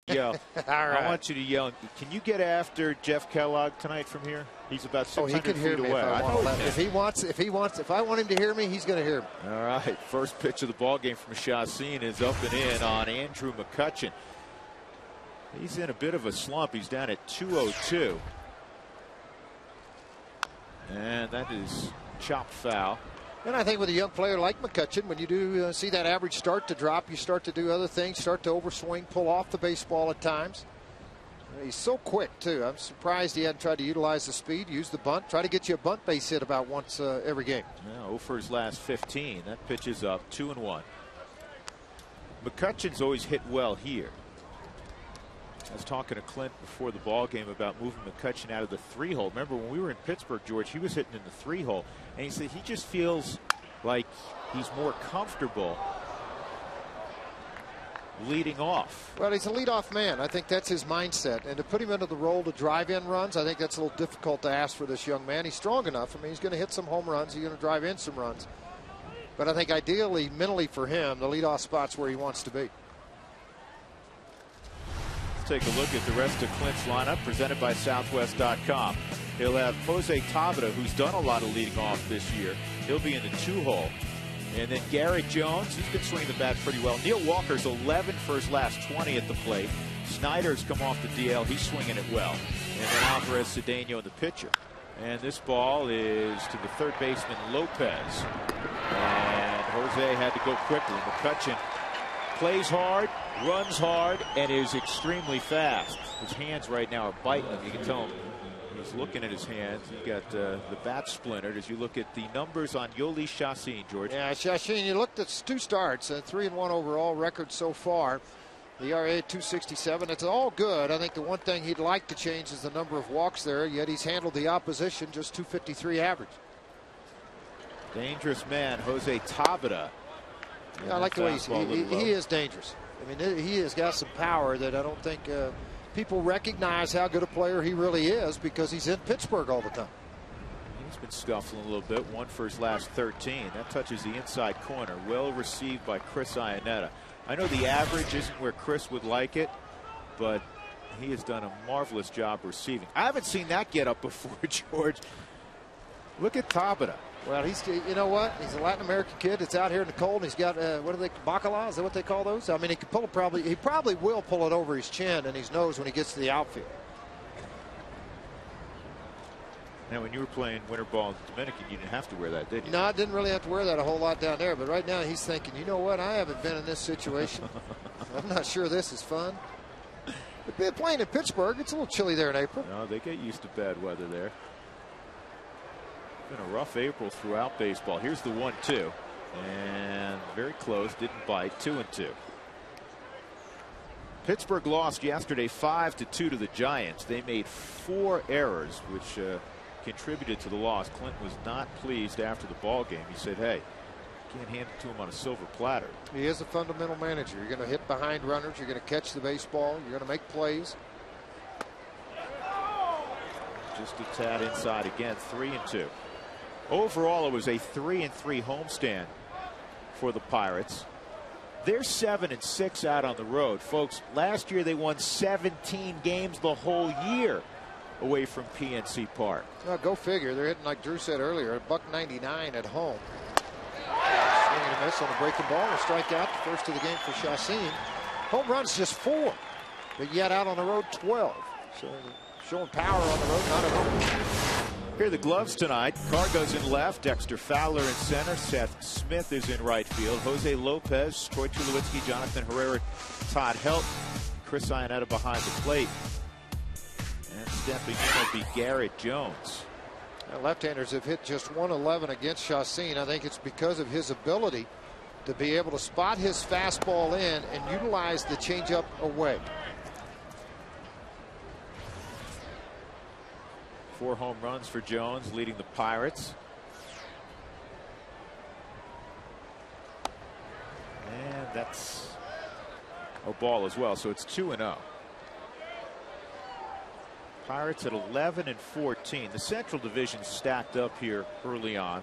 Yell. All right. I want you to yell. Can you get after Jeff Kellogg tonight from here? He's about 600 he can hear feet me away. If he wants to hear me, he's going to hear me. All right. First pitch of the ball game from Chassin is up and in on Andrew McCutchen. He's in a bit of a slump. He's down at 202. And that is chopped foul. And I think with a young player like McCutchen, when you do see that average start to drop, you start to do other things, start to overswing, pull off the baseball at times. He's so quick, too. I'm surprised he hadn't tried to utilize the speed, use the bunt, try to get you a bunt base hit about once every game. Yeah, 0 for his last 15. That pitch is up, 2-1. McCutchen's always hit well here. I was talking to Clint before the ball game about moving McCutchen out of the 3-hole. Remember when we were in Pittsburgh, George, he was hitting in the 3-hole, and he said he just feels like he's more comfortable leading off. Well, he's a leadoff man. I think that's his mindset. And to put him into the role to drive in runs, I think that's a little difficult to ask for this young man. He's strong enough. I mean, he's going to hit some home runs. He's going to drive in some runs. But I think ideally, mentally for him, the leadoff spot's where he wants to be. Take a look at the rest of Clint's lineup presented by Southwest.com. He'll have Jose Tabata, who's done a lot of leading off this year. He'll be in the 2-hole. And then Garrett Jones, he's been swinging the bat pretty well. Neil Walker's 11 for his last 20 at the plate. Snyder's come off the DL. He's swinging it well. And then Alvarez Cedeno, the pitcher. And this ball is to the third baseman Lopez. And Jose had to go quickly. McCutchen plays hard, runs hard, and is extremely fast. His hands right now are biting him. You can tell him he's looking at his hands. He got the bat splintered as you look at the numbers on Yoeli Chassin, George. Yeah, Chassin, you looked at 2 starts, 3-1 overall record so far. The ERA at 2.67. It's all good. I think the one thing he'd like to change is the number of walks there, yet he's handled the opposition, just 2.53 average. Dangerous man, Jose Tabata. Yeah, I like the way he is dangerous. I mean, he has got some power that I don't think people recognize how good a player he really is because he's in Pittsburgh all the time. He's been scuffling a little bit. 1 for his last 13. That touches the inside corner. Well received by Chris Iannetta. I know the average isn't where Chris would like it, but he has done a marvelous job receiving. I haven't seen that get up before, George. Look at Tabata. Well, you know what? He's a Latin American kid. It's out here in the cold, and he's got what are they, bacala? Is that what they call those? I mean, he can pull it he probably will pull it over his chin and his nose when he gets to the outfield. Now, when you were playing winter ball in Dominican, you didn't have to wear that, did you? No, I didn't really have to wear that a whole lot down there. But right now, he's thinking, you know what? I haven't been in this situation. I'm not sure this is fun. But playing in Pittsburgh, it's a little chilly there in April. No, they get used to bad weather there. Been a rough April throughout baseball. Here's the 1-2, and very close, didn't bite. 2-2. Pittsburgh lost yesterday 5-2 to the Giants. They made 4 errors, which contributed to the loss. Clint was not pleased after the ball game. He said, hey, can't hand it to him on a silver platter. He is a fundamental manager. You're going to hit behind runners. You're going to catch the baseball. You're going to make plays. Just a tad inside again. 3-2. Overall, it was a 3-3 homestand for the Pirates. They're 7-6 out on the road. Folks, last year they won 17 games the whole year away from PNC Park. Well, go figure. They're hitting, like Drew said earlier, $1.99 at home. Swing and a miss on a breaking ball. A strikeout, the first of the game for Chassin. Home runs just 4, but yet out on the road 12. So showing power on the road, not at home. Here are the gloves tonight. Cargo's in left, Dexter Fowler in center, Seth Smith is in right field, Jose Lopez, Troy Tulowitzki, Jonathan Herrera, Todd Helton, Chris Iannetta behind the plate. And stepping in will be Garrett Jones. Now, left-handers have hit just 111 against Chassin. I think it's because of his ability to be able to spot his fastball in and utilize the changeup away. 4 home runs for Jones, leading the Pirates. And that's a ball as well, so it's 2-0. Pirates at 11-14. The Central Division stacked up here early on.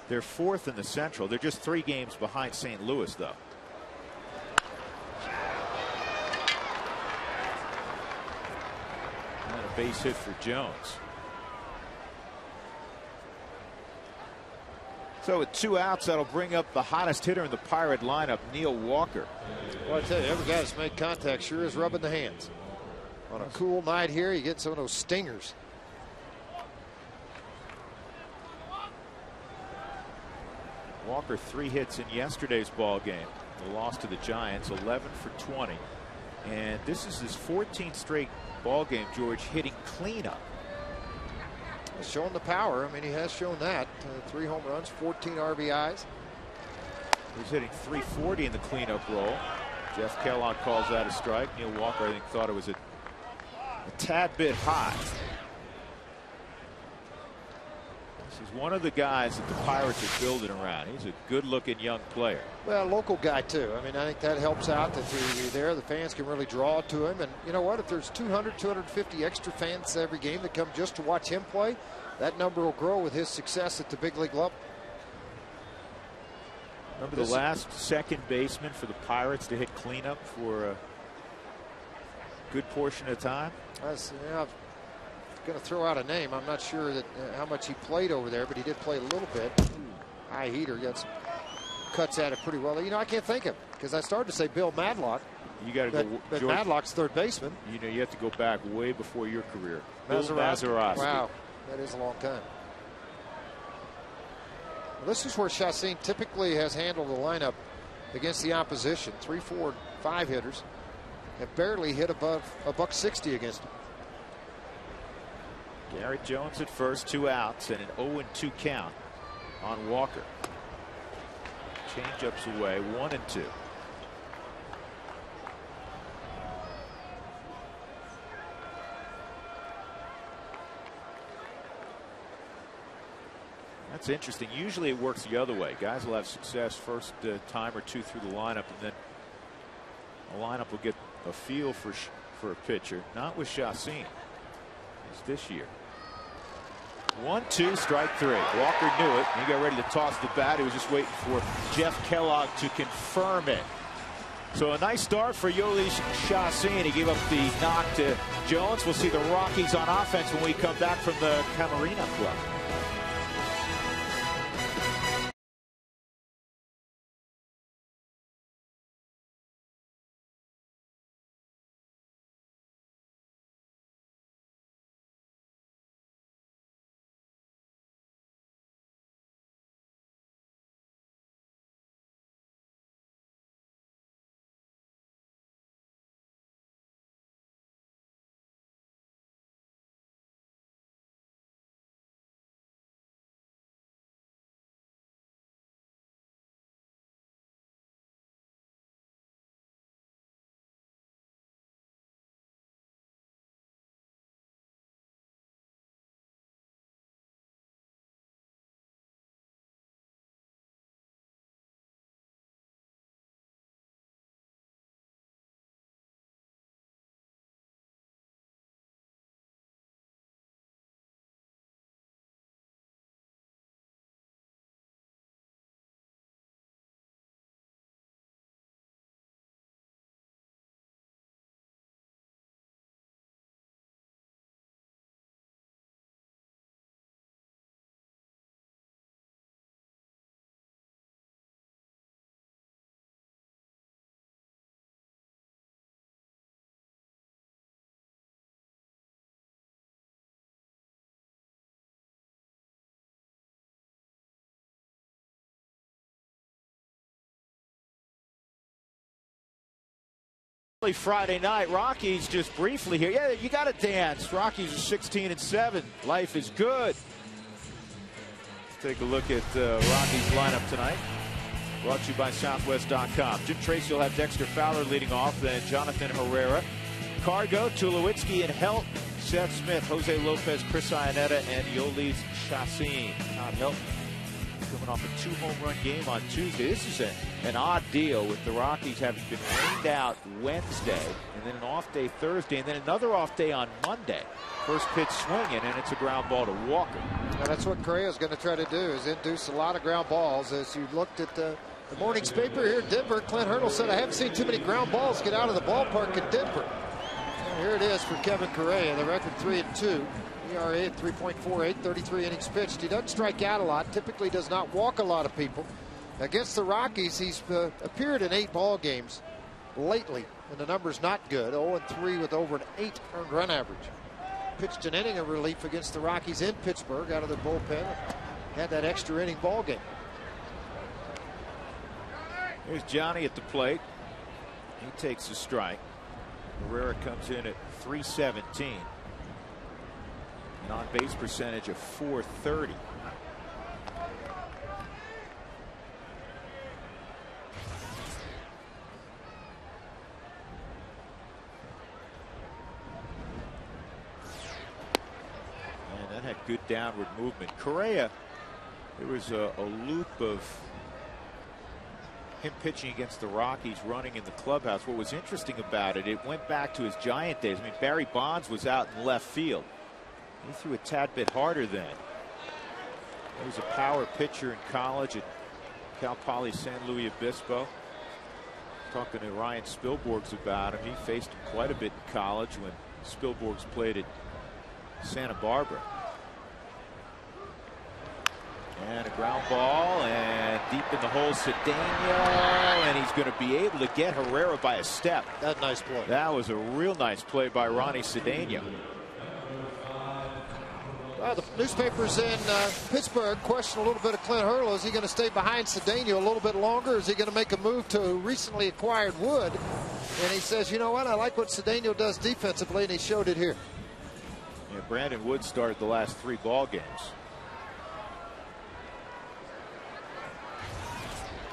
They're 4th in the Central. They're just 3 games behind St. Louis, though. base hit for Jones. So with 2 outs, that'll bring up the hottest hitter in the Pirate lineup, Neil Walker. Well, I tell you, every guy that's made contact sure is rubbing the hands. On a cool night here, you get some of those stingers. Walker 3 hits in yesterday's ball game. The loss to the Giants, 11 for 20. And this is his 14th straight ball game, George, hitting cleanup. Showing the power. I mean, he has shown that. 3 home runs, 14 RBIs. He's hitting .340 in the cleanup role. Jeff Kellogg calls that a strike. Neil Walker, I think, thought it was a tad bit high. This is one of the guys that the Pirates are building around. He's a good-looking young player. Well, local guy, too. I mean, I think that helps out that he's there. The fans can really draw to him. And you know what? If there's 200, 250 extra fans every game that come just to watch him play, that number will grow with his success at the big league level. Remember the last second baseman for the Pirates to hit cleanup for a good portion of time? I'm going to throw out a name. I'm not sure that how much he played over there, but he did play a little bit. High heater, got some cuts at it pretty well. You know, I can't think of it because I started to say Bill Madlock. You got to go. But Madlock's third baseman. You know, you have to go back way before your career. Mazeroski. Wow, that is a long time. Well, this is where Chacin typically has handled the lineup against the opposition. 3, 4, 5 hitters have barely hit above a $160 against him. Garrett Jones at first, 2 outs, and an 0-2 count on Walker. Changeups away, 1-2. That's interesting. Usually it works the other way. Guys will have success first time or two through the lineup, and then the lineup will get a feel for a pitcher. Not with Chacin. It's this year. 1-2, strike 3. Walker knew it. He got ready to toss the bat. He was just waiting for Jeff Kellogg to confirm it. So a nice start for Jhoulys Chacin. He gave up the knock to Jones. We'll see the Rockies on offense when we come back from the Camarena Club. Friday night, Rockies just briefly here. Yeah, you got to dance. Rockies are 16-7. Life is good. Let's take a look at Rockies lineup tonight. Brought to you by Southwest.com. Jim Tracy will have Dexter Fowler leading off, then Jonathan Herrera, Cargo, Tulowitzki, and Helt, Seth Smith, Jose Lopez, Chris Iannetta, and Jhoulys Chacin. Todd Helton coming off a 2-home-run game on Tuesday. This is an odd deal with the Rockies having been rained out Wednesday, and then an off day Thursday, and then another off day on Monday. First pitch swinging, and it's a ground ball to Walker. Now that's what Correa's going to try to do, is induce a lot of ground balls. As you looked at the morning's paper here in Denver, Clint Hurdle said, I haven't seen too many ground balls get out of the ballpark in Denver. Here it is for Kevin Correa, the record 3-2. ERA at 3.48, 33 innings pitched. He doesn't strike out a lot, typically does not walk a lot of people. Against the Rockies, he's appeared in 8 ball games lately, and the number's not good. 0-3 with over an 8 earned run average. Pitched an inning of relief against the Rockies in Pittsburgh out of their bullpen. Had that extra inning ball game. Here's Johnny at the plate. He takes a strike. Herrera comes in at 317. An on-base percentage of 430. And that had good downward movement. Correa, there was a loop of him pitching against the Rockies, running in the clubhouse. What was interesting about it, it went back to his Giant days. I mean, Barry Bonds was out in left field. He threw a tad bit harder then. He was a power pitcher in college at Cal Poly San Luis Obispo. Talking to Ryan Spilborghs about him. He faced him quite a bit in college when Spilborghs played at Santa Barbara. And a ground ball, and deep in the hole, Cedeno, and he's going to be able to get Herrera by a step. That's a nice play. That was a real nice play by Ronnie Cedeno. The newspapers in Pittsburgh question a little bit of Clint Hurlo. Is he going to stay behind Cedeno a little bit longer? Is he going to make a move to recently acquired Wood? And he says, you know what, I like what Cedeno does defensively, and he showed it here. Yeah, Brandon Wood started the last 3 ball games.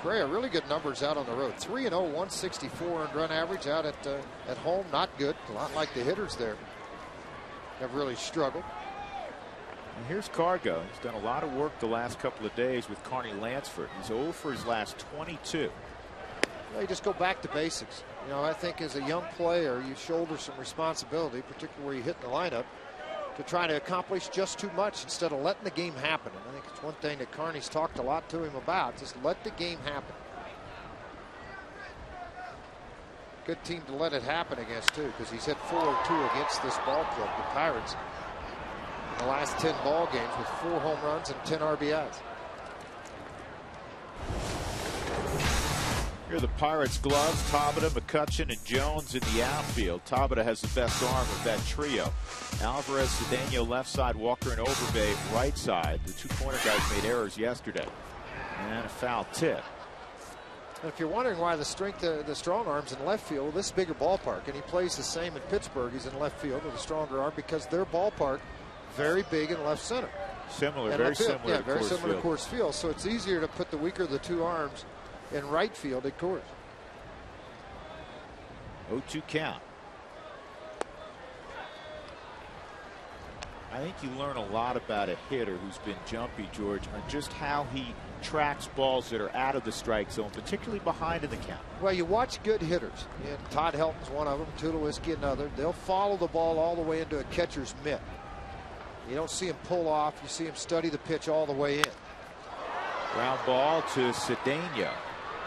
Correa, really good numbers out on the road. 3-0, 164 earned run average out at home. Not good. A lot like the hitters there have really struggled. And here's Cargo. He's done a lot of work the last couple of days with Carney Lansford. He's 0 for his last 22. Well, you just go back to basics. You know, I think as a young player, you shoulder some responsibility, particularly where you hit in the lineup, to try to accomplish just too much instead of letting the game happen. And I think it's one thing that Carney's talked a lot to him about. Just let the game happen. Good team to let it happen against, too, because he's hit 4-2 against this ball club, the Pirates, in the last 10 ball games with 4 home runs and 10 RBIs. Here are the Pirates' gloves. Tabata, McCutchen, and Jones in the outfield. Tabata has the best arm of that trio. Alvarez, Cedeno left side, Walker and Overbay right side. The 2 corner guys made errors yesterday. And a foul tip. And if you're wondering why the strong arm's in left field, well, this is a bigger ballpark, and he plays the same in Pittsburgh. He's in left field with a stronger arm because their ballpark very big in left center. Similar, and very similar. Yeah, to very Coors similar Field. to Coors Field. So it's easier to put the weaker of the 2 arms in right field at Coors. 0-2 count. I think you learn a lot about a hitter who's been jumpy, George, on just how he tracks balls that are out of the strike zone, particularly behind in the count. Well, you watch good hitters. And Todd Helton's one of them, Tulowitzki another. They'll follow the ball all the way into a catcher's mitt. You don't see him pull off. You see him study the pitch all the way in. Ground ball to Cedeno.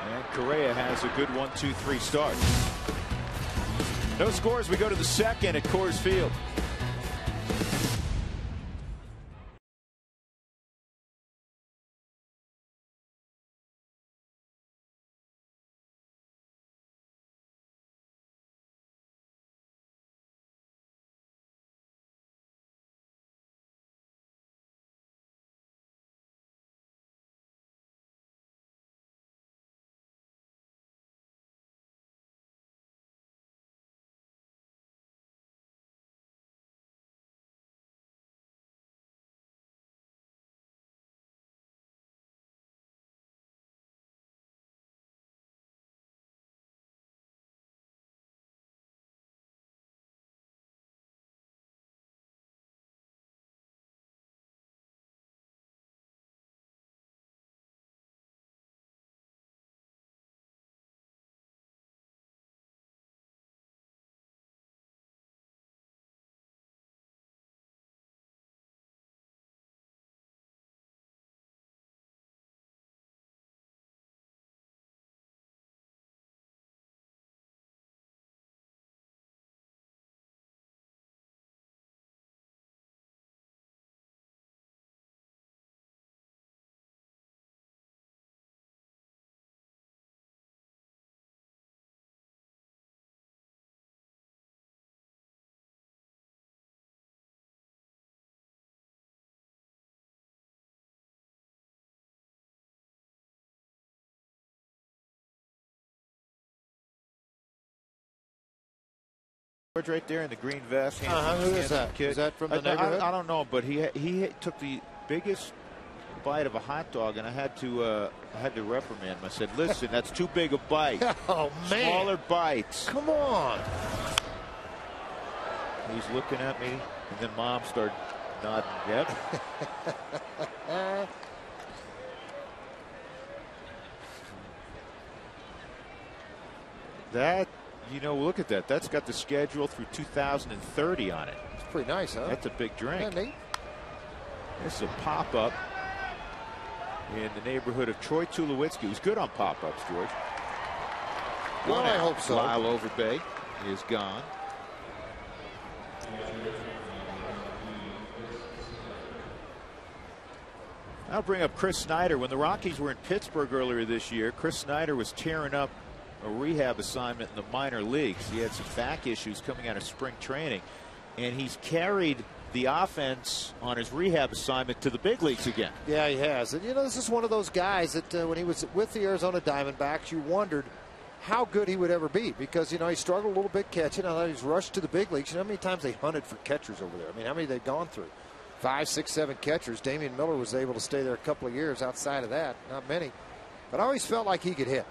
And Correa has a good 1-2-3 start. No scores. We go to the second at Coors Field. right there in the green vest. Who is that? Kid. Is that from the neighborhood? I don't know, but he took the biggest bite of a hot dog, and I had to reprimand him. I said, "Listen, that's too big a bite. Oh man, smaller bites. Come on." He's looking at me, and then Mom started nodding. Yep. That, look at that. That's got the schedule through 2030 on it. It's pretty nice, huh? That's a big drink. Yeah, neat. This is a pop-up in the neighborhood of Troy Tulowitzki, who's good on pop-ups, George. Well, I hope so. Lyle Overbay is gone. I'll bring up Chris Snyder. When the Rockies were in Pittsburgh earlier this year, Chris Snyder was tearing up a rehab assignment in the minor leagues. He had some back issues coming out of spring training, and he's carried the offense on his rehab assignment to the big leagues again. Yeah, he has. And this is one of those guys that when he was with the Arizona Diamondbacks, you wondered how good he would ever be, because he struggled a little bit catching. I thought he's rushed to the big leagues. How many times they hunted for catchers over there? I mean, how many they've gone through? 5, 6, 7 catchers. Damian Miller was able to stay there a couple of years. Outside of that, not many. But I always felt like he could hit.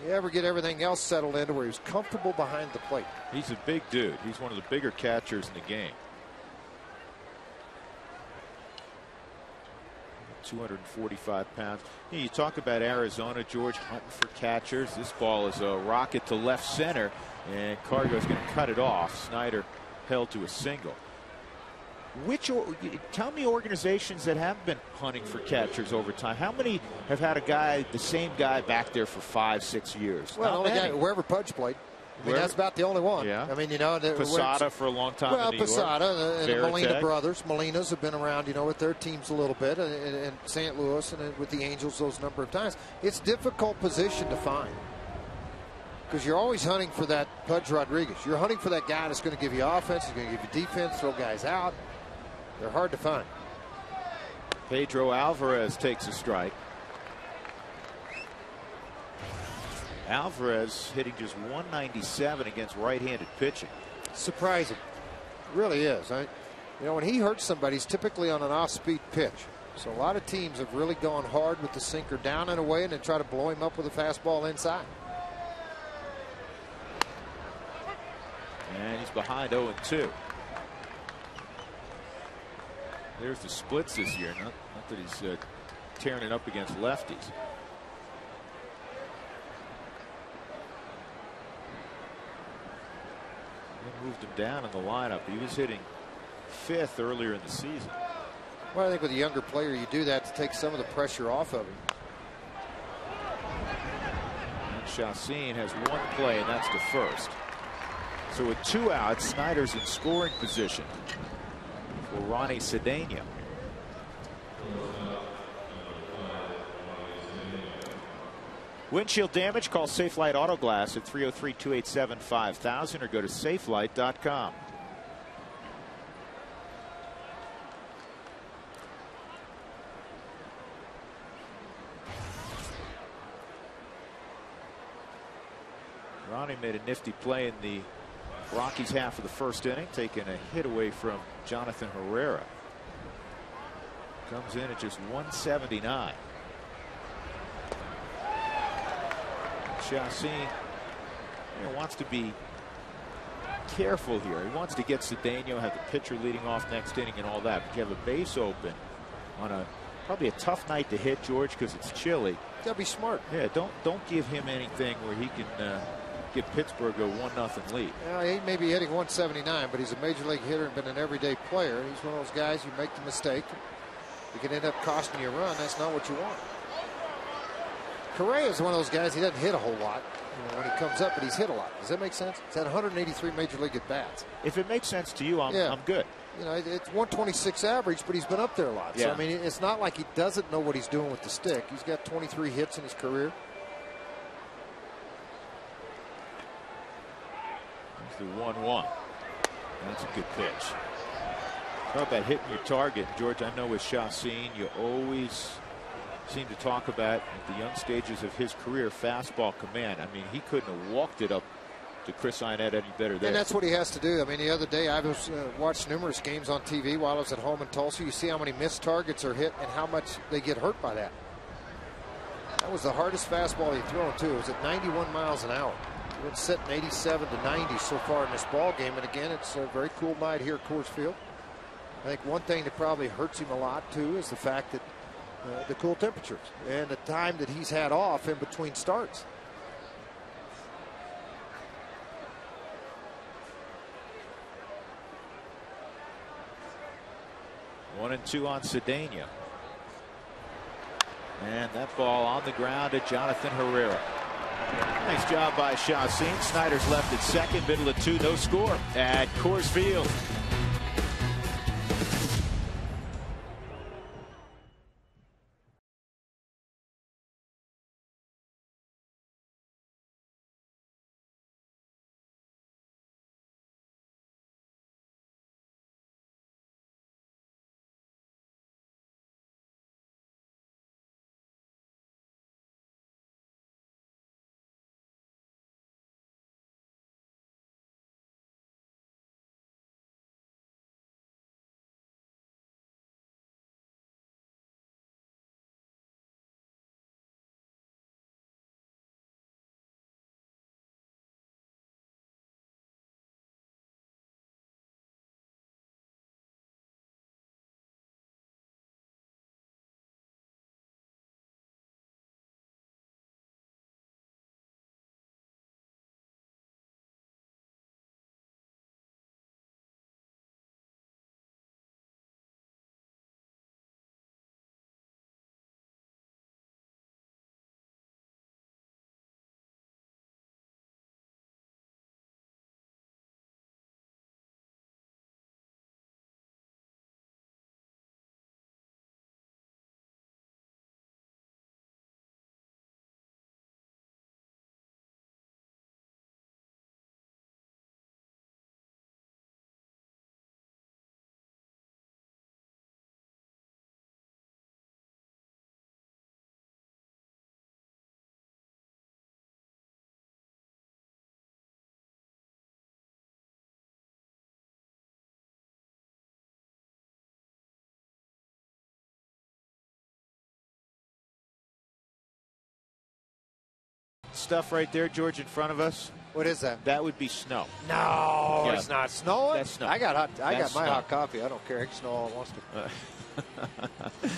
You ever get everything else settled into where he was comfortable behind the plate? He's a big dude. He's one of the bigger catchers in the game. 245 pounds. You talk about Arizona, George, hunting for catchers. This ball is a rocket to left center, and Cargo's going to cut it off. Snyder held to a single. Tell me organizations that have been hunting for catchers over time. How many have had the same guy back there for 5, 6 years? Well, only guy, wherever Pudge played. I mean, that's about the only one. Yeah. I mean, Posada for a long time. Well, in New Posada York. and the Molina brothers. Molinas have been around, with their teams a little bit, and St. Louis and with the Angels those number of times. It's a difficult position to find, because you're always hunting for that Pudge Rodriguez. You're hunting for that guy that's going to give you offense, he's going to give you defense, throw guys out. They're hard to find. Pedro Alvarez takes a strike. Alvarez hitting just 197 against right-handed pitching. Surprising. It really is. When he hurts somebody, he's typically on an off-speed pitch. So a lot of teams have really gone hard with the sinker down and away and then try to blow him up with a fastball inside. And he's behind 0-2. There's the splits this year. Not that he's tearing it up against lefties. They moved him down in the lineup. He was hitting 5th earlier in the season. Well, I think with a younger player, you do that to take some of the pressure off of him. And Chacin has one play, and that's to first. So with 2 outs, Snyder's in scoring position for Ronnie Cedeno. Windshield damage, call Safelite Auto Glass at 303-287-5000 or go to safelite.com. Ronnie made a nifty play in the Rockies half of the first inning, taking a hit away from Jonathan Herrera. Comes in at just 179. Chacin wants to be careful here. He wants to get Cedeno, have the pitcher leading off next inning and all that. But you have a base open on probably a tough night to hit, George, because it's chilly. Gotta be smart. Yeah, don't give him anything where he can give Pittsburgh a 1-0 lead. Yeah, he may be hitting 179, but he's a major league hitter and been an everyday player. He's one of those guys, you make the mistake, it can end up costing you a run. That's not what you want. Correa is one of those guys, he doesn't hit a whole lot when he comes up, but he's hit a lot. Does that make sense? He's had 183 major league at bats. If it makes sense to you, I'm good. It's 126 average, but he's been up there a lot. Yeah. So I mean, it's not like he doesn't know what he's doing with the stick. He's got 23 hits in his career. The 1-1. That's a good pitch. Talk about hitting your target, George. I know with Chacin, you always seem to talk about at the young stages of his career fastball command. I mean, he couldn't have walked it up to Chris Iannett any better there. And that's what he has to do. I mean, the other day I was watched numerous games on TV while I was at home in Tulsa. You see how many missed targets are hit and how much they get hurt by that. That was the hardest fastball he'd thrown, too. It was at 91 miles an hour. He went sitting 87 to 90 so far in this ball game. And again, it's a very cool night here at Coors Field. I think one thing that probably hurts him a lot, too, is the fact that the cool temperatures and the time that he's had off in between starts. One and two on Cedeno. And that ball on the ground to Jonathan Herrera. Nice job by Chacín. Snyder's left at second, middle of two, no score at Coors Field. Stuff right there, George, in front of us. What is that? That would be snow. No, Yeah. It's not snowing. That's snow. I got my snow. hot coffee. I don't care. It can snow all it wants to.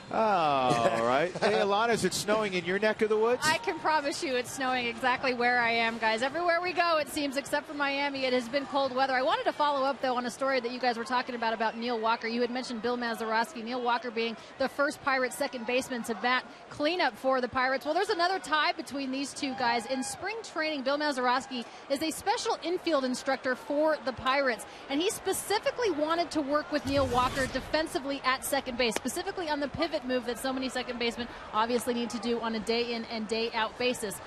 All right. Hey, Alana, is it snowing in your neck of the woods? I can promise you it's snowing exactly where I am, guys. Everywhere we go, it seems, except for Miami, it has been cold weather. I wanted to follow up, though, on a story that you guys were talking about Neil Walker. You had mentioned Bill Mazeroski. Neil Walker being the first Pirates second baseman to bat cleanup for the Pirates. Well, there's another tie between these two guys. In spring training, Bill Mazeroski is a special infield instructor for the Pirates, and he specifically wanted to work with Neil Walker defensively at second base, specifically on the pivot move that so many second basemen obviously need to do on a day in and day out basis.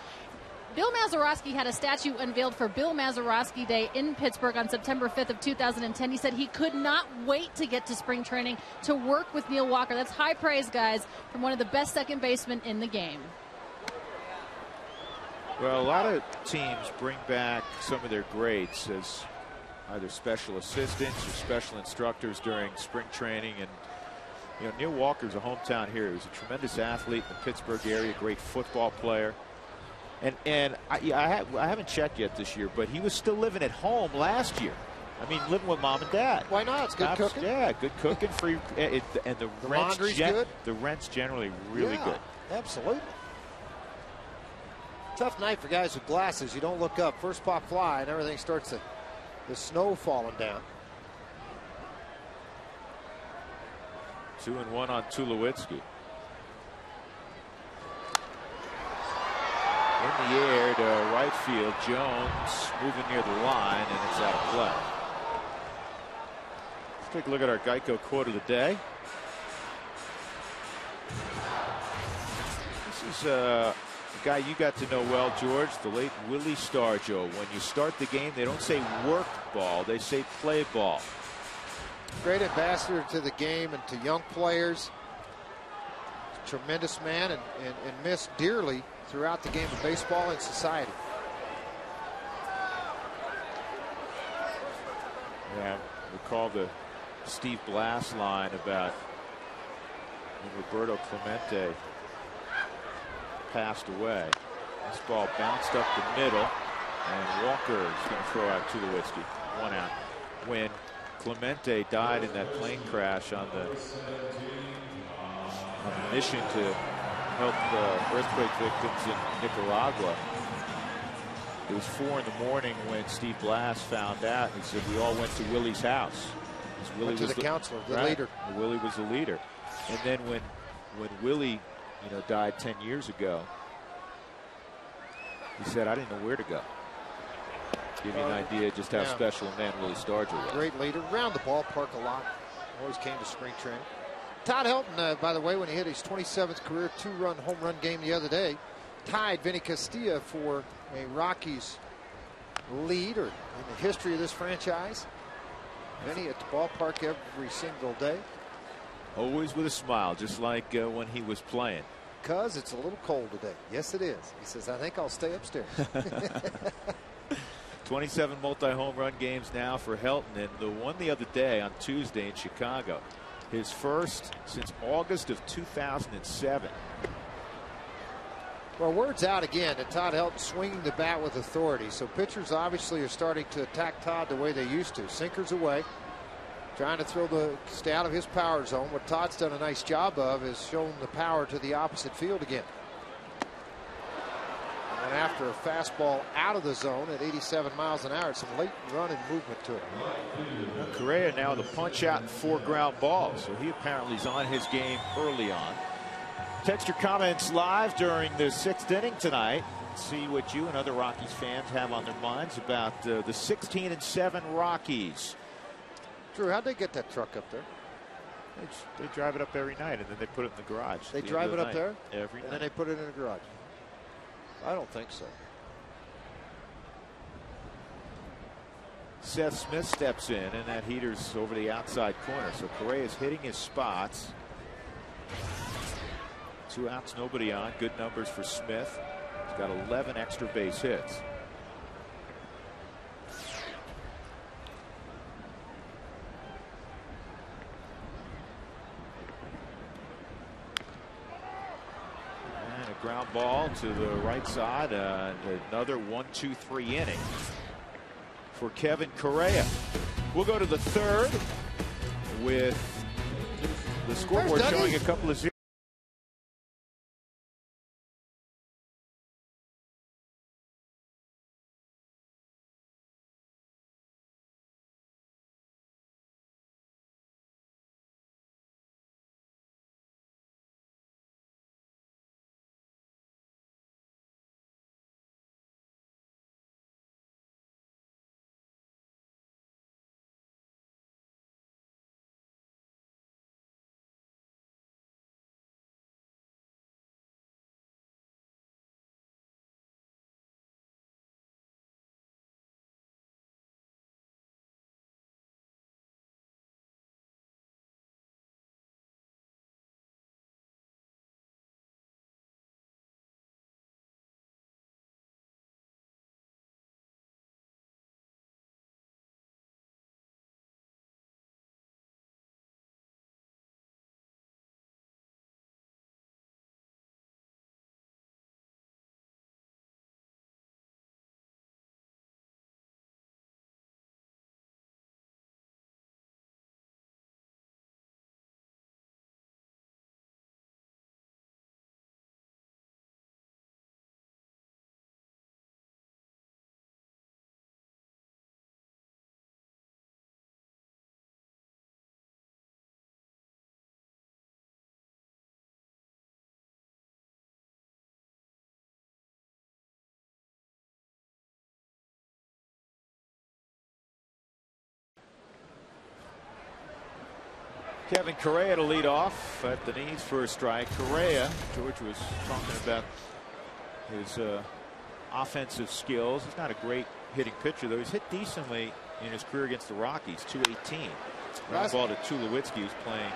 Bill Mazeroski had a statue unveiled for Bill Mazeroski Day in Pittsburgh on September 5th of 2010. He said he could not wait to get to spring training to work with Neil Walker. That's high praise, guys, from one of the best second basemen in the game. Well, a lot of teams bring back some of their greats as either special assistants or special instructors during spring training. And you know, Neil Walker's a hometown hero. He's a tremendous athlete in the Pittsburgh area, great football player. And I haven't checked yet this year, but he was still living at home last year. I mean, living with mom and dad. Why not? It's good cooking. Yeah, good cooking. Free, and the rent's laundry's good. The rent's generally really good. Absolutely. Tough night for guys with glasses. You don't look up. First pop fly, and everything starts to the snow falling down. 2-1 on Tulowitzki. In the air to right field. Jones moving near the line, and it's out of play. Let's take a look at our Geico quote of the day. This is a guy you got to know well, George, the late Willie Stargell. When you start the game, they don't say work ball, they say play ball. Great ambassador to the game and to young players. Tremendous man and missed dearly throughout the game of baseball and society. recall the Steve Blass line about when Roberto Clemente passed away. This ball bounced up the middle, and Walker is going to throw out Tulowitzki. 1 out. When Clemente died in that plane crash on the mission to help the earthquake victims in Nicaragua, it was 4 in the morning when Steve Blass found out. He said, we all went to Willie's house. Willie went to was the counselor, the right, leader. Willie was the leader. And then when Willie, died 10 years ago, he said, I didn't know where to go. Give you an idea just how special a man Willie Stargell was. Great leader, around the ballpark a lot. Always came to spring training. Todd Helton, by the way, when he hit his 27th career 2-run home run game the other day, tied Vinny Castilla for a Rockies lead or in the history of this franchise. Vinny at the ballpark every single day. Always with a smile, just like when he was playing. Because it's a little cold today. Yes, it is. He says, I think I'll stay upstairs. 27 multi-home run games now for Helton, and the one the other day on Tuesday in Chicago. His first since August of 2007. Well, word's out again that Todd Helton swinging the bat with authority. So pitchers obviously are starting to attack Todd the way they used to. Sinkers away. Trying to stay out of his power zone. What Todd's done a nice job of is shown the power to the opposite field again. And after a fastball out of the zone at 87 miles an hour, some late run and movement to it. Correa now with a punch out and 4 ground balls. So he apparently is on his game early on. Text your comments live during the 6th inning tonight. See what you and other Rockies fans have on their minds about the 16-7 Rockies. Drew, how'd they get that truck up there? They drive it up every night, and then they put it in the garage. They drive it up there? Every night. And then they put it in the garage? I don't think so. Seth Smith steps in, and that heater's over the outside corner. So Correa's hitting his spots. 2 outs, nobody on. Good numbers for Smith. He's got 11 extra base hits. Ground ball to the right side. Another 1-2-3 inning for Kevin Correa. We'll go to the 3rd with the scoreboard showing a couple of zeros. Kevin Correa to lead off at the knees for a strike. Correa, George was talking about his offensive skills. He's not a great hitting pitcher, though. He's hit decently in his career against the Rockies. 218. Ground ball to Tulowitzki, who's playing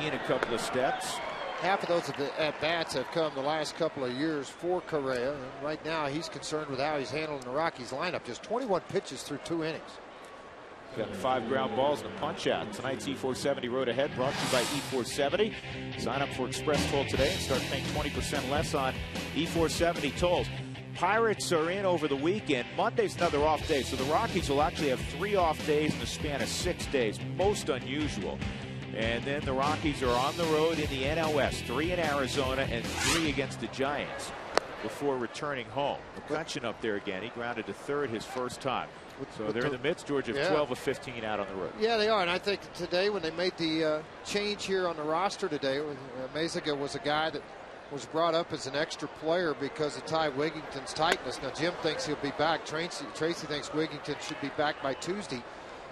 in a couple of steps. Half of those at-bats have come the last couple of years for Correa. And right now he's concerned with how he's handling the Rockies lineup. Just 21 pitches through 2 innings. Got 5 ground balls and a punch out. Tonight's E470 Road Ahead brought to you by E470. Sign up for Express Toll today and start paying 20% less on E470 tolls. Pirates are in over the weekend. Monday's another off day, so the Rockies will actually have 3 off days in the span of 6 days. Most unusual. And then the Rockies are on the road in the NL West. 3 in Arizona and 3 against the Giants before returning home. McCutcheon up there again. He grounded to third his first time. So they're in the midst, George, of 12 of 15 out on the road. Yeah, they are. And I think today when they made the change here on the roster today, Meziga was a guy that was brought up as an extra player because of Ty Wigington's tightness. Now, Jim thinks he'll be back. Tracy thinks Wigington should be back by Tuesday.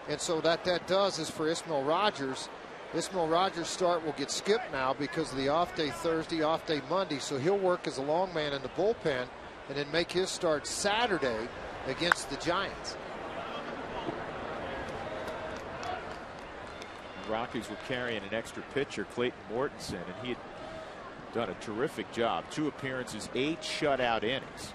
And so that does is for Ismael Rogers. Ismael Rogers' start will get skipped now because of the off day Thursday, off day Monday. So he'll work as a long man in the bullpen and then make his start Saturday against the Giants. The Rockies were carrying an extra pitcher, Clayton Mortensen, and he had done a terrific job. 2 appearances, 8 shutout innings.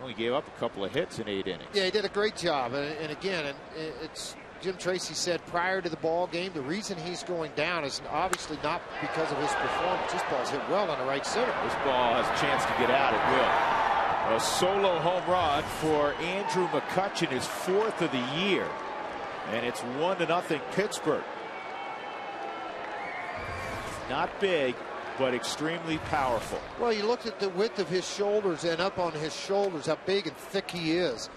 Only gave up a couple of hits in 8 innings. Yeah, he did a great job. And again, it's Jim Tracy said prior to the ball game, the reason he's going down is obviously not because of his performance. This ball's hit well on the right center. This ball has a chance to get out. It will. A solo home run for Andrew McCutcheon, his 4th of the year. And it's 1-0 Pittsburgh. Not big, but extremely powerful. Well, you looked at the width of his shoulders and up on his shoulders, how big and thick he is.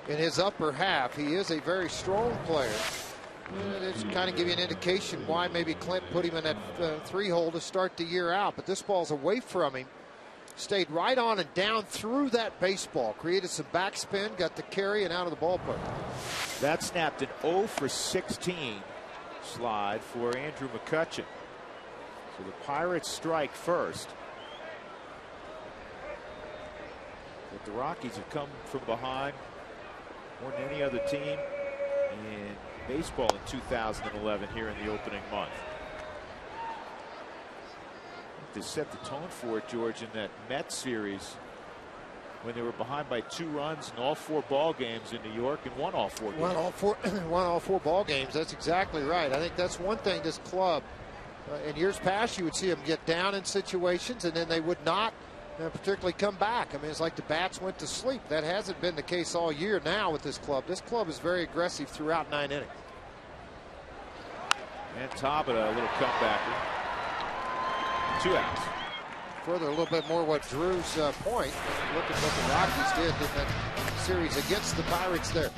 In his upper half, he is a very strong player. It's kind of give you an indication why maybe Clint put him in that 3-hole to start the year out. But this ball's away from him. Stayed right on and down through that baseball. Created some backspin, got the carry, and out of the ballpark. That snapped an 0 for 16 slide for Andrew McCutcheon. So the Pirates strike first. But the Rockies have come from behind more than any other team in baseball in 2011 here in the opening month. They set the tone for it, George, in that Mets series when they were behind by 2 runs in all 4 ball games in New York and won all 4 games. Won all 4 ball games. That's exactly right. I think that's one thing this club, in years past, you would see them get down in situations and then they would not particularly come back. I mean, it's like the bats went to sleep. That hasn't been the case all year now with this club. This club is very aggressive throughout 9 innings. And Tabata, a little comebacker. 2 outs. Further, a little bit more what Drew's point. Look at what the Rockies did in that series against the Pirates there.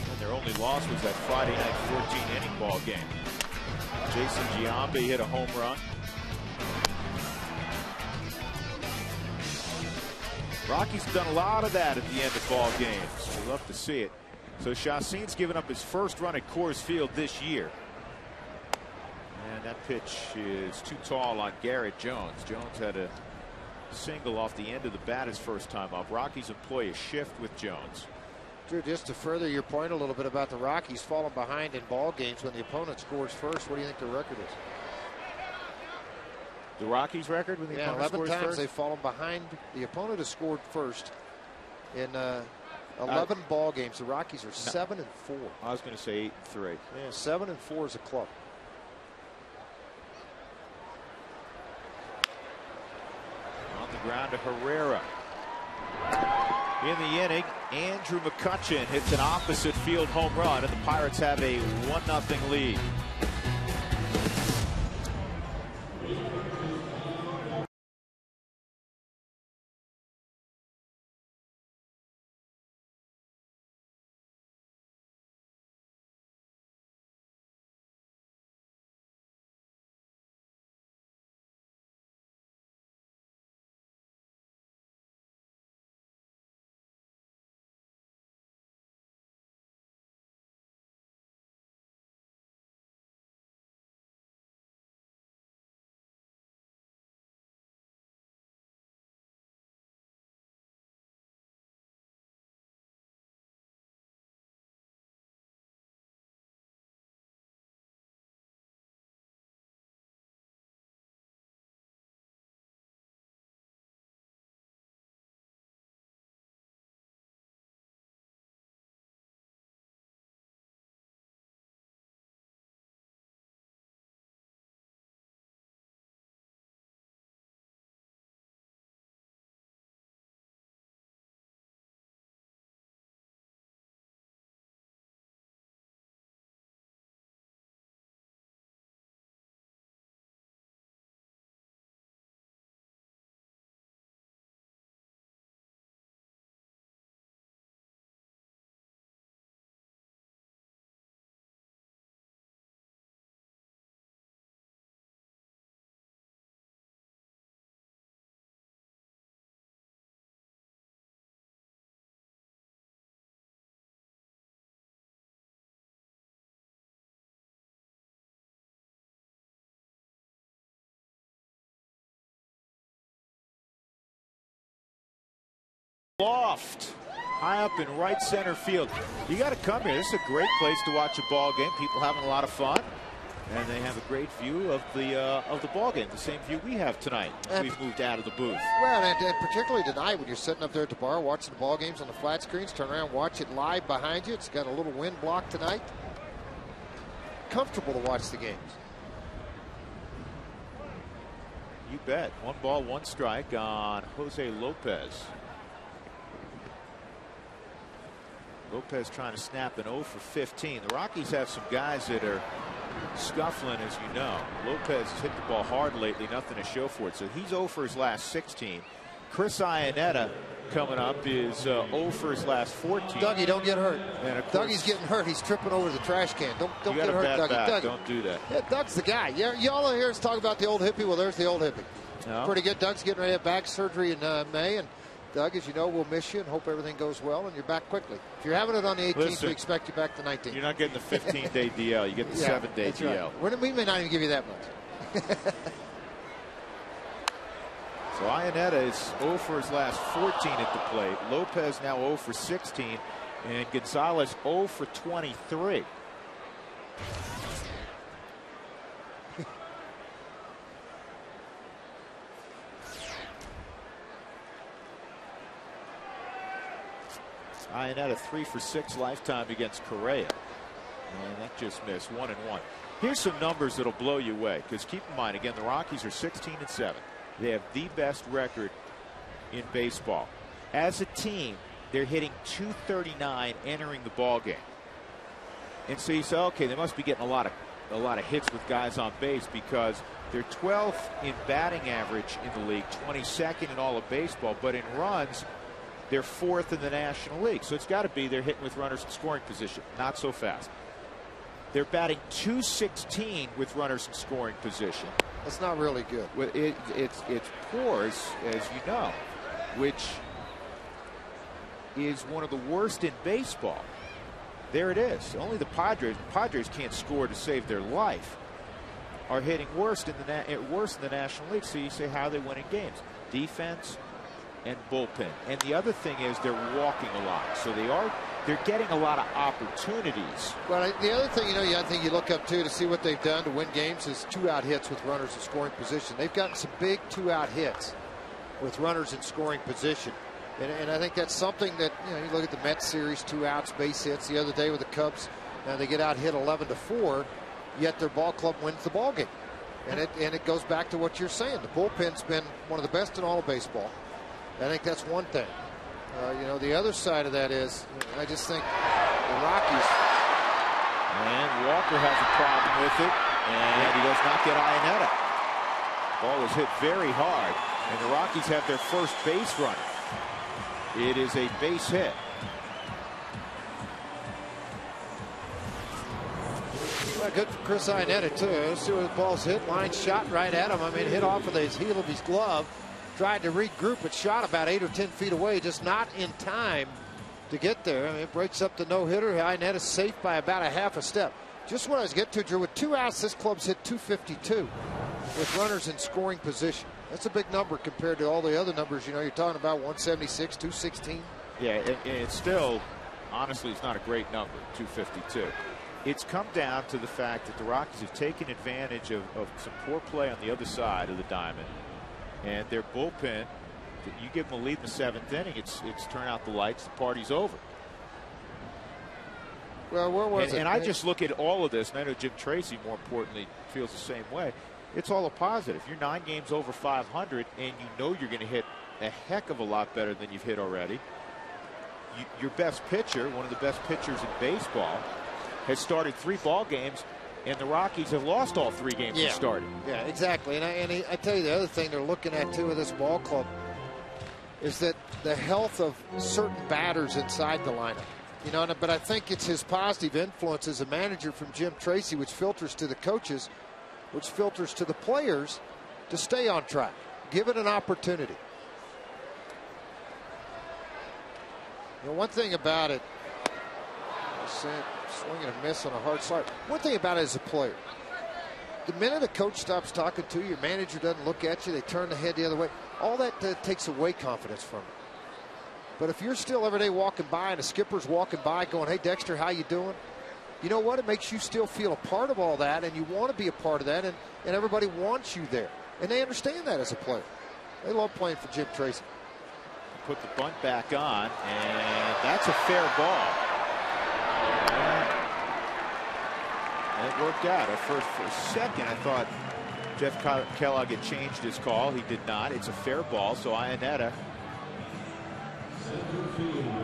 And their only loss was that Friday night 14-inning ball game. Jason Giambi hit a home run. Rockies done a lot of that at the end of ball games. We love to see it. So Chassin's given up his first run at Coors Field this year. And that pitch is too tall on Garrett Jones. Jones had a single off the end of the bat his first time up. Rockies employ a shift with Jones. Drew, just to further your point a little bit about the Rockies falling behind in ball games when the opponent scores first, what do you think the record is? The Rockies record when the opponent 11 scores times first? they've fallen behind. The opponent has scored first in 11 ball games. The Rockies are 7-4. I was going to say 8-3. Yeah, 7-4 as a club. On the ground to Herrera. In the inning, Andrew McCutcheon hits an opposite field home run, and the Pirates have a 1-0 lead. Loft high up in right center field. You got to come here. This is a great place to watch a ball game. People having a lot of fun, and they have a great view of the ball game. The same view we have tonight. We've moved out of the booth. Well, and particularly tonight when you're sitting up there at the bar watching the ball games on the flat screens, turn around, watch it live behind you. It's got a little wind block tonight. Comfortable to watch the games. You bet. 1 ball, 1 strike on Jose Lopez. Lopez trying to snap an 0 for 15. The Rockies have some guys that are scuffling, as you know. Lopez has hit the ball hard lately, nothing to show for it. So he's 0 for his last 16. Chris Iannetta coming up is 0 for his last 14. Dougie, don't get hurt. And of course, Dougie's getting hurt. He's tripping over the trash can. Don't get hurt, Dougie. Dougie. Don't do that. Yeah, Doug's the guy. Y'all hear us talk about the old hippie. Well, there's the old hippie. No. Pretty good. Doug's getting ready to have back surgery in May, and Doug, as you know, we'll miss you and hope everything goes well and you're back quickly. If you're having it on the 18th, we expect you back the 19th. You're not getting the 15-day DL. You get the 7-day DL. Right. We may not even give you that much. So Iannetta is 0 for his last 14 at the plate. Lopez now 0 for 16. And Gonzalez 0 for 23. Iannetta 3 for 6 lifetime against Correa. And that just missed 1-1. Here's some numbers that'll blow you away, because keep in mind, again, the Rockies are 16-7. They have the best record in baseball. As a team, they're hitting .239 entering the ball game. And so you say, okay, they must be getting a lot of hits with guys on base, because they're 12th in batting average in the league, 22nd in all of baseball, but in runs, they're 4th in the National League. So it's got to be they're hitting with runners in scoring position. Not so fast. They're batting .216 with runners in scoring position. That's not really good. Well, it's poor, as you know, which is one of the worst in baseball. There it is. Only the Padres can't score to save their life, are hitting worse in the National League. So you say, how are they winning games? Defense and bullpen. And the other thing is they're walking a lot. So they're getting a lot of opportunities. Well, the other thing, I think you look up to see what they've done to win games is 2-out hits with runners in scoring position. They've gotten some big 2-out hits with runners in scoring position. And I think that's something that, you look at the Mets series, 2 outs, base hits. The other day with the Cubs, they get out hit 11-4, yet their ball club wins the ball game. And it goes back to what you're saying. The bullpen's been one of the best in all of baseball. I think that's one thing. The other side of that is, I just think the Rockies. And Walker has a problem with it, and he does not get Iannetta. Ball was hit very hard, and the Rockies have their first base runner. It is a base hit. Well, good for Chris Iannetta, too. Let's see where the ball's hit. Line shot right at him. Hit off of his heel of his glove. Tried to regroup, but shot about 8 or 10 feet away, just not in time to get there. It breaks up the no-hitter. Iannetta's safe by about a half a step. Just what I was getting to, Drew, with 2 outs, this club's hit .252 with runners in scoring position. That's a big number compared to all the other numbers. You're talking about 176, 216. Yeah, and it's still, honestly, it's not a great number, 252. It's come down to the fact that the Rockies have taken advantage of some poor play on the other side of the diamond. And their bullpen, you give them a lead in the 7th inning, it's turn out the lights, the party's over. Well, where was it? And I just look at all of this, and I know Jim Tracy, more importantly, feels the same way. It's all a positive. You're 9 games over 500, and you know you're going to hit a heck of a lot better than you've hit already. Your best pitcher, one of the best pitchers in baseball, has started 3 ball games, and the Rockies have lost all 3 games they started. Yeah, exactly. And I tell you, the other thing they're looking at, too, with this ball club is that the health of certain batters inside the lineup. But I think it's his positive influence as a manager from Jim Tracy, which filters to the coaches, which filters to the players to stay on track. Give it an opportunity. One thing about it, swing and a miss on a hard slide. One thing about it as a player, the minute a coach stops talking to you, your manager doesn't look at you, they turn the head the other way, all that takes away confidence from you. But if you're still every day walking by and a skipper's walking by going, hey, Dexter, how you doing? You know what? It makes you still feel a part of all that, and you want to be a part of that, and everybody wants you there. And they understand that as a player. They love playing for Jim Tracy. Put the bunt back on, and that's a fair ball. And it worked out. For a second, I thought Jeff Kellogg had changed his call. He did not. It's a fair ball, so Iannetta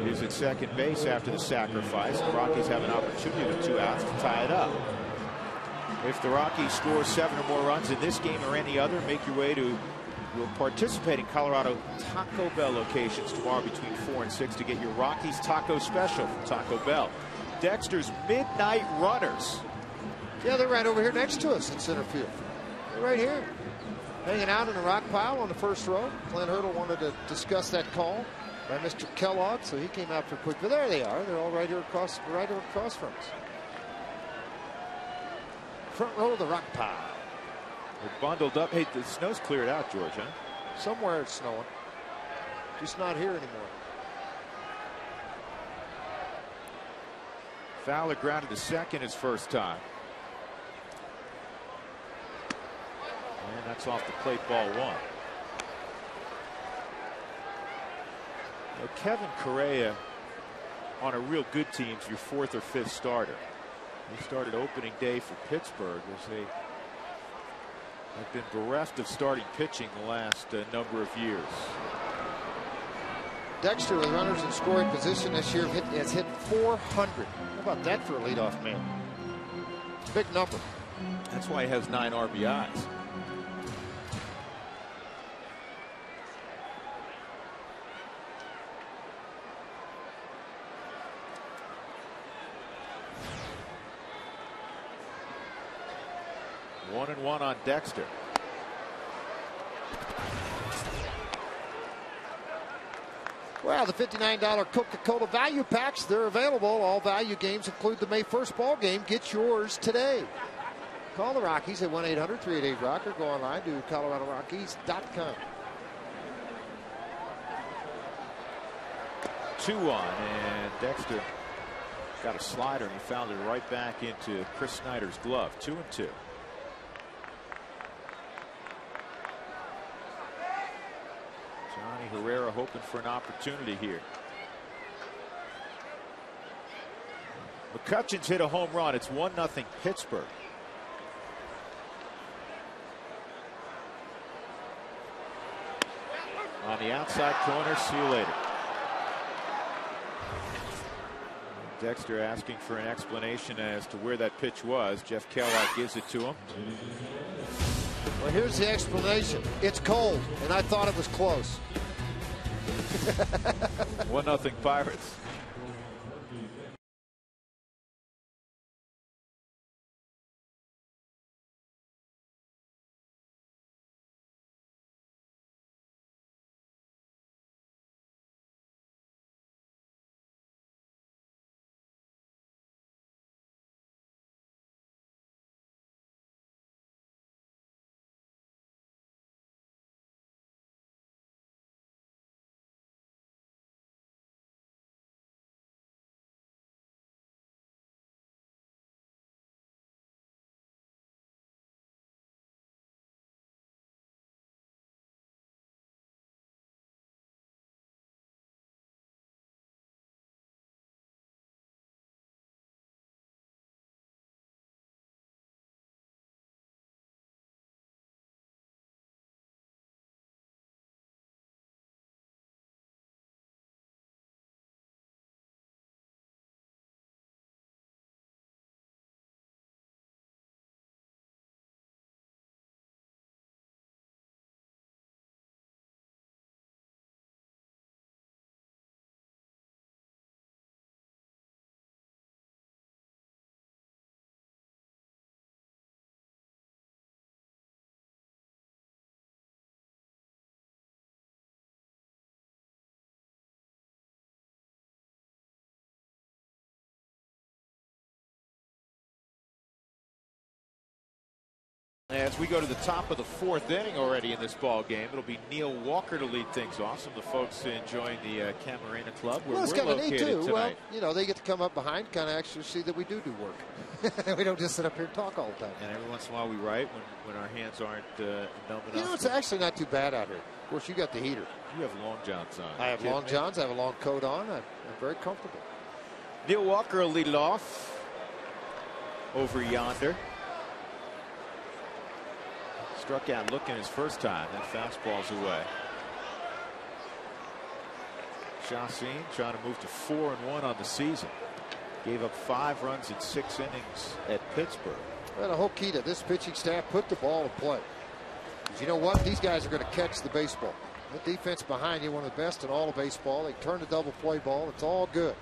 is at second base after the sacrifice. The Rockies have an opportunity with 2 outs to tie it up. If the Rockies score 7 or more runs in this game or any other, make your way to your participating Colorado Taco Bell locations tomorrow between 4 and 6 to get your Rockies Taco Special from Taco Bell. Dexter's Midnight Runners. Yeah, they're right over here next to us in center field. They're right here, hanging out in the rock pile on the first row. Clint Hurdle wanted to discuss that call by Mr. Kellogg, so he came out for a quick. But there they are. They're all right here across from us. Front row of the rock pile. They're bundled up. Hey, the snow's cleared out, George, huh? Somewhere it's snowing. Just not here anymore. Fowler grounded to second his first time. And that's off the plate, ball 1. Now, Kevin Correa on a real good team's your 4th or 5th starter. He started opening day for Pittsburgh as they have been bereft of starting pitching the last number of years. Dexter with runners in scoring position this year has hit 400. How about that for a leadoff man? Big number. That's why he has 9 RBIs. One and one on Dexter. Well, the $59 Coca-Cola value packs, they're available. All value games include the May 1st ball game. Get yours today. Call the Rockies at 1-800-388-ROCK or go online to ColoradoRockies.com. 2-1, and Dexter got a slider and he found it right back into Chris Snyder's glove. 2-2. Johnny Herrera hoping for an opportunity here. McCutcheon's hit a home run. It's 1-0 Pittsburgh. On the outside corner, see you later. Dexter asking for an explanation as to where that pitch was. Jeff Kellogg gives it to him. Well, here's the explanation. It's cold, and I thought it was close. 1-0 Pirates. as we go to the top of the 4th inning already in this ball game. It'll be Neil Walker to lead things off. Some of the folks enjoying the Camarena Club where it's we're kind of neat located too. tonight. Well, they get to come up behind, kind of actually see that we do work. We don't just sit up here and talk all the time. And every once in a while we write when our hands aren't numb enough. It's actually not too bad out here. Of course, you got the heater. You have long johns on. I have long johns. I have a long coat on. I'm very comfortable. Neil Walker will lead it off over yonder. Struck out looking his first time. That fastball's away. Chacin trying to move to 4-1 on the season. Gave up 5 runs in 6 innings at Pittsburgh. Well, the whole key to this pitching staff, put the ball in play. Because you know what? These guys are going to catch the baseball. The defense behind you, one of the best in all of baseball. They turn the double play ball. It's all good.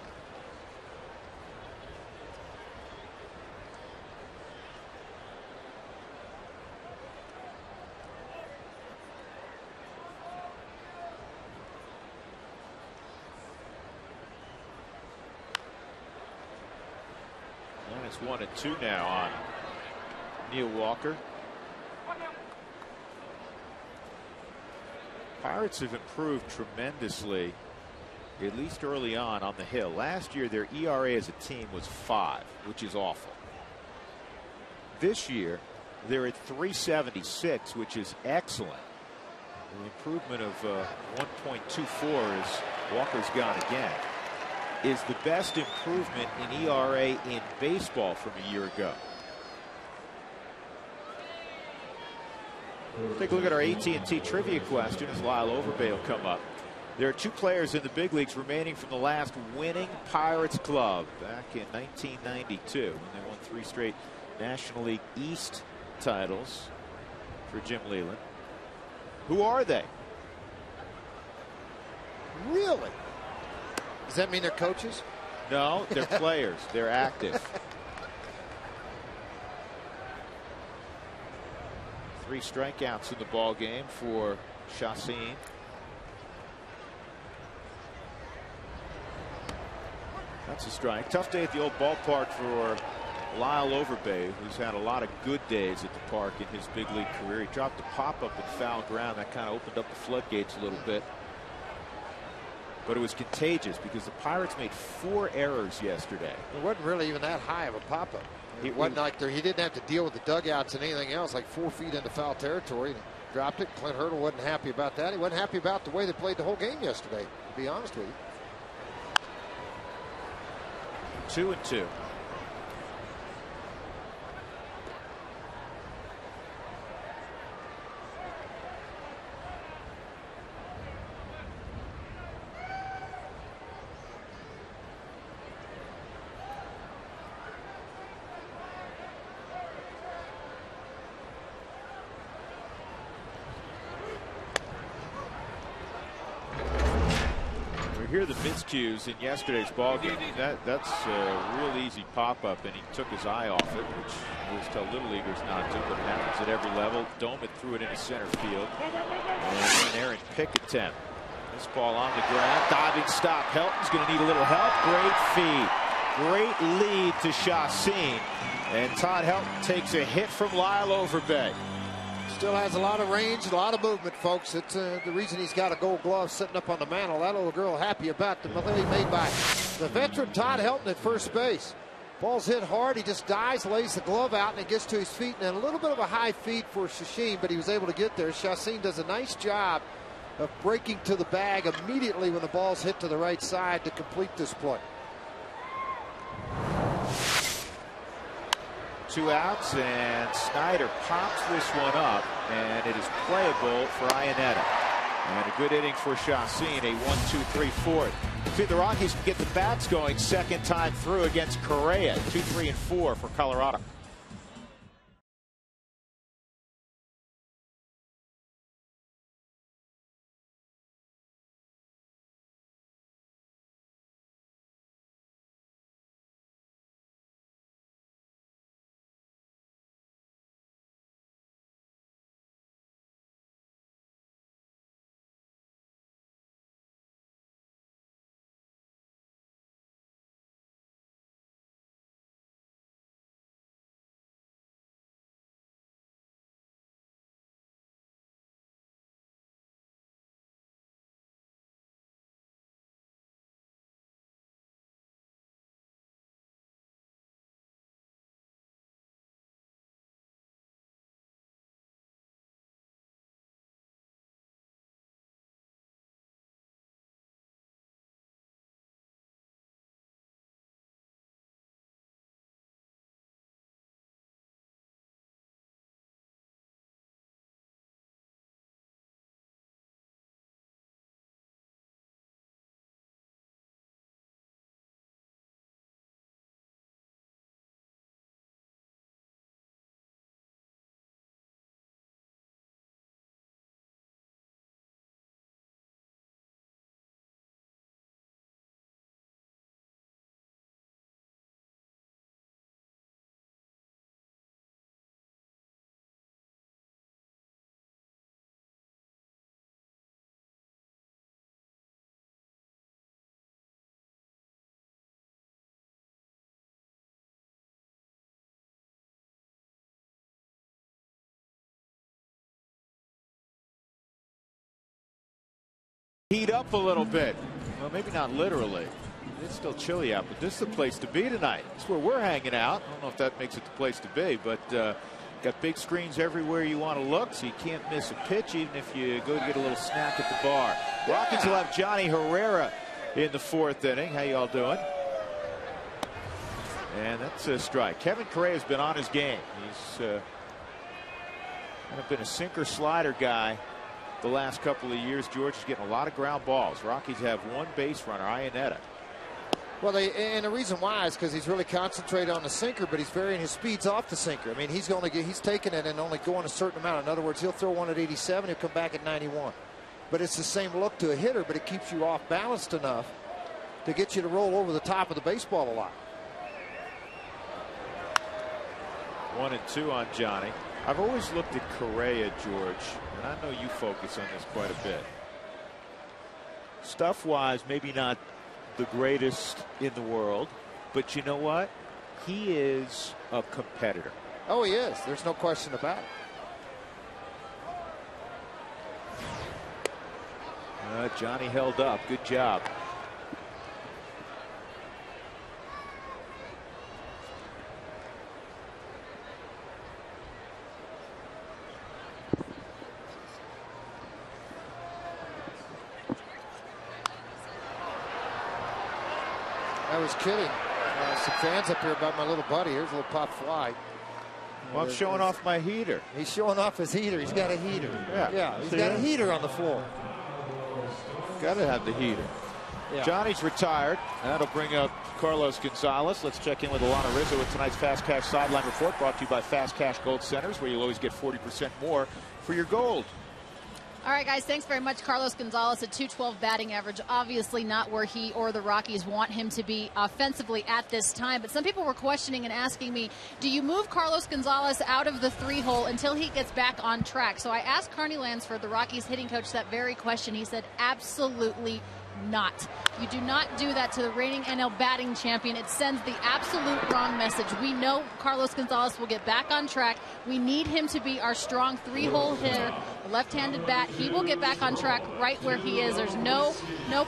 And it's 1-2 now on Neil Walker. Pirates have improved tremendously, at least early on the hill. Last year, their ERA as a team was 5, which is awful. This year, they're at 3.76, which is excellent. An improvement of 1.24 as Walker's gone again is the best improvement in ERA in baseball from a year ago. Take a look at our AT trivia question as Lyle Overbay will come up. There are 2 players in the big leagues remaining from the last winning Pirates club back in 1992 when they won 3 straight National League East titles for Jim Leyland. Who are they? Really? Does that mean they're coaches? No, they're players. They're active. 3 strikeouts in the ball game for Chacin. That's a strike. Tough day at the old ballpark for Lyle Overbay, who's had a lot of good days at the park in his big league career. He dropped a pop-up in foul ground. That kind of opened up the floodgates a little bit. But it was contagious because the Pirates made 4 errors yesterday. It wasn't really even that high of a pop-up. It wasn't like he didn't have to deal with the dugouts and anything else, like 4 feet into foul territory. He dropped it. Clint Hurdle wasn't happy about that. He wasn't happy about the way they played the whole game yesterday, to be honest with you. 2-2. Hear the miscues in yesterday's ball game. That's a real easy pop-up, and he took his eye off it, which was tell little leaguers not to, but it happens at every level. Doman threw it into center field, and an Aaron Pick attempt. This ball on the ground, diving stop. Helton's going to need a little help. Great feed, great lead to Chacin, and Todd Helton takes a hit from Lyle Overbay. Still has a lot of range, a lot of movement, folks. It's the reason he's got a gold glove sitting up on the mantle. That little girl happy about the play made by the veteran Todd Helton at first base. Ball's hit hard. He just dives, lays the glove out, and it gets to his feet. And a little bit of a high feed for Chacin, but he was able to get there. Chacin does a nice job of breaking to the bag immediately when the ball's hit to the right side to complete this play. 2 outs, and Snyder pops this one up, and it is playable for Iannetta. And a good inning for Chacin, a 1-2-3 fourth. See, the Rockies can get the bats going second time through against Correa. 2, 3, and 4 for Colorado. heat up a little bit. Well, maybe not literally. It's still chilly out, but this is the place to be tonight. It's where we're hanging out. I don't know if that makes it the place to be, but got big screens everywhere you want to look, so you can't miss a pitch, even if you go to get a little snack at the bar. Rockies will have Johnny Herrera in the 4th inning. How you all doing? And that's a strike. Kevin Correa has been on his game. He's kind of been a sinker slider guy the last couple of years. George is getting a lot of ground balls. Rockies have one base runner, Iannetta. Well, and the reason why is because he's really concentrated on the sinker, but he's varying his speeds off the sinker. I mean, he's taking it and only going a certain amount. In other words, he'll throw one at 87, he'll come back at 91. But it's the same look to a hitter, but it keeps you off balanced enough to get you to roll over the top of the baseball a lot. 1-2 on Johnny. I've always looked at Correa, George, and I know you focus on this quite a bit. Stuff-wise, maybe not the greatest in the world, but you know what? He is a competitor. Oh, he is. There's no question about it. Johnny held up. Good job. I was kidding some fans up here about my little buddy. Here's a little pop fly. Well, I'm showing off my heater. He's showing off his heater. He's got a heater. Yeah, he's got a heater on the floor. Got to have the heater. Yeah. Johnny's retired. That'll bring up Carlos Gonzalez. Let's check in with Alana Rizzo with tonight's Fast Cash Sideline Report, brought to you by Fast Cash Gold Centers, where you'll always get 40% more for your gold. All right, guys, thanks very much. Carlos Gonzalez, a .212 batting average. Obviously not where he or the Rockies want him to be offensively at this time. But some people were questioning and asking me, do you move Carlos Gonzalez out of the 3-hole until he gets back on track? So I asked Carney Lansford, the Rockies hitting coach, that very question. He said, absolutely not. You do not do that to the reigning NL batting champion. It sends the absolute wrong message. We know Carlos Gonzalez will get back on track. We need him to be our strong 3-hole hitter, left-handed bat. He will get back on track right where he is. There's no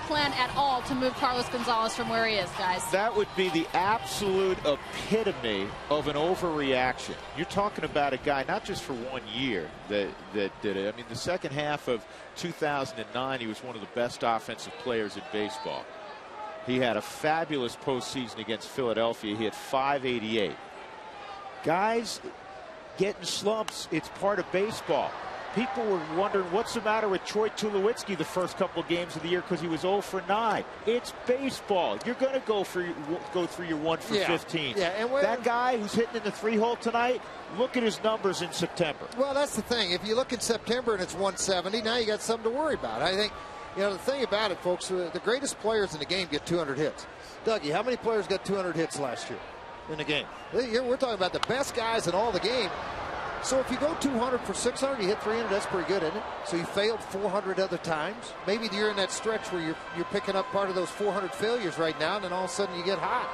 plan at all to move Carlos Gonzalez from where he is, guys. That would be the absolute epitome of an overreaction. You're talking about a guy not just for 1 year that did it. I mean, the second half of 2009, he was one of the best offensive players in baseball. He had a fabulous postseason against Philadelphia. He had .588. Guys getting slumps. It's part of baseball. People were wondering what's the matter with Troy Tulowitzki the first couple of games of the year because he was 0 for 9. It's baseball. You're going to go through your 1 for 15. Yeah, and that guy who's hitting in the 3-hole tonight, look at his numbers in September. Well, that's the thing. If you look in September and it's 170, now you got something to worry about. I think, you know, the thing about it, folks, the greatest players in the game get 200 hits. Dougie, how many players got 200 hits last year in the game? We're talking about the best guys in all the game. So if you go 200 for 600, you hit 300, that's pretty good, isn't it? So you failed 400 other times. Maybe you're in that stretch where you're picking up part of those 400 failures right now, and then all of a sudden you get hot.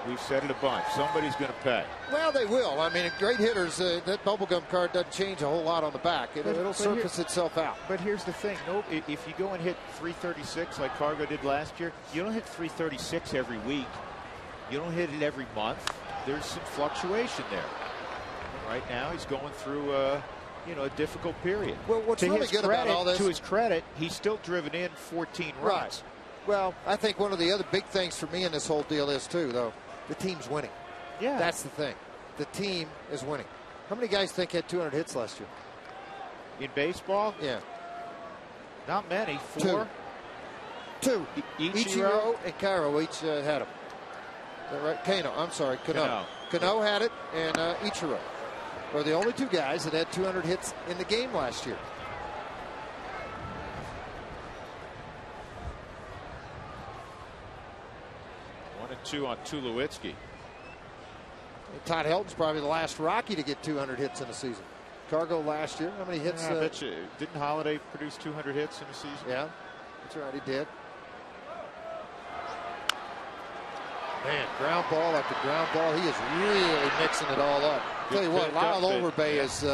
We've said it a bunch. Somebody's going to pay. Well, they will. I mean, great hitters, that bubblegum card doesn't change a whole lot on the back. It'll surface itself out. But here's the thing. If you go and hit 336 like Cargo did last year, you don't hit 336 every week. You don't hit it every month. There's some fluctuation there. Right now, he's going through a difficult period. Well, what's really good about all this? To his credit, he's still driven in 14 runs. Right. Well, I think one of the other big things for me in this whole deal is, too, though, the team's winning. Yeah. That's the thing. The team is winning. How many guys think had 200 hits last year? In baseball? Yeah. Not many. 4? Two. Ichiro and Cairo each had them. Is that right? Kano. I'm sorry. Cano. Cano had it, and Ichiro are the only two guys that had 200 hits in the game last year. One and 2 on Tulowitzki. Todd Helton's probably the last Rocky to get 200 hits in a season. Cargo last year. How many hits? I bet you. Didn't Holiday produce 200 hits in a season? Yeah, that's right. He did. Man, ground ball after ground ball. He is really mixing it all up. I'll tell you what, Lyle Overbay is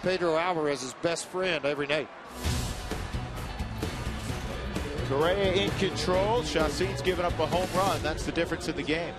Pedro Alvarez's best friend every night. Correa in control. Chacín's given up a home run. That's the difference in the game.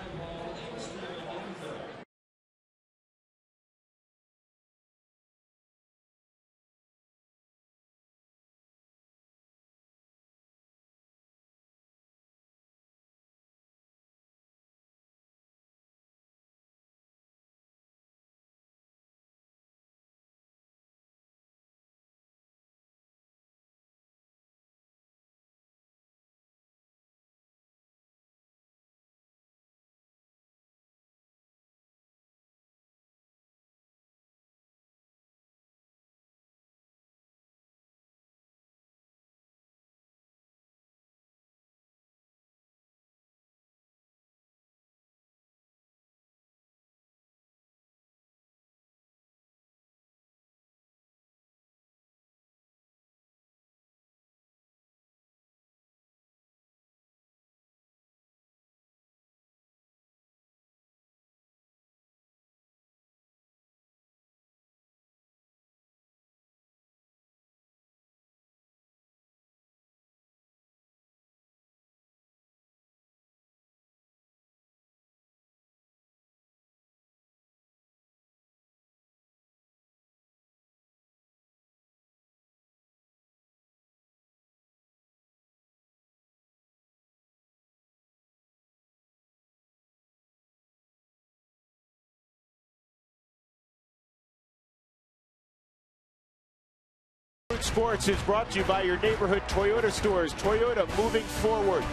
Sports is brought to you by your neighborhood Toyota stores. Toyota, moving forward.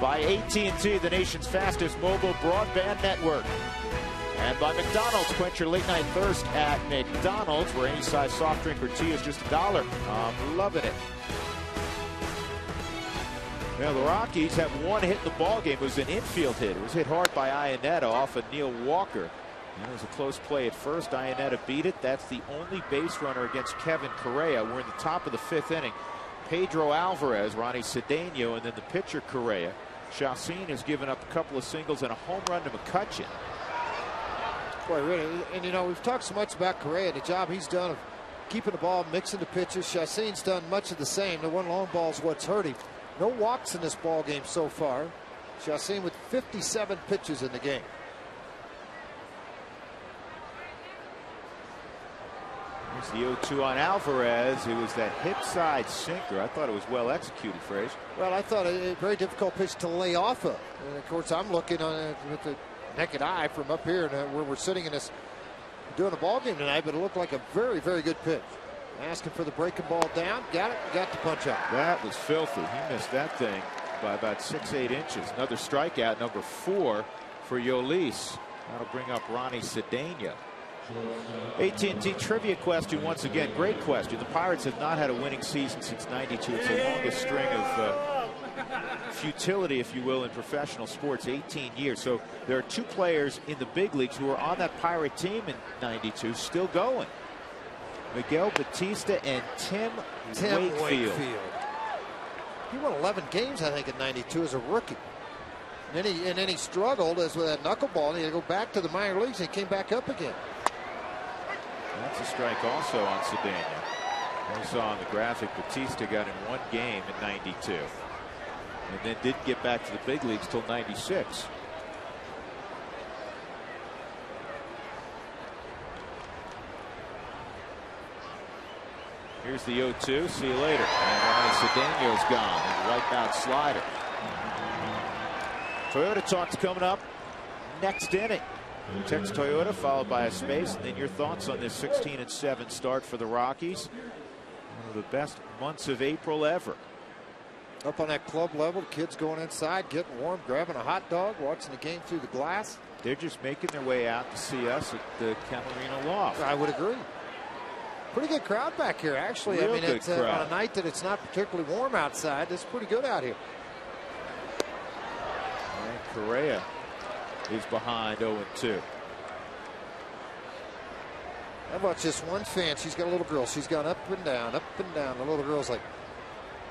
By AT&T, the nation's fastest mobile broadband network. And by McDonald's, quench your late night thirst at McDonald's, where any size soft drink or tea is just $1. I'm loving it. Now the Rockies have one hit in the ball game. It was an infield hit. It was hit hard by Iannetta off of Neil Walker. And it was a close play at first. Iannetta beat it. That's the only base runner against Kevin Correa. We're in the top of the 5th inning. Pedro Alvarez, Ronnie Cedeno, and then the pitcher Correa. Chacín has given up a couple of singles and a home run to McCutchen. Boy, really, and you know, we've talked so much about Correa, the job he's done of keeping the ball, mixing the pitches. Chacín's done much of the same. The one long ball is what's hurt him. No walks in this ball game so far. Chacín with 57 pitches in the game. Here's the 0-2 on Alvarez. It was that hip side sinker. I thought it was well executed, Frazier. Well, I thought a very difficult pitch to lay off of. And of course, I'm looking on it with the naked eye from up here where we're sitting in this doing a ball game tonight, but it looked like a very, very good pitch. Asking for the breaking ball down. Got it. Got the punch out. That was filthy. He missed that thing by about 6-8 inches. Another strikeout, number 4 for Yolis. That'll bring up Ronnie Cedeno. AT&T trivia question once again. Great question. The Pirates have not had a winning season since '92. It's the longest string of futility, if you will, in professional sports, 18 years. So there are 2 players in the big leagues who were on that Pirate team in '92 still going. Miguel Batista and Tim Wakefield. He won 11 games, I think, in '92 as a rookie. And then he struggled as with that knuckleball. And he had to go back to the minor leagues, and he came back up again. That's a strike also on Cedeno. We saw on the graphic Batista got in 1 game in '92. And then didn't get back to the big leagues till '96. Here's the 0-2. See you later. And Ronnie Cedeno's gone. And wipeout slider. Toyota Talk's coming up next inning. Text Toyota followed by a space, and then your thoughts on this 16-7 start for the Rockies. One of the best months of April ever. Up on that club level, kids going inside, getting warm, grabbing a hot dog, watching the game through the glass. They're just making their way out to see us at the Camarino Loft. I would agree. Pretty good crowd back here, actually. Real I mean, good it's crowd. on a night that it's not particularly warm outside. It's pretty good out here. And Correa is behind 0-2. How about just one fan? She's got a little girl. She's gone up and down, up and down. The little girl's like,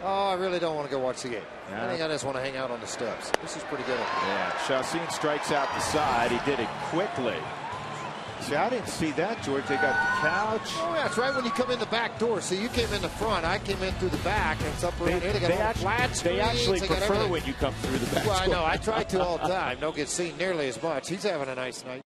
oh, I really don't want to go watch the game. I think I just want to hang out on the steps. This is pretty good. Yeah, Chacín strikes out the side. He did it quickly. See, I didn't see that, George. They got the couch. Oh, yeah, it's right when you come in the back door. So you came in the front. I came in through the back. And it's up around here. They got all flat screens. They actually prefer when you come through the back. Well, I know. I try to all the time. Don't get seen nearly as much. He's having a nice night.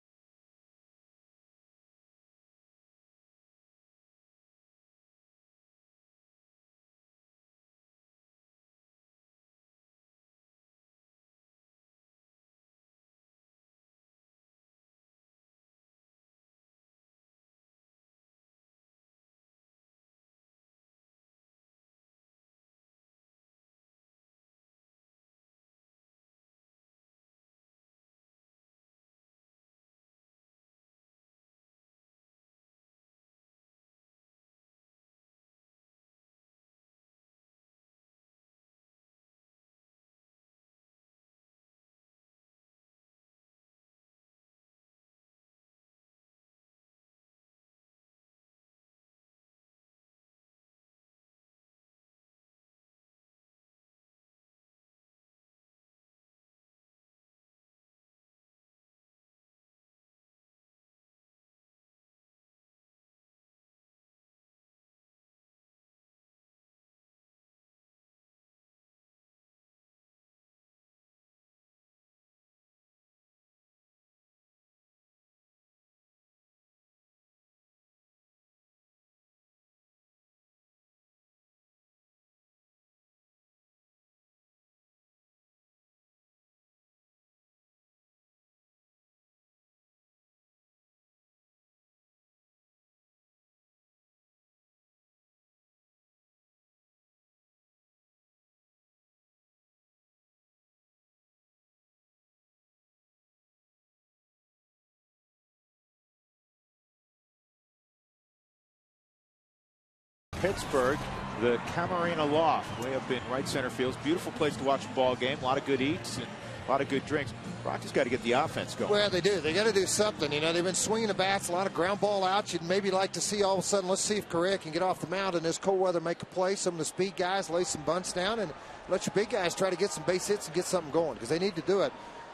Pittsburgh, the Camarena Loft, way up in right center field. Beautiful place to watch a ball game. A lot of good eats and a lot of good drinks. Rockies got to get the offense going. Well, they do. They got to do something. You know, they've been swinging the bats, a lot of ground ball outs. You'd maybe like to see all of a sudden, let's see if Correa can get off the mound in this cold weather, make a play. Some of the speed guys lay some bunts down and let your big guys try to get some base hits and get something going because they need to do it.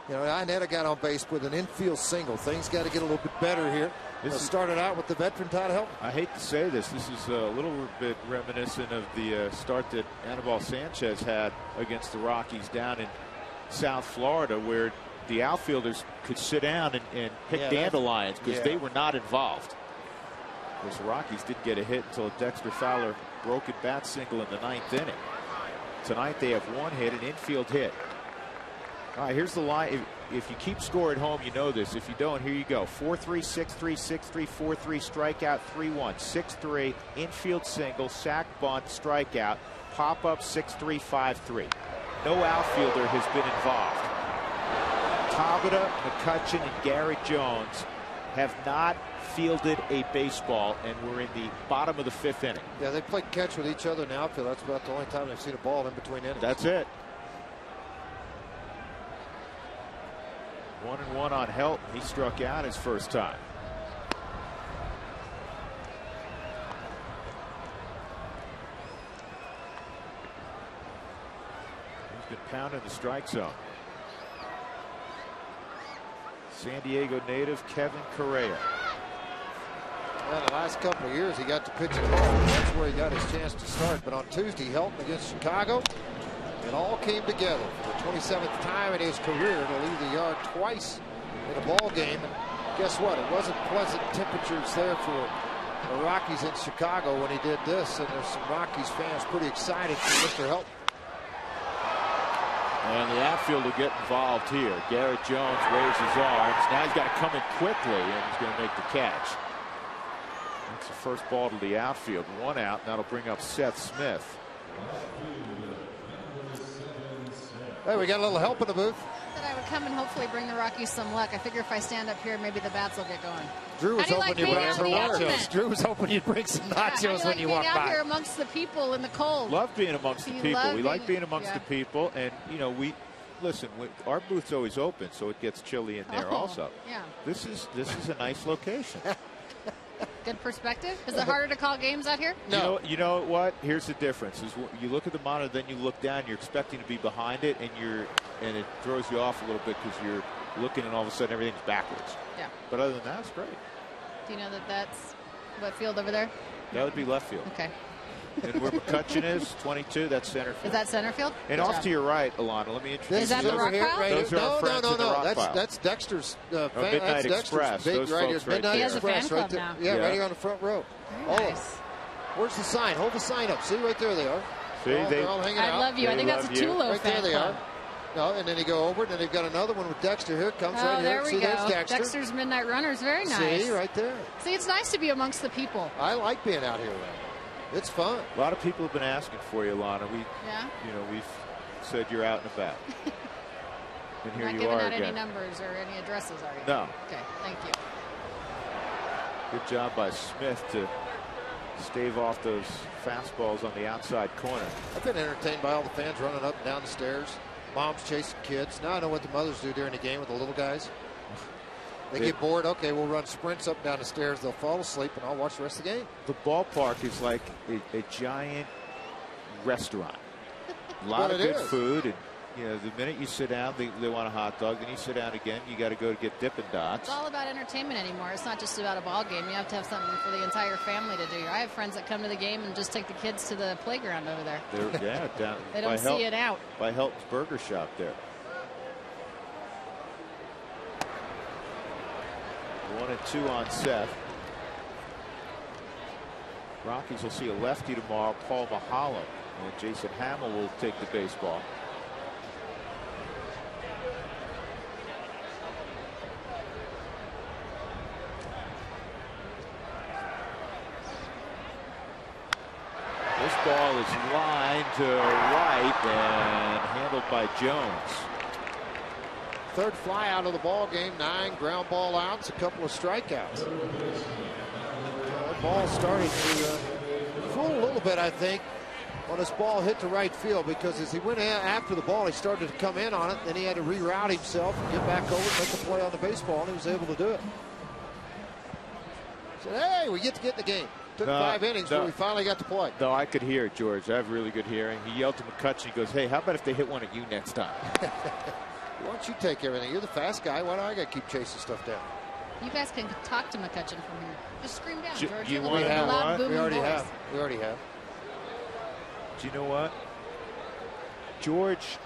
You know, Inetta got on base with an infield single. Things got to get a little bit better here. This started out with the veteran Todd Helton. I hate to say this. This is a little bit reminiscent of the start that Anibal Sanchez had against the Rockies down in South Florida, where the outfielders could sit down and pick dandelions because they were not involved. Of course, the Rockies did get a hit until a Dexter Fowler broken bat single in the 9th inning. Tonight they have one hit, an infield hit. All right, here's the line. If you keep score at home, you know this. If you don't, here you go. 4-3, 6-3, 6-3, 4-3, strikeout, 3-1, 6-3, infield single, sac bunt, strikeout, pop up, 6-3, 5-3. No outfielder has been involved. Tabata, McCutchen, and Garrett Jones have not fielded a baseball, and we're in the bottom of the 5th inning. Yeah, they play catch with each other in the outfield. That's about the only time they've seen a ball in between innings. That's it. 1-1 on Helton. He struck out his first time. He's been pounding the strike zone. San Diego native Kevin Correa. Well, the last couple of years he got to pitch at home. That's where he got his chance to start. But on Tuesday, Helton against Chicago, it all came together for the 27th time in his career to leave the yard twice in a ball game. And guess what? It wasn't pleasant temperatures there for the Rockies in Chicago when he did this. And there's some Rockies fans pretty excited for Mr. Helton. And the outfield will get involved here. Garrett Jones raised his arms. Now he's got to come in quickly, and he's going to make the catch. That's the first ball to the outfield. One out, and that'll bring up Seth Smith. Hey, we got a little help in the booth. That I would come and hopefully bring the Rockies some luck. I figure if I stand up here, maybe the bats will get going. Drew was hoping you'd bring some nachos. Drew was hoping you'd bring some nachos when you walk by. Out here amongst the people in the cold. Love being amongst the people. We like being amongst the people, and you know our booth's always open, so it gets chilly in there also. Yeah. This is a nice location. Good perspective. Is it harder to call games out here? No. You know what? Here's the difference: is you look at the monitor, then you look down. You're expecting to be behind it, and it throws you off a little bit because you're looking, and all of a sudden everything's backwards. Yeah. But other than that, it's great. Do you know that that's what field over there? That would be left field. Okay. And where McCutchen is, 22, that's center field. Is that center field? And Good off job. to your right, Alana, let me introduce Is that you. the rock pile? Those are our friends in the rock pile. That's Dexter's Midnight that's Express. Big Those right here. folks right Midnight there. He has a fan Express club right there. now. Yeah, right here on the front row. Very nice. Where's the sign? Hold the sign up. See, right there they are. See, They're all hanging I out. love you. I They think that's a love you. Tulo Right fan there they club. are. No, and then you go over it, and then they've got another one with Dexter. Here it comes right Oh, here. there we See, go. there's Dexter. Dexter's Midnight Runners. Very nice. See, right there. See, it's nice to be amongst the people. I like being out here. Though. It's fun. A lot of people have been asking for you, Alana. Yeah? We've said you're out and about. And here Not you giving are out again. any numbers or any addresses, are you? No. Okay, thank you. Good job by Smith to stave off those fastballs on the outside corner. I've been entertained by all the fans running up and down the stairs. Moms chasing kids. Now I know what the mothers do during the game with the little guys. They get bored. Okay, we'll run sprints up and down the stairs. They'll fall asleep, and I'll watch the rest of the game. The ballpark is like a giant restaurant. A lot of good food, and the minute you sit down, they want a hot dog. Then you sit down again, you got to go to get Dippin' Dots. It's all about entertainment anymore. It's not just about a ball game. You have to have something for the entire family to do. I have friends that come to the game and just take the kids to the playground over there. Down they don't see it out. By Helton's Burger Shop there. 1-2 on Seth. Rockies will see a lefty tomorrow, Paul Mahalo, and Jason Hamill will take the baseball. This ball is lined to right and handled by Jones. Third fly out of the ball game, 9 ground ball outs, a couple of strikeouts. That ball started to fool a little bit, I think, when this ball hit the right field, because as he went after the ball, he started to come in on it. Then he had to reroute himself and get back over and make a play on the baseball, and he was able to do it. He said, hey, we get to get in the game. Took 5 innings, but we finally got to play. Though I could hear it, George. I have really good hearing. He yelled to McCutchen. He goes, hey, how about if they hit one at you next time? Why don't you take everything? You're the fast guy. Why do I got to keep chasing stuff down? You guys can talk to McCutchen from here. Just scream down, George. You You're want the to know loud, what? booming We already voice. have. We already have. Do you know what? George,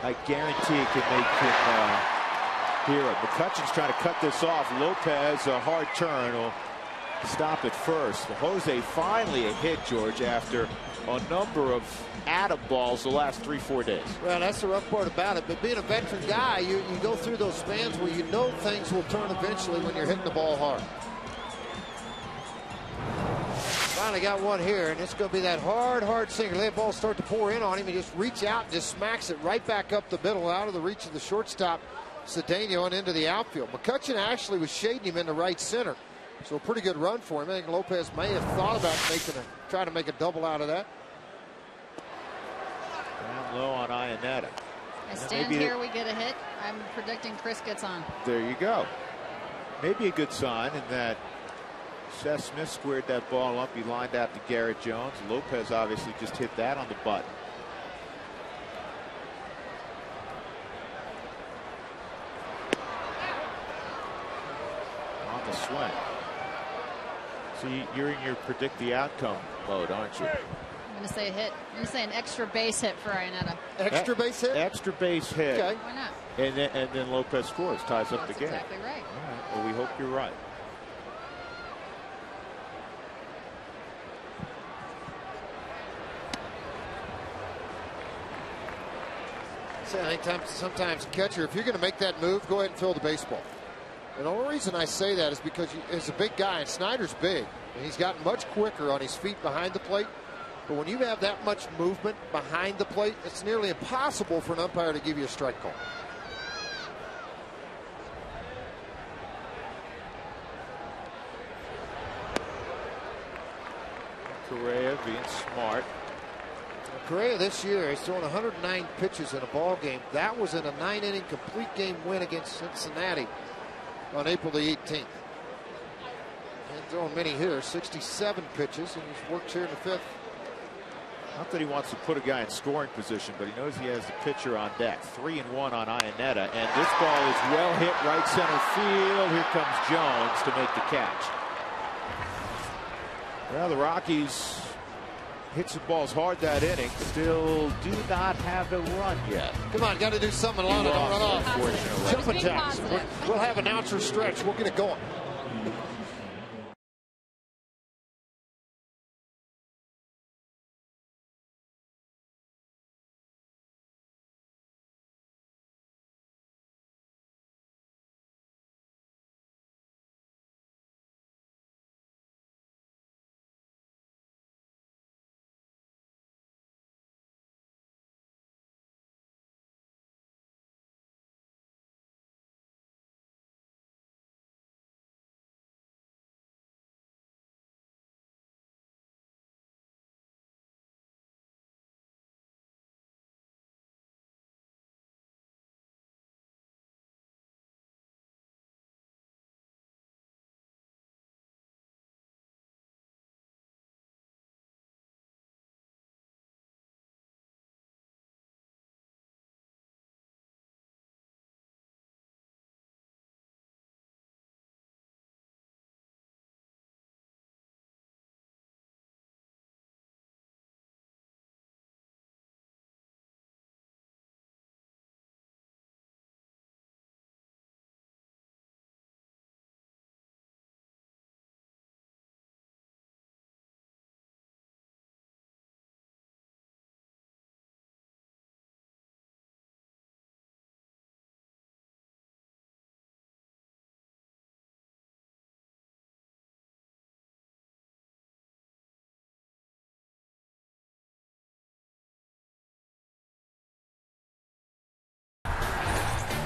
I guarantee it can make him hear it. McCutchen's trying to cut this off. Lopez, a hard turn, will stop at first. Jose finally a hit, George, after a number of atom balls the last 3-4 days. Well, that's the rough part about it. But being a veteran guy, you go through those spans where you know things will turn eventually when you're hitting the ball hard. Finally got one here, and it's going to be that hard single. Let the ball start to pour in on him. He just reach out and just smacks it right back up the middle, out of the reach of the shortstop, Cedeno, and into the outfield. McCutchen actually was shading him into right center. So a pretty good run for him. I think Lopez may have thought about trying to make a double out of that. Down low on Ionetta. I stand here, we get a hit. I'm predicting Chris gets on. There you go. Maybe a good sign in that Seth Smith squared that ball up. He lined out to Garrett Jones. Lopez obviously just hit that on the button. On the swing. See, you're in your predict the outcome mode, aren't you? I'm going to say a hit. I'm going to say an extra base hit for Ionetta. Extra base hit? Extra base hit. Okay. Why not? And then Lopez scores, ties up the game. That's exactly right. All right. Well, we hope you're right. I think sometimes catcher, if you're going to make that move, go ahead and fill the baseball. And the only reason I say that is because he's a big guy, and Snyder's big, and he's gotten much quicker on his feet behind the plate. But when you have that much movement behind the plate, it's nearly impossible for an umpire to give you a strike call. Correa being smart. Correa this year is throwing 109 pitches in a ball game. That was in a 9-inning complete game win against Cincinnati on April the 18th. And throwing many here, 67 pitches, and he's worked here in the 5th. Not that he wants to put a guy in scoring position, but he knows he has the pitcher on deck. 3-1 on Ionetta, and this ball is well hit right center field. Here comes Jones to make the catch. Well, the Rockies hit some balls hard that inning. Still do not have a run yet. Come on, got to do something. Lana, don't run off. Unfortunately. Jumping jacks. We'll have announcer stretch. We'll get it going.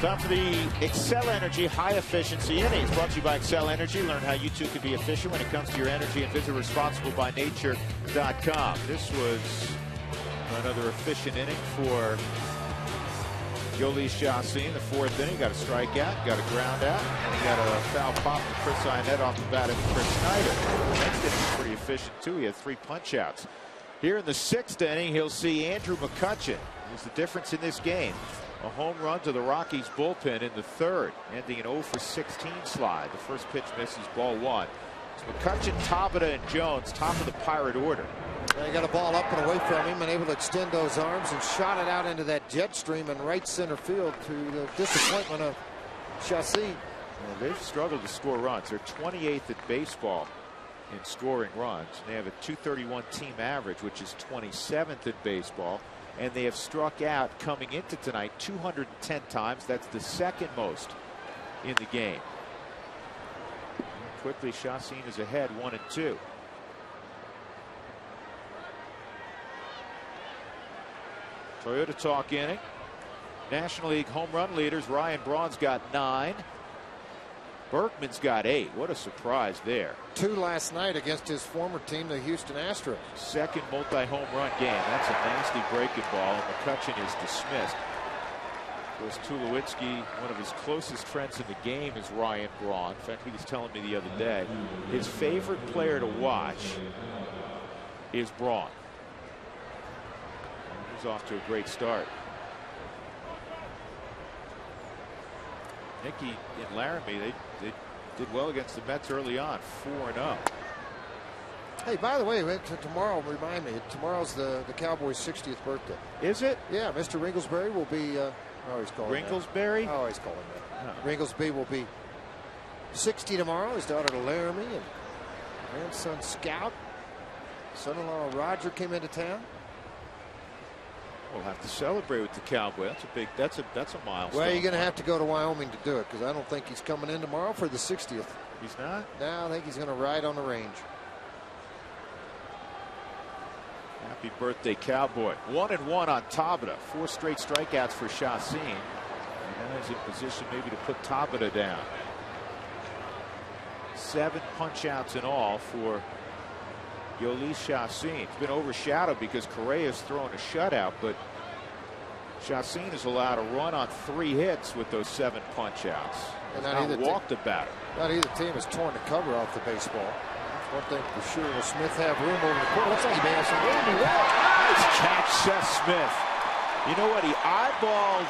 Time for the Excel Energy High Efficiency Innings, brought to you by Excel Energy. Learn how you too can be efficient when it comes to your energy and visit responsiblebynature.com. This was another efficient inning for Yoeli Chacín. The fourth inning, got a strikeout, got a ground out, and he got a foul pop to Chris Iannett off the bat of Chris Snyder. The next inning was pretty efficient too. He had 3 punch outs. Here in the 6th inning, he'll see Andrew McCutchen, who's the difference in this game. A home run to the Rockies bullpen in the 3rd, ending an 0 for 16 slide. The first pitch misses, ball 1. It's McCutchen, Tabata, and Jones, top of the Pirate order. He got a ball up and away from him and able to extend those arms and shot it out into that jet stream in right center field to the disappointment of Chacín. Well, they've struggled to score runs. They're 28th at baseball in scoring runs. They have a .231 team average, which is 27th in baseball. And they have struck out coming into tonight 210 times. That's the 2nd most in the game. Quickly, Chacín is ahead 1-2. Toyota Talk inning. National League home run leaders. Ryan Braun's got 9. Berkman's got 8. What a surprise there. 2 last night against his former team, the Houston Astros. 2nd multi-home run game. That's a nasty breaking ball, and McCutchen is dismissed. Of course, Tulowitzki, one of his closest friends in the game is Ryan Braun. In fact, he was telling me the other day, his favorite player to watch is Braun. He's off to a great start. Nicky and Laramie, they did well against the Mets early on, 4-0. Hey, by the way, tomorrow, remind me, tomorrow's the Cowboys' 60th birthday. Is it? Yeah, Mr. Ringlesbury will be, he's calling Ringlesbury? that. Oh, he's calling that. Oh. Ringlesby will be 60 tomorrow. His daughter Laramie and grandson Scout. Son-in-law Roger came into town. We'll have to celebrate with the Cowboy. That's a milestone. Well, you're going to have to go to Wyoming to do it because I don't think he's coming in tomorrow for the 60th. He's not? No, I think he's going to ride on the range. Happy birthday, Cowboy. 1-1 on Tabata. 4 straight strikeouts for Chacín. And now he's in position maybe to put Tabata down. 7 punch outs in all for Yoeli Chacín. It's been overshadowed because Correa's thrown a shutout, but Chacín is allowed a run on 3 hits with those 7 punch outs. And not walked a batter. Not either team has torn the cover off the baseball. One thing for sure, will Smith have room over the court? Looks like he may have some room. Nice catch, Seth Smith. You know what? He eyeballed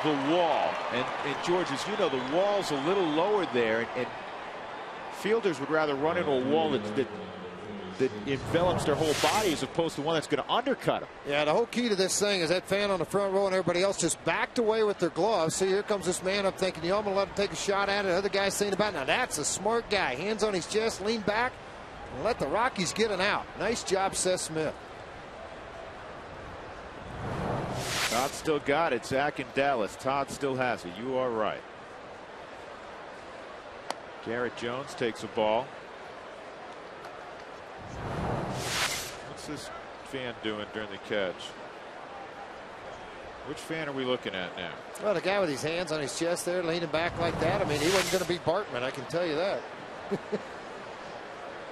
the wall. And George, as you know, the wall's a little lower there. And fielders would rather run into a wall that that envelops their whole body as opposed to one that's going to undercut them. Yeah, the whole key to this thing is that fan on the front row and everybody else just backed away with their gloves. See, here comes this man up thinking, I'm going to let him take a shot at it. The other guy's saying about it. Now, that's a smart guy. Hands on his chest, lean back, and let the Rockies get it out. Nice job, Seth Smith. Todd still got it. Zach in Dallas. Todd still has it. You are right. Garrett Jones takes a ball. What's this fan doing during the catch? Which fan are we looking at now? Well, the guy with his hands on his chest there, leaning back like that. I mean, he wasn't going to beat Bartman, I can tell you that.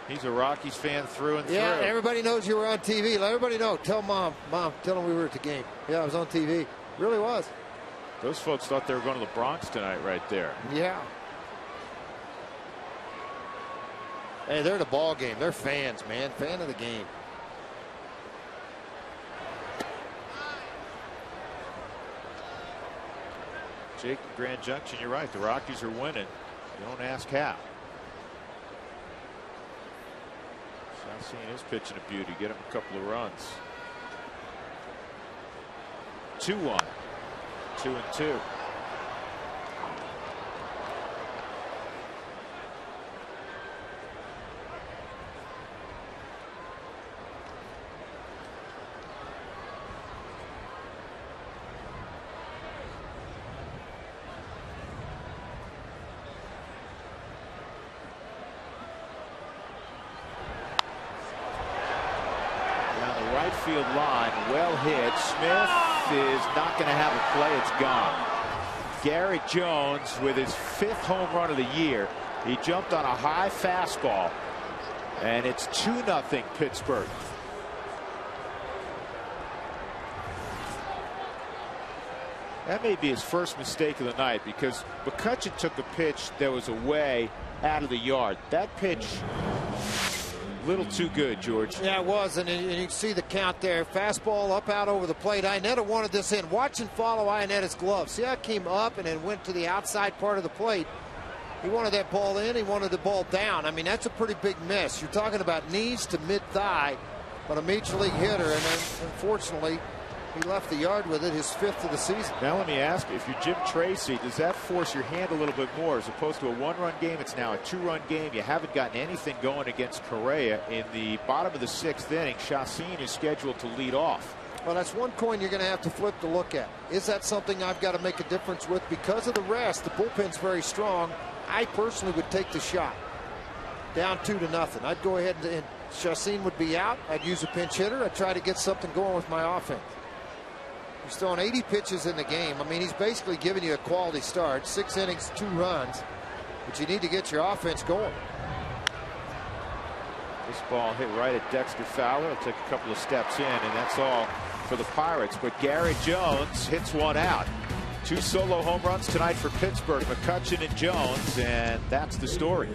He's a Rockies fan through and through. Yeah, everybody knows you were on TV. Let everybody know. Tell Mom, tell them we were at the game. Yeah, I was on TV. Really was. Those folks thought they were going to the Bronx tonight right there. Yeah. Hey, they're at a ball game. They're fans, man. Fan of the game. Jake, Grand Junction, you're right. The Rockies are winning. You don't ask how. Chacin is pitching a beauty. Get him a couple of runs. 2-1. 2-2. Right field line, well hit. Smith is not going to have a play. It's gone. Garrett Jones with his 5th home run of the year. He jumped on a high fastball, and it's 2-0 Pittsburgh. That may be his first mistake of the night, because McCutchen took a pitch that was away out of the yard. That pitch, little too good, George. Yeah, it was, and you can see the count there. Fastball up out over the plate. Iannetta wanted this in. Watch and follow Iannetta's glove. See how it came up and then went to the outside part of the plate. He wanted that ball in. He wanted the ball down. I mean, that's a pretty big miss. You're talking about knees to mid-thigh on a major league hitter, and then, unfortunately, he left the yard with it, his 5th of the season. Now let me ask you, if you're Jim Tracy, does that force your hand a little bit more? As opposed to a 1-run game, it's now a 2-run game. You haven't gotten anything going against Correa. In the bottom of the 6th inning, Chacin is scheduled to lead off. Well, that's one coin you're going to have to flip to look at. Is that something I've got to make a difference with? Because of the rest, the bullpen's very strong. I personally would take the shot. Down 2-0. I'd go ahead and Chacin would be out. I'd use a pinch hitter. I'd try to get something going with my offense. He's throwing 80 pitches in the game. I mean, he's basically giving you a quality start. 6 innings, 2 runs. But you need to get your offense going. This ball hit right at Dexter Fowler. It'll take a couple of steps in, and that's all for the Pirates. But Garrett Jones hits one out. 2 solo home runs tonight for Pittsburgh, McCutchen and Jones, and that's the story.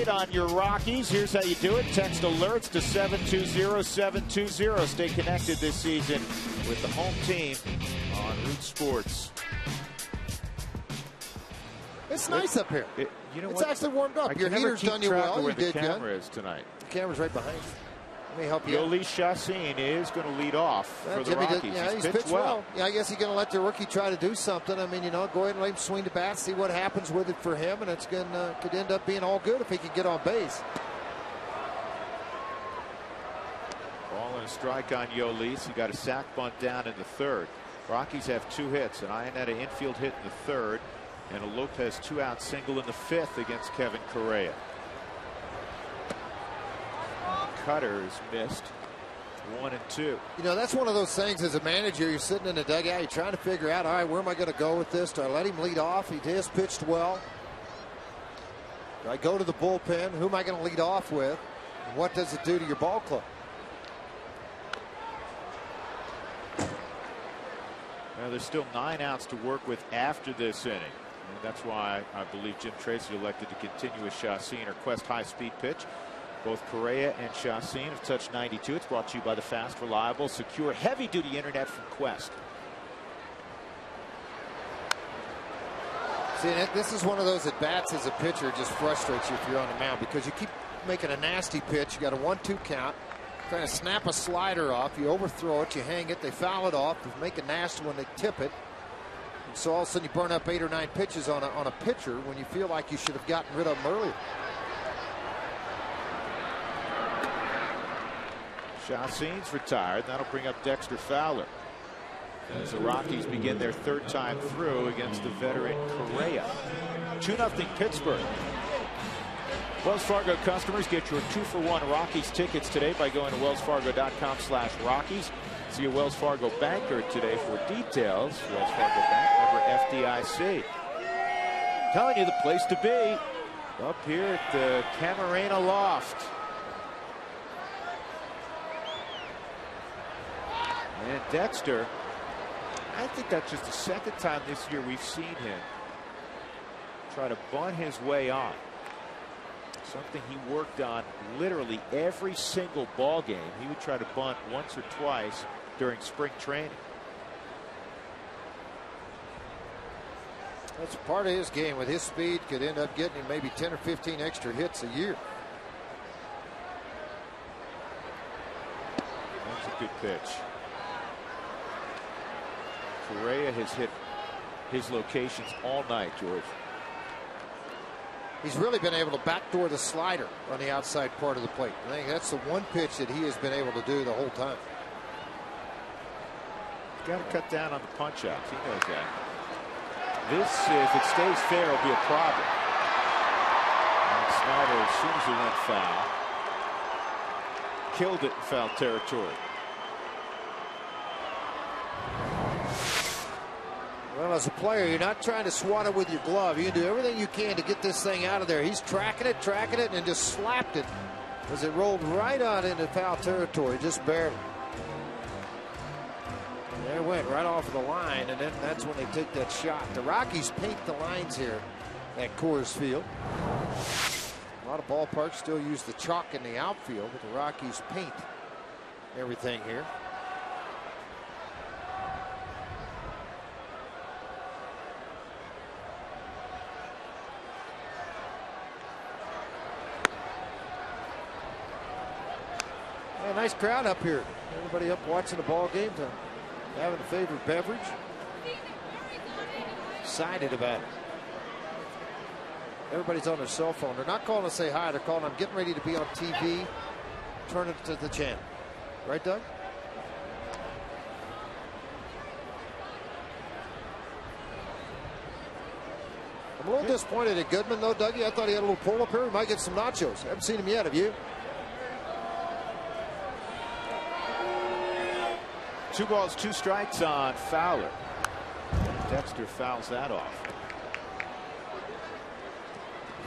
On your Rockies, here's how you do it. Text alerts to 720-720. Stay connected this season with the home team on Root Sports. It's nice up here. You know it's what? actually warmed up. Your heater's done you well. Where You the did camera good. is tonight. The camera's right behind you. Let me help you. Yoeli Chacin is going to lead off for the Rockies. He's pitched well. Yeah, I guess he's going to let the rookie try to do something. I mean, go ahead and let him swing the bat, see what happens with it for him, and it's could end up being all good if he can get on base. Ball and a strike on Yoeli. He got a sac bunt down in the third. Rockies have 2 hits, an Iannetta infield hit in the third, and a Lopez 2-out single in the fifth against Kevin Correa. Cutter is missed. 1 and 2. That's one of those things as a manager, you're sitting in the dugout, you're trying to figure out, all right, where am I going to go with this? Do I let him lead off? He has pitched well. Do I go to the bullpen? Who am I going to lead off with? And what does it do to your ball club? Now, there's still 9 outs to work with after this inning. And that's why I believe Jim Tracy elected to continue with Chacin or Quest high-speed pitch. Both Correa and Chacin have touched 92. It's brought to you by the fast, reliable, secure, heavy-duty internet from Quest. See, this is one of those at-bats as a pitcher just frustrates you if you're on the mound because you keep making a nasty pitch. You got a 1-2 count. Trying to snap a slider off. You overthrow it. You hang it. They foul it off. They make a nasty when they tip it. And so all of a sudden you burn up 8 or 9 pitches on a pitcher when you feel like you should have gotten rid of them earlier. Chacin's retired. That'll bring up Dexter Fowler as the Rockies begin their 3rd time through against the veteran Correa. 2-0 Pittsburgh. Wells Fargo customers get your 2-for-1 Rockies tickets today by going to wellsfargo.com/Rockies. See a Wells Fargo banker today for details. Wells Fargo Bank, member FDIC. Telling you the place to be up here at the Camarena Loft. And Dexter, I think that's just the 2nd time this year we've seen him try to bunt his way on. Something he worked on literally every single ball game. He would try to bunt once or twice during spring training. That's part of his game. With his speed, could end up getting him maybe 10 or 15 extra hits a year. That's a good pitch. Correa has hit his locations all night, George. He's really been able to backdoor the slider on the outside part of the plate. I think that's the one pitch that he has been able to do the whole time. Got to cut down on the punch outs. He knows that. This, if it stays fair, will be a problem. And Snyder, as soon as he went foul, killed it in foul territory. Well, as a player, you're not trying to swat it with your glove. You do everything you can to get this thing out of there. He's tracking it, and just slapped it as it rolled right on into foul territory, just barely. And there it went right off of the line, and then that's when they take that shot. The Rockies paint the lines here at Coors Field. A lot of ballparks still use the chalk in the outfield, but the Rockies paint everything here. Yeah, nice crowd up here. Everybody up watching the ball game, having a favorite beverage. Excited about it. Everybody's on their cell phone. They're not calling to say hi. They're calling, I'm getting ready to be on TV. Turn it to the channel. Right, Doug? I'm a little disappointed at Goodman, though, Dougie. I thought he had a little pull up here. We might get some nachos. Haven't seen him yet, have you? 2 balls, 2 strikes on Fowler. Dexter fouls that off.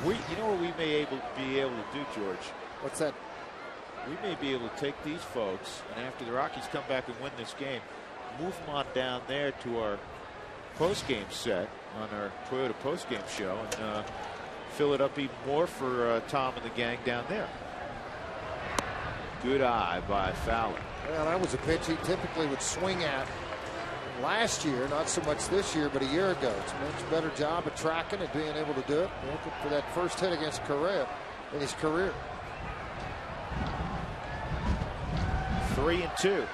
You know what we may be able to do, George? What's that? We may be able to take these folks, and after the Rockies come back and win this game, move them on down there to our post-game set on our Toyota post-game show, and fill it up even more for Tom and the gang down there. Good eye by Fowler. Well, that was a pitch he typically would swing at last year, not so much this year, but a year ago. It's a much better job of tracking and being able to do it. Looking for that first hit against Correa in his career. 3-2.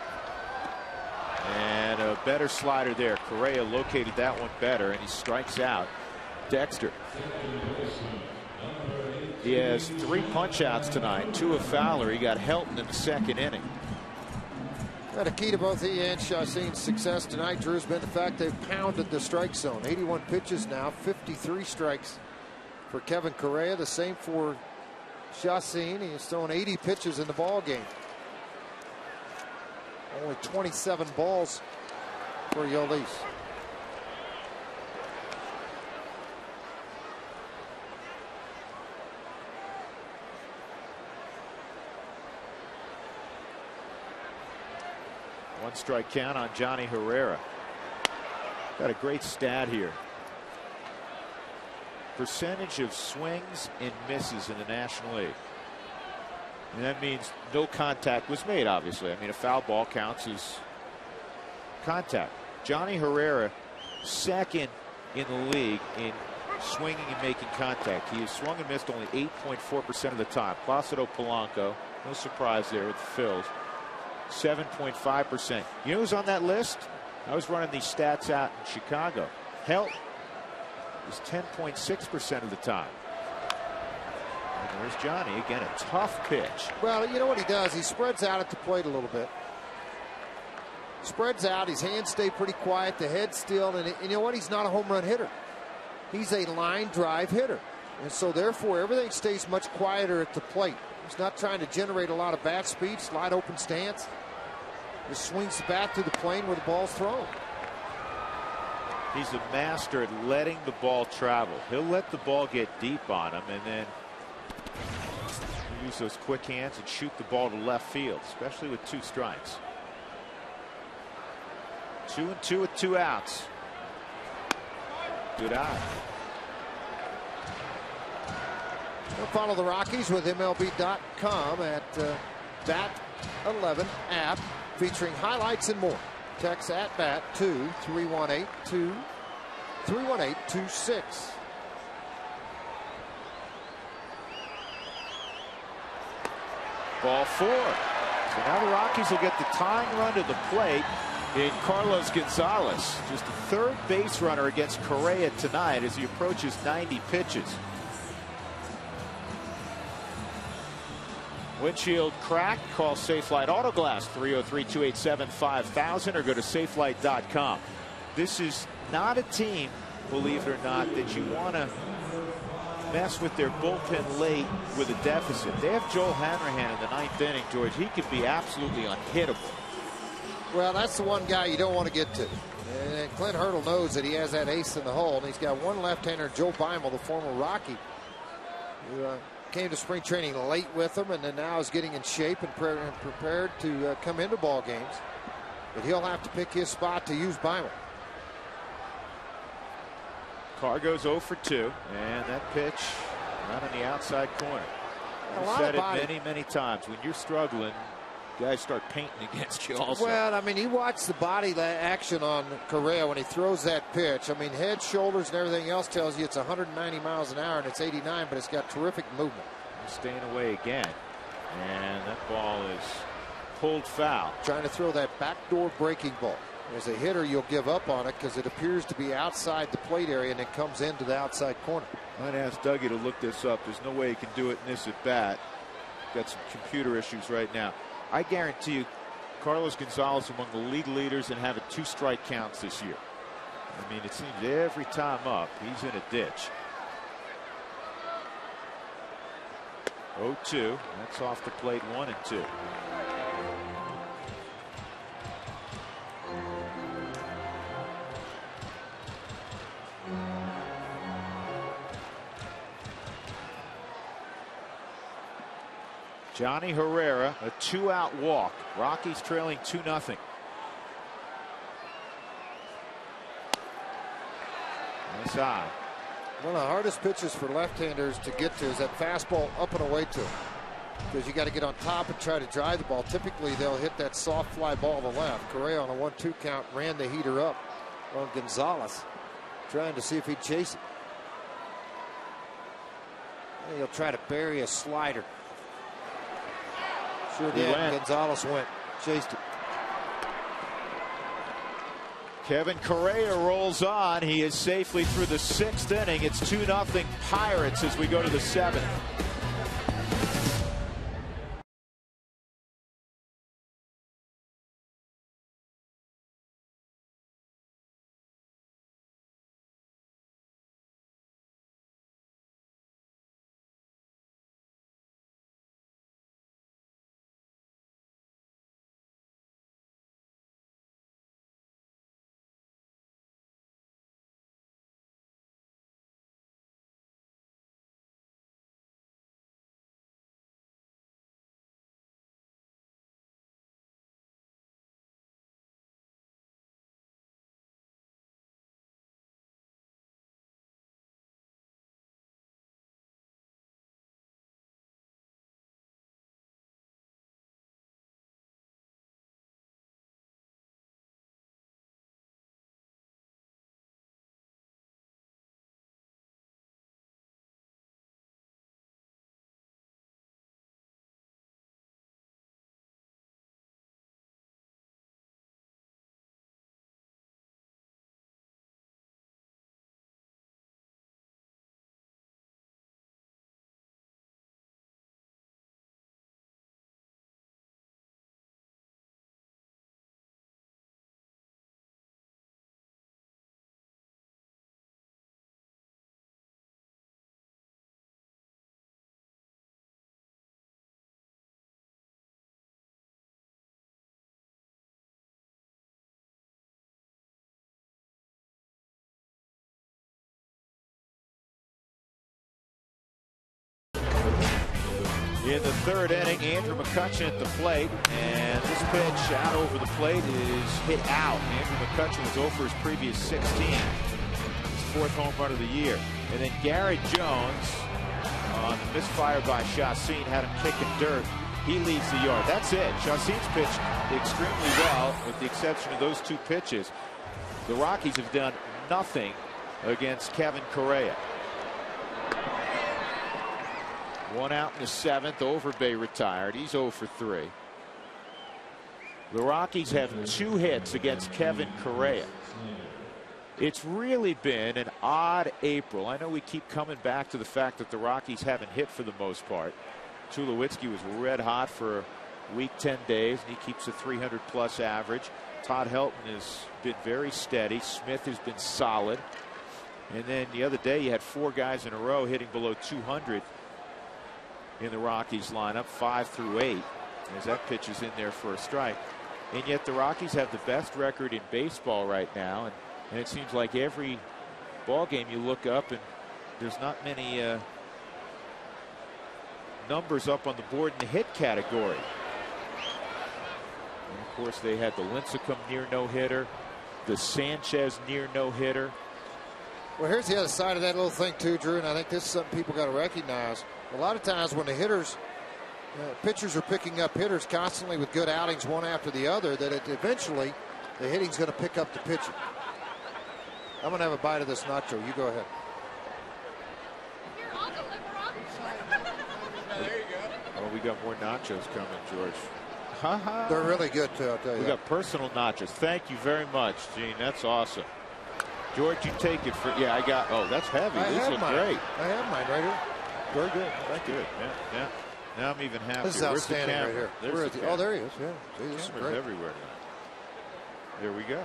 And a better slider there. Correa located that one better, and he strikes out Dexter. He has 3 punch-outs tonight, 2 of Fowler. He got Helton in the second inning. Now, the key to both he and Chassin's success tonight, Drew, has been the fact they've pounded the strike zone. 81 pitches now, 53 strikes for Kevin Correa. The same for Chassin. He's thrown 80 pitches in the ball game. Only 27 balls for Yolis. One strike count on Johnny Herrera. Got a great stat here. Percentage of swings and misses in the National League. And that means no contact was made, obviously. I mean, a foul ball counts as contact. Johnny Herrera, second in the league in swinging and making contact. He has swung and missed only 8.4% of the time. Placido Polanco, no surprise there with the Phils, 7.5%. You know who's on that list? I was running these stats out in Chicago. Helton is 10.6% of the time. And there's Johnny again, a tough pitch. Well, you know what he does? He spreads out at the plate a little bit. Spreads out, his hands stay pretty quiet, the head's still, and you know what? He's not a home run hitter. He's a line drive hitter. And so therefore everything stays much quieter at the plate. He's not trying to generate a lot of bat speed, slide open stance. Just swings the bat through the plane where the ball's thrown. He's a master at letting the ball travel. He'll let the ball get deep on him and then use those quick hands and shoot the ball to left field, especially with 2 strikes. 2-2 with 2 outs. Good eye. We'll follow the Rockies with MLB.com at Bat 11 app, featuring highlights and more. Text at bat to 318-26. Ball 4. So now the Rockies will get the tying run to the plate in Carlos Gonzalez. Just a third base runner against Correa tonight as he approaches 90 pitches. Windshield cracked? Call Safelite Auto Glass 303-287-5000 or go to Safelite.com. This is not a team, believe it or not, that you want to mess with their bullpen late with a deficit. They have Joel Hanrahan in the 9th inning, George. He could be absolutely unhittable. Well, that's the one guy you don't want to get to. And Clint Hurdle knows that he has that ace in the hole, and he's got one left-hander, Joe Beimel, the former Rocky, who came to spring training late with him and then now is getting in shape and prepared to come into ball games. But he'll have to pick his spot to use Beimel. Carr goes 0 for 2, and that pitch right on the outside corner. I've said it many times. When you're struggling, guys start painting against you also. Well, I mean, he watched the body action on Correa when he throws that pitch. I mean, head, shoulders, and everything else tells you it's 190 miles an hour and it's 89, but it's got terrific movement. He's staying away again, and that ball is pulled foul. Trying to throw that backdoor breaking ball. As a hitter, you'll give up on it because it appears to be outside the plate area and it comes into the outside corner. I'd ask Dougie to look this up. There's no way he can do it in this at bat. Got some computer issues right now. I guarantee you, Carlos Gonzalez among the league leaders in having 2 strike counts this year. I mean, it seems every time up, he's in a ditch. 0-2. That's off the plate, 1-2. Johnny Herrera, a 2-out walk. Rockies trailing 2-0. Nice eye. One of the hardest pitches for left-handers to get to is that fastball up and away to him, because you got to get on top and try to drive the ball. Typically, they'll hit that soft fly ball to the left. Correa on a 1-2 count ran the heater up on Gonzalez, trying to see if he'd chase it. And he'll try to bury a slider. Sure did. Gonzalez went, chased it. Kevin Correa rolls on. He is safely through the 6th inning. It's 2-0 Pirates as we go to the 7th. In the 3rd inning, Andrew McCutchen at the plate, and this pitch out over the plate is hit out. Andrew McCutchen was over his previous 16. His 4th home run of the year. And then Garrett Jones on the misfire by Chacín had him kicking dirt. He leaves the yard. That's it. Chacín's pitched extremely well, with the exception of those 2 pitches. The Rockies have done nothing against Kevin Correa. 1 out in the 7th. Overbay retired. He's 0 for 3. The Rockies have 2 hits against Kevin Correa. It's really been an odd April. I know we keep coming back to the fact that the Rockies haven't hit for the most part. Tulowitzki was red hot for a week, 10 days, and he keeps a 300+ average. Todd Helton has been very steady. Smith has been solid. And then the other day you had 4 guys in a row hitting below 200 in the Rockies lineup, 5 through 8, as that pitch is in there for a strike. And yet the Rockies have the best record in baseball right now, and it seems like every ball game you look up and there's not many numbers up on the board in the hit category. And of course they had the Lincecum near no-hitter, the Sanchez near no-hitter. Well, here's the other side of that little thing too, Drew, and I think this is something people got to recognize. A lot of times when the hitters, pitchers are picking up hitters constantly with good outings one after the other, that eventually the hitting's going to pick up the pitching. I'm going to have a bite of this nacho. You go ahead. There you go. Oh, we got more nachos coming, George. They're really good too, I'll tell you. We got personal nachos. Thank you very much, Gene. That's awesome. George, you take it for. Yeah, I got. Oh, that's heavy. These look great. I have mine right here. Very good. Thank you. Yeah. Now I'm even happier. This is outstanding right here. Oh, there he is. Yeah. See, this is great. Everywhere now. There we go.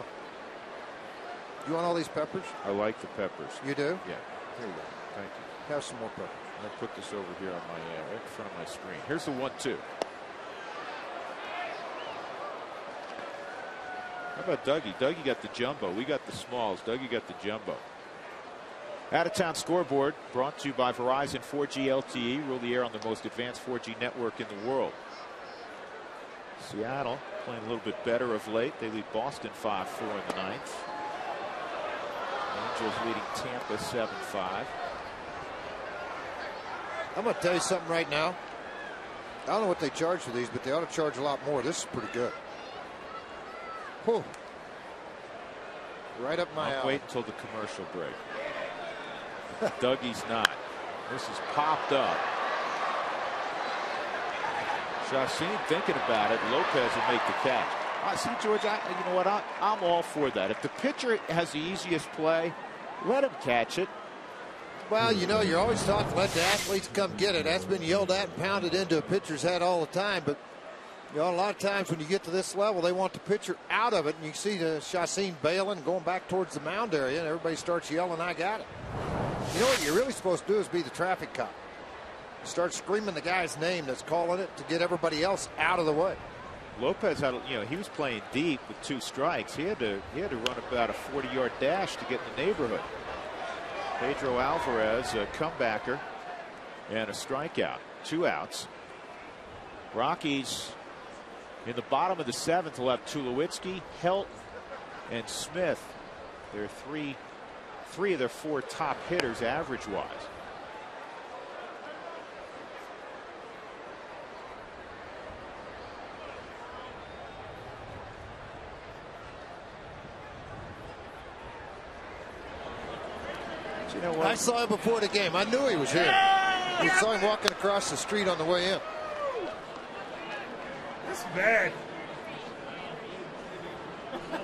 You want all these peppers? I like the peppers. You do? Yeah. Here you go. Thank you. Have some more peppers. I'll put this over here on my right in front of my screen. Here's the 1-2. How about Dougie? Dougie got the jumbo. We got the smalls. Dougie got the jumbo. Out of Town Scoreboard brought to you by Verizon 4G LTE. Rule the air on the most advanced 4G network in the world. Seattle playing a little bit better of late. They lead Boston 5-4 in the 9th. Angels leading Tampa 7-5. I'm going to tell you something right now. I don't know what they charge for these, but they ought to charge a lot more. This is pretty good. Whew. Right up my alley. Wait until the commercial break. Dougie's not. This is popped up. Chacin thinking about it. Lopez will make the catch. See, George, you know what? I'm all for that. If the pitcher has the easiest play, let him catch it. Well, you know, you're always taught to let the athletes come get it. That's been yelled at and pounded into a pitcher's head all the time. But, you know, a lot of times when you get to this level, they want the pitcher out of it. And you see the Chacin bailing, going back towards the mound area, and everybody starts yelling, "I got it." You know what you're really supposed to do is be the traffic cop. Start screaming the guy's name that's calling it to get everybody else out of the way. Lopez had, you know, he was playing deep with 2 strikes. He had to run about a 40-yard dash to get in the neighborhood. Pedro Alvarez, a comebacker, and a strikeout. 2 outs. Rockies in the bottom of the 7th will have Tulowitzki, Helton, and Smith. They're three of their 4 top hitters average-wise. You know what? I saw him before the game. I knew he was here. We saw him walking across the street on the way in. That's bad.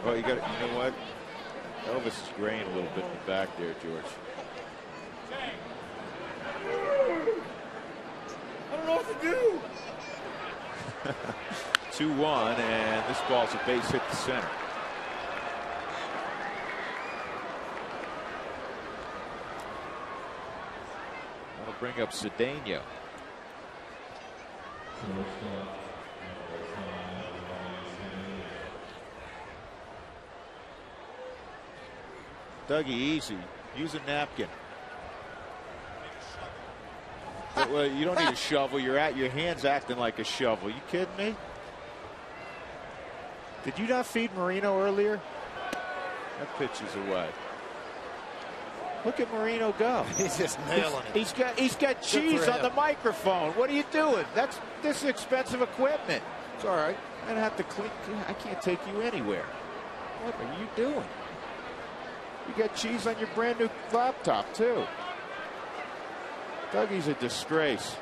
Well, you know what? Elvis is graying a little bit in the back there, George. I don't know what to do. 2-1, and this ball's a base hit to center. That'll bring up Cedeno. Dougie, easy. Use a napkin. Well, you don't need a shovel. Your hand's acting like a shovel. You kidding me? Did you not feed Marino earlier? That pitch is away. Look at Marino go. He's just nailing it. He's got cheese on the microphone. What are you doing? This is expensive equipment. It's all right. I have to clean. I can't take you anywhere. What are you doing? You got cheese on your brand new laptop too. Dougie's a disgrace.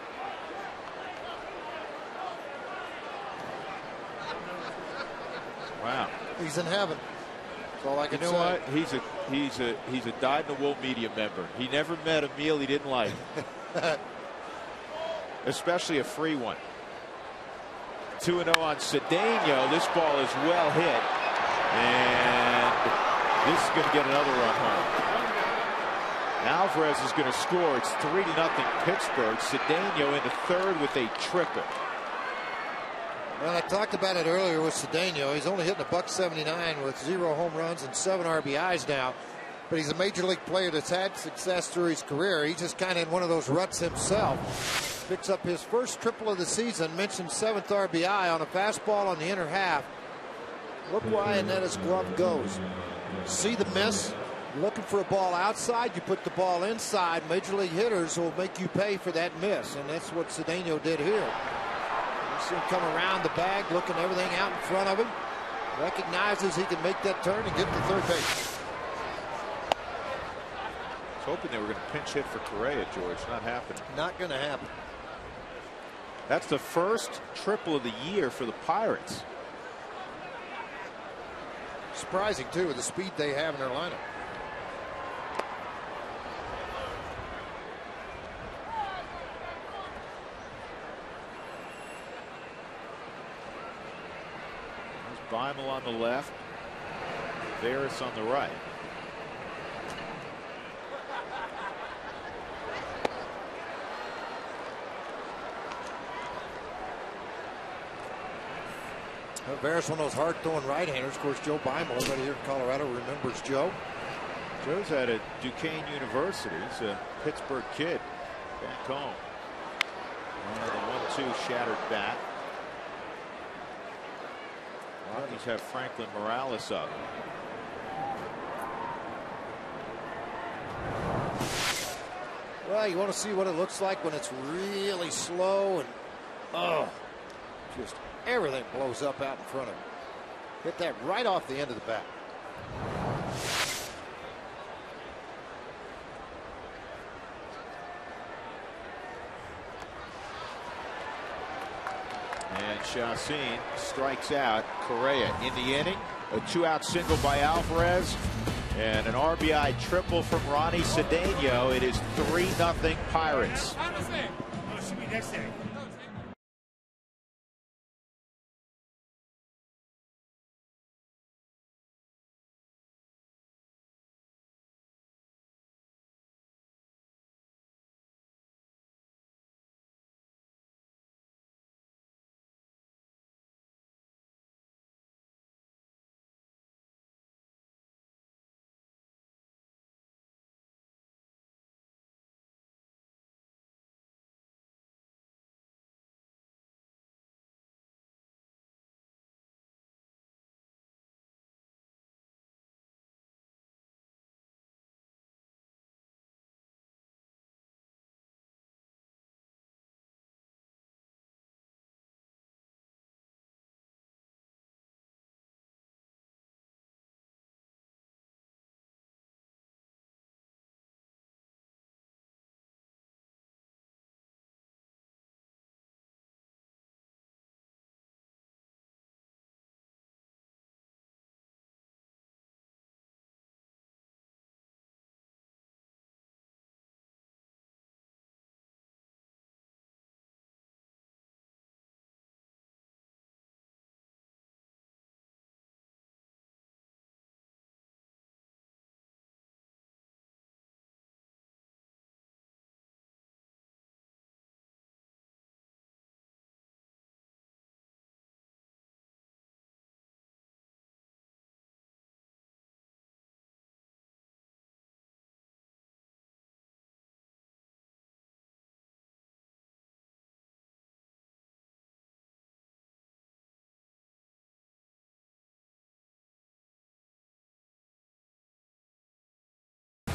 Wow. He's in heaven. That's all I can say. You know what? He's a dyed-in-the-wool media member. He never met a meal he didn't like, especially a free one. 2-0 on Cedeno. This ball is well hit, and this is going to get another run home. Alvarez is going to score. It's 3-0 Pittsburgh. Cedeno into third with a triple. Well, I talked about it earlier with Cedeno. He's only hitting .179 with 0 home runs and 7 RBIs now. But he's a major league player that's had success through his career. He's just kind of in one of those ruts himself. Picks up his first triple of the season. Mentioned 7th RBI on a fastball on the inner half. Look why and then his glove goes. See the miss? Looking for a ball outside, you put the ball inside. Major league hitters will make you pay for that miss, and that's what Cedeno did here. You see him come around the bag, looking everything out in front of him. Recognizes he can make that turn and get to third base. I was hoping they were going to pinch hit for Correa, George. Not happening. Not going to happen. That's the first triple of the year for the Pirates. Surprising, too, with the speed they have in their lineup. Beimel on the left, Veras on the right. Veras, one of those hard-throwing right-handers. Of course, Joe Beimel, everybody here in Colorado remembers Joe. Joe's at a Duquesne University. He's a Pittsburgh kid back home. And the 1-2 shattered bat. Rockies have Franklin Morales up. Well, you want to see what it looks like when it's really slow and just everything blows up out in front of him. Hit that right off the end of the bat. And Chacin strikes out Correa in the inning. A 2-out single by Alvarez. And an RBI triple from Ronnie Cedeno. It is 3-0 Pirates.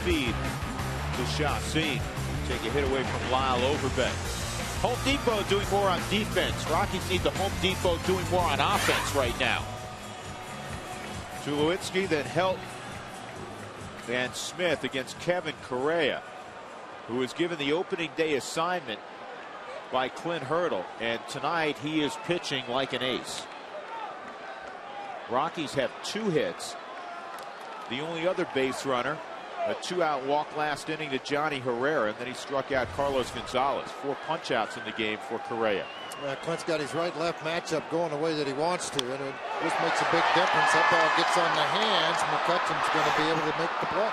Feed to Chacin. Take a hit away from Lyle Overbet. Home Depot doing more on defense. Rockies need the Home Depot doing more on offense right now. Tulowitzki, then Helt and Smith against Kevin Correa, who was given the opening day assignment by Clint Hurdle, and tonight he is pitching like an ace. Rockies have 2 hits. The only other base runner, a 2-out walk last inning to Johnny Herrera, and then he struck out Carlos Gonzalez. 4 punch-outs in the game for Correa. Clint's got his right-left matchup going the way that he wants to, and this makes a big difference. That ball gets on the hands. McCutcheon's going to be able to make the play.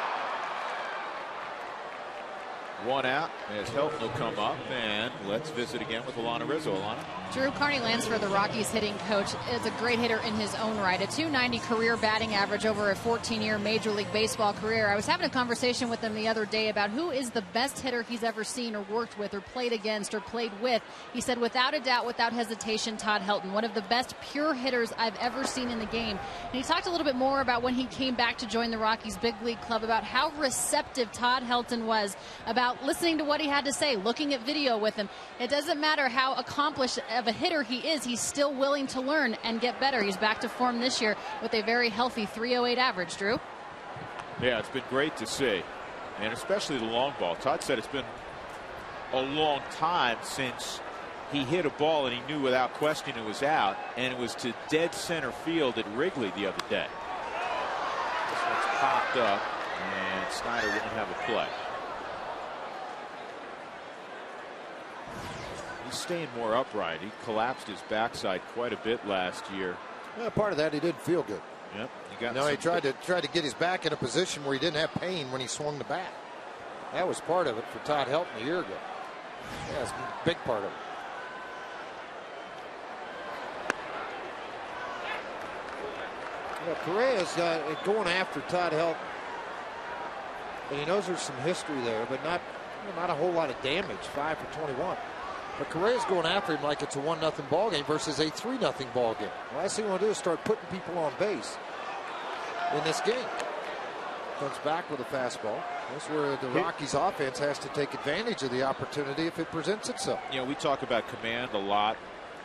1 out as Helton will come up, and let's visit again with Alana Rizzo. Alana. Drew, Carney Lansford, the Rockies hitting coach, is a great hitter in his own right. A .290 career batting average over a 14-year Major League Baseball career. I was having a conversation with him the other day about who is the best hitter he's ever seen or worked with or played against or played with. He said, without a doubt, without hesitation, Todd Helton, one of the best pure hitters I've ever seen in the game. And he talked a little bit more about when he came back to join the Rockies big league club, about how receptive Todd Helton was about listening to what he had to say, looking at video with him. It doesn't matter how accomplished of a hitter he is, he's still willing to learn and get better. He's back to form this year with a very healthy .308 average, Drew. Yeah, it's been great to see, and especially the long ball. Todd said it's been a long time since he hit a ball and he knew without question it was out, and it was to dead center field at Wrigley the other day. This one's popped up, and Snyder won't have a play. He's staying more upright. He collapsed his backside quite a bit last year. Yeah, part of that, he didn't feel good. Yep. He got he tried to get his back in a position where he didn't have pain when he swung the bat. That was part of it for Todd Helton a year ago. Yeah, it's a big part of it. Yeah, Correa's going after Todd Helton, and he knows there's some history there, but not a whole lot of damage. 5 for 21. But Correa's going after him like it's a 1-0 ball game versus a 3-0 ball game. The last thing you want to do is start putting people on base in this game. Comes back with a fastball. That's where the Rockies offense has to take advantage of the opportunity if it presents itself. You know, we talk about command a lot.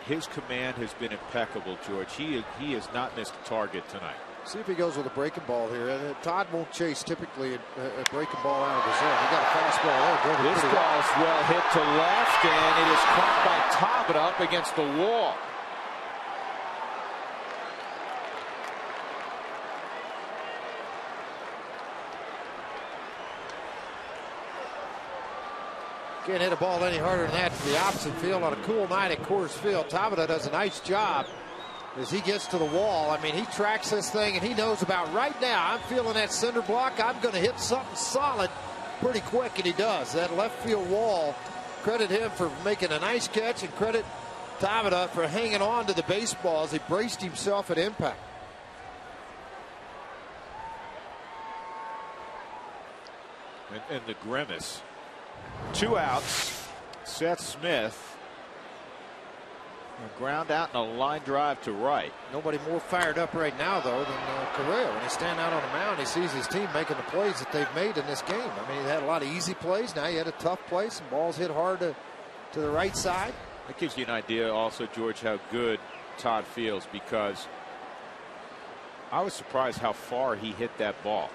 His command has been impeccable, George. He has not missed a target tonight. See if he goes with a breaking ball here. Todd won't chase typically a breaking ball out of the zone. He got a fastball there. This ball's well hit to left, and it is caught by Tabata up against the wall. Can't hit a ball any harder than that to the opposite field on a cool night at Coors Field. Tabata does a nice job as he gets to the wall. I mean, he tracks this thing, and he knows about right now, I'm feeling that center block. I'm going to hit something solid pretty quick, and he does. That left field wall, credit him for making a nice catch, and credit Tabata for hanging on to the baseball as he braced himself at impact. And the grimace. 2 outs. Seth Smith. A ground out and a line drive to right. Nobody more fired up right now, though, than Correa. When he's standing out on the mound, he sees his team making the plays that they've made in this game. I mean, he had a lot of easy plays. Now he had a tough play. Some balls hit hard to the right side. That gives you an idea also, George, how good Todd feels, because I was surprised how far he hit that ball.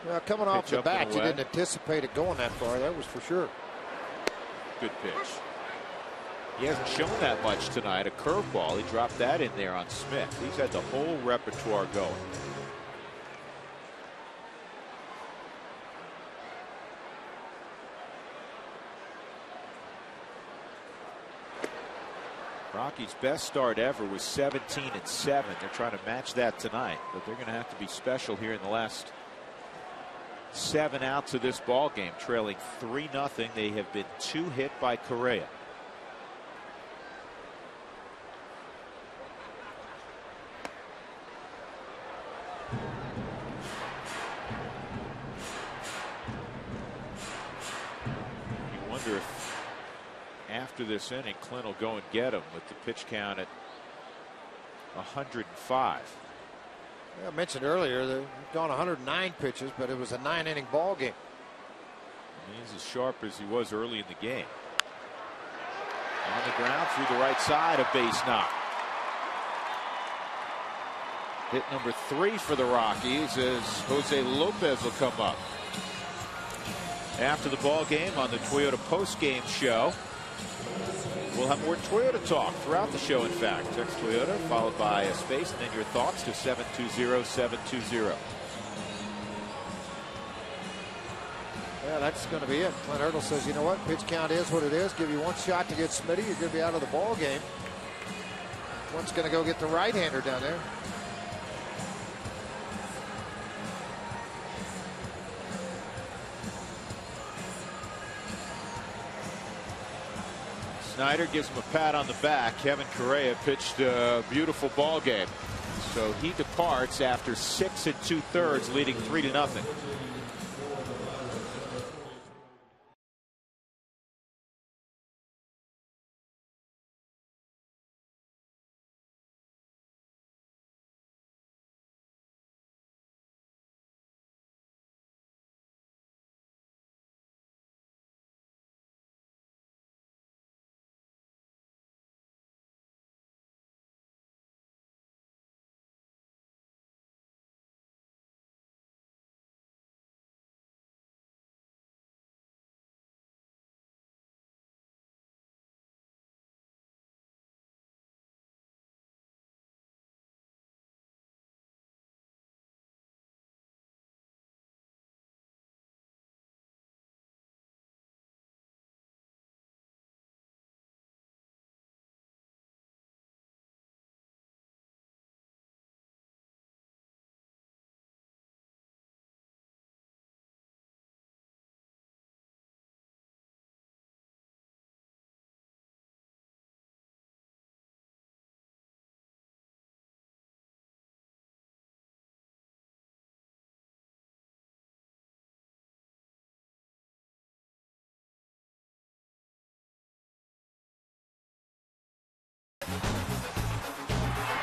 Well, coming off the bat, you didn't anticipate it going that far. That was for sure. Good pitch. He hasn't shown that much tonight. A curveball. He dropped that in there on Smith. He's had the whole repertoire going. Rockies' best start ever was 17-7. They're trying to match that tonight, but they're going to have to be special here in the last 7 outs of this ball game, trailing 3-0. They have been 2 hit by Correa. You wonder if after this inning Clint will go and get him with the pitch count at 105. I mentioned earlier they've gone 109 pitches, but it was a 9-inning ball game. He's as sharp as he was early in the game. On the ground through the right side, a base knock. Hit number 3 for the Rockies as Jose Lopez will come up. After the ball game on the Toyota post-game show, we'll have more Toyota talk throughout the show, in fact. Text Toyota followed by a space and then your thoughts to 720-720. Yeah, that's going to be it. Clint Hurdle says, you know what, pitch count is what it is. Give you one shot to get Smitty. You're going to be out of the ball game. One's going to go get the right-hander down there. Snyder gives him a pat on the back. Kevin Correa pitched a beautiful ball game. So he departs after 6 2/3, leading 3-0.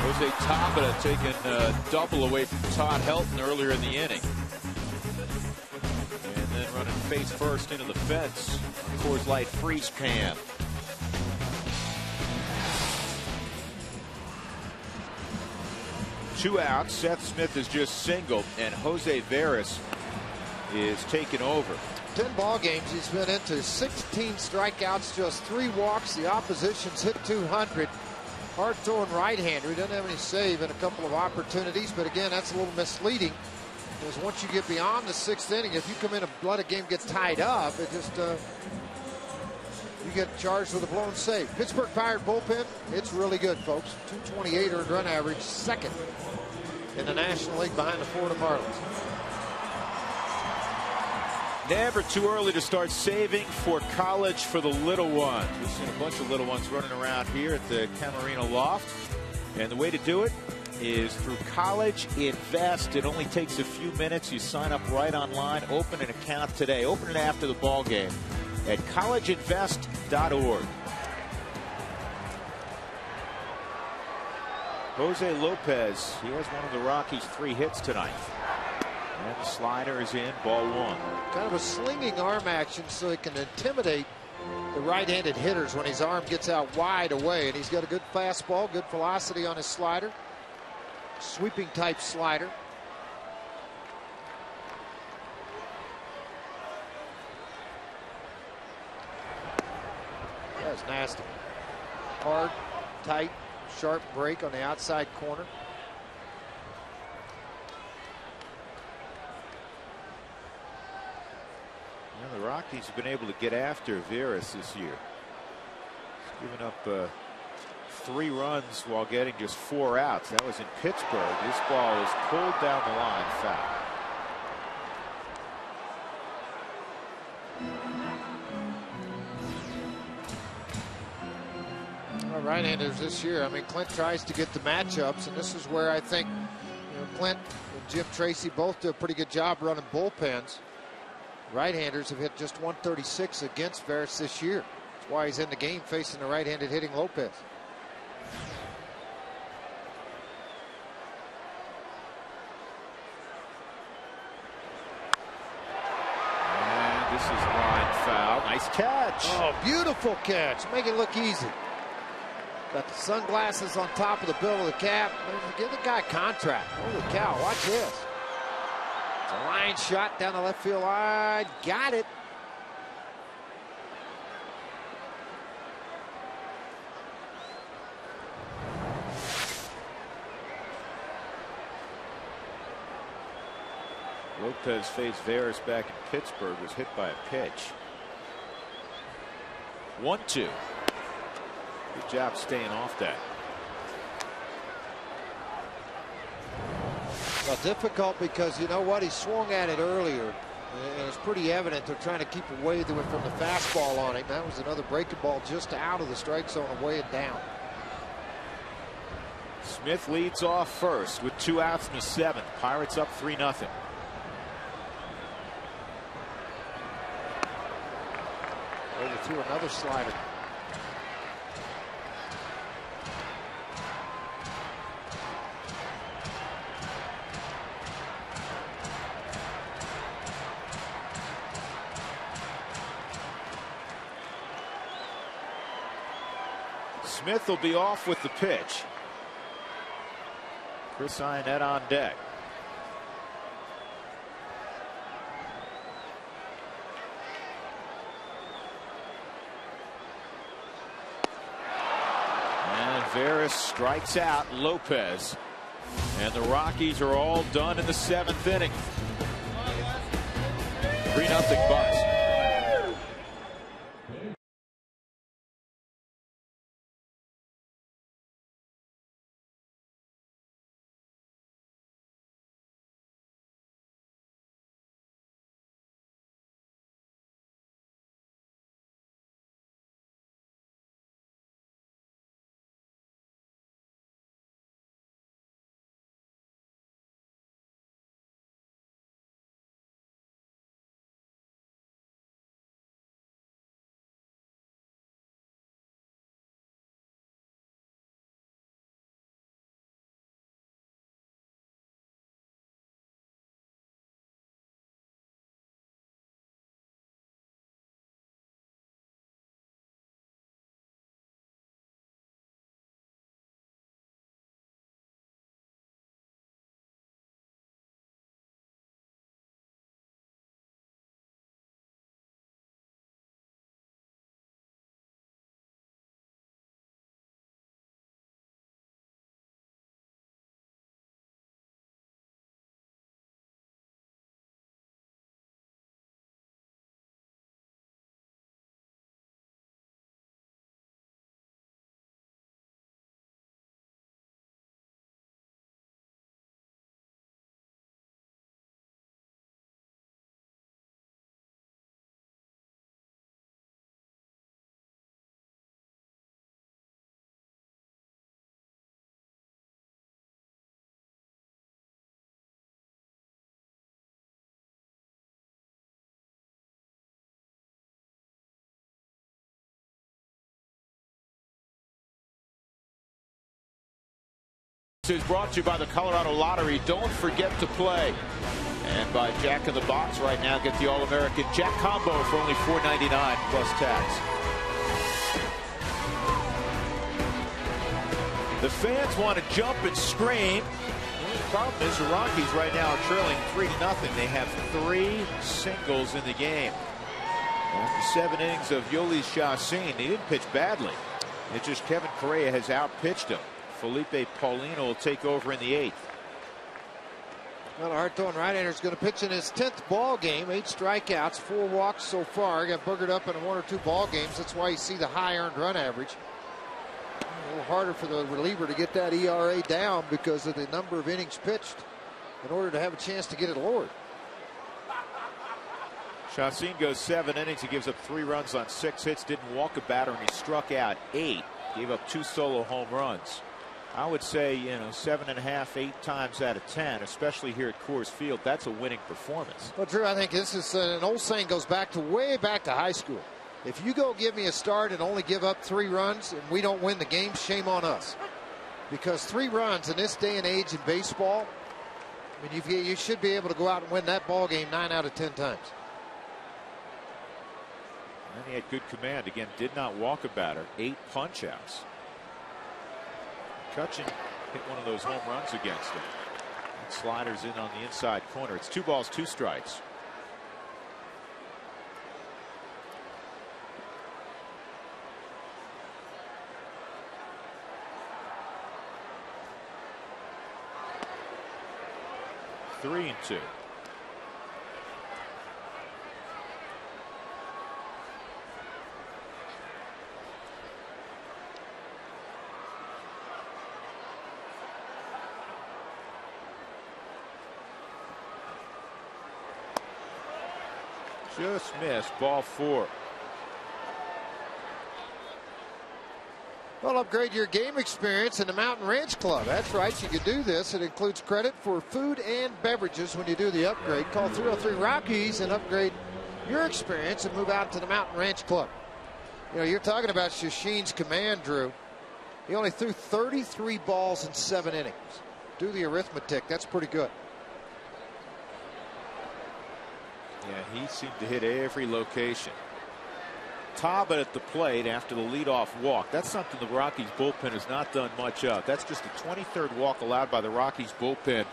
Jose Tabata taking a double away from Todd Helton earlier in the inning. then running face first into the fence. Coors Light freeze pan. Two outs. Seth Smith is just singled, and Jose Veras is taken over. 10 ball games he's been into, 16 strikeouts, just 3 walks. The opposition's hit 200. Hard throwing right-hander. He doesn't have any save in a couple of opportunities, but again, that's a little misleading, because once you get beyond the 6th inning, if you come in and let a game get tied up, it just you get charged with a blown save. Pittsburgh Pirate bullpen, it's really good, folks. 228 earned run average, second in the National League behind the Florida Marlins. Never too early to start saving for college for the little ones. We've seen a bunch of little ones running around here at the Camarena Loft. And the way to do it is through College Invest. It only takes a few minutes. You sign up right online. Open an account today. Open it after the ball game at collegeinvest.org. Jose Lopez, he has one of the Rockies' 3 hits tonight. And the slider is in, ball 1. Kind of a slinging arm action so he can intimidate the right-handed hitters when his arm gets out wide away. And he's got a good fastball, good velocity on his slider. Sweeping type slider. That's nasty. Hard, tight, sharp break on the outside corner. The Rockies have been able to get after Veras this year. He's given up 3 runs while getting just 4 outs. That was in Pittsburgh. This ball is pulled down the line, foul. Right-handers this year. I mean, Clint tries to get the matchups, and this is where I think Clint and Jim Tracy both do a pretty good job running bullpens. Right-handers have hit just 136 against Veras this year. That's why he's in the game facing the right-handed hitting Lopez. And this is a line foul. Nice catch. Oh, beautiful catch. Make it look easy. Got the sunglasses on top of the bill of the cap. Give the guy a contract. Holy cow, watch this. It's a line shot down the left field line. Got it. Lopez faced Veras back in Pittsburgh, was hit by a pitch. 1-2. Good job staying off that. Well, difficult because you know what? He swung at it earlier. And it's pretty evident they're trying to keep away from the fastball on him. That was another breaking ball just out of the strike zone and weigh it down. Smith leads off first with 2 outs in the 7th. Pirates up 3-0. Over through another slider. Smith will be off with the pitch. Chris Ionnet on deck. And Veras strikes out Lopez. And the Rockies are all done in the 7th inning. 3-0 Bucks. Is brought to you by the Colorado Lottery. Don't forget to play. And by Jack in the Box right now, get the All-American Jack Combo for only $4.99 plus tax. The fans want to jump and scream. The problem is the Rockies right now are trailing 3-0. They have 3 singles in the game. After 7 innings of Yoeli Chacín, he didn't pitch badly. It's just Kevin Correa has outpitched him. Felipe Paulino will take over in the 8th. Well, a hard-throwing right-hander is going to pitch in his 10th ball game. 8 strikeouts, 4 walks so far. Got boogered up in 1 or 2 ball games. That's why you see the high earned run average. A little harder for the reliever to get that ERA down because of the number of innings pitched in order to have a chance to get it lowered. Chacín goes 7 innings. He gives up 3 runs on 6 hits. Didn't walk a batter, and he struck out 8. Gave up 2 solo home runs. I would say, 7.5, 8 times out of 10, especially here at Coors Field, that's a winning performance. Well, Drew, I think this is an old saying, goes back to way back to high school. If you go give me a start and only give up 3 runs and we don't win the game, shame on us. Because 3 runs in this day and age in baseball, I mean, you should be able to go out and win that ball game 9 out of 10 times. And he had good command. Again, did not walk a batter. 8 punch outs. McCutchen hit one of those home runs against him. And sliders in on the inside corner. It's 2 balls, 2 strikes. Three and 2. Just missed. Ball 4. Well, upgrade your game experience in the Mountain Ranch Club. That's right, you can do this. It includes credit for food and beverages when you do the upgrade. Call 303 Rockies and upgrade your experience and move out to the Mountain Ranch Club. You're talking about Chacín's command, Drew. He only threw 33 balls in 7 innings. Do the arithmetic. That's pretty good. Yeah, he seemed to hit every location. Tabata at the plate after the leadoff walk. That's something the Rockies bullpen has not done much of. That's just the 23rd walk allowed by the Rockies bullpen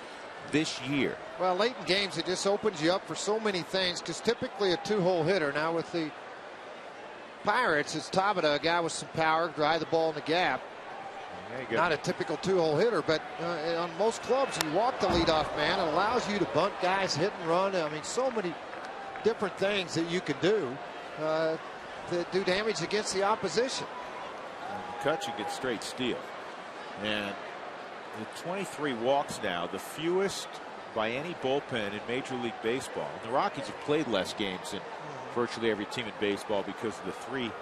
this year. Well, late in games, it just opens you up for so many things, because typically a 2-hole hitter. Now with the Pirates, it's Tabata, a guy with some power, drive the ball in the gap. Not a typical 2-hole hitter, but on most clubs, you walk the leadoff man. It allows you to bunt guys, hit and run. I mean, so many different things that you can do to do damage against the opposition. McCutchen gets straight steal. And the 23 walks now, the fewest by any bullpen in Major League Baseball. And the Rockies have played less games than virtually every team in baseball because of the 3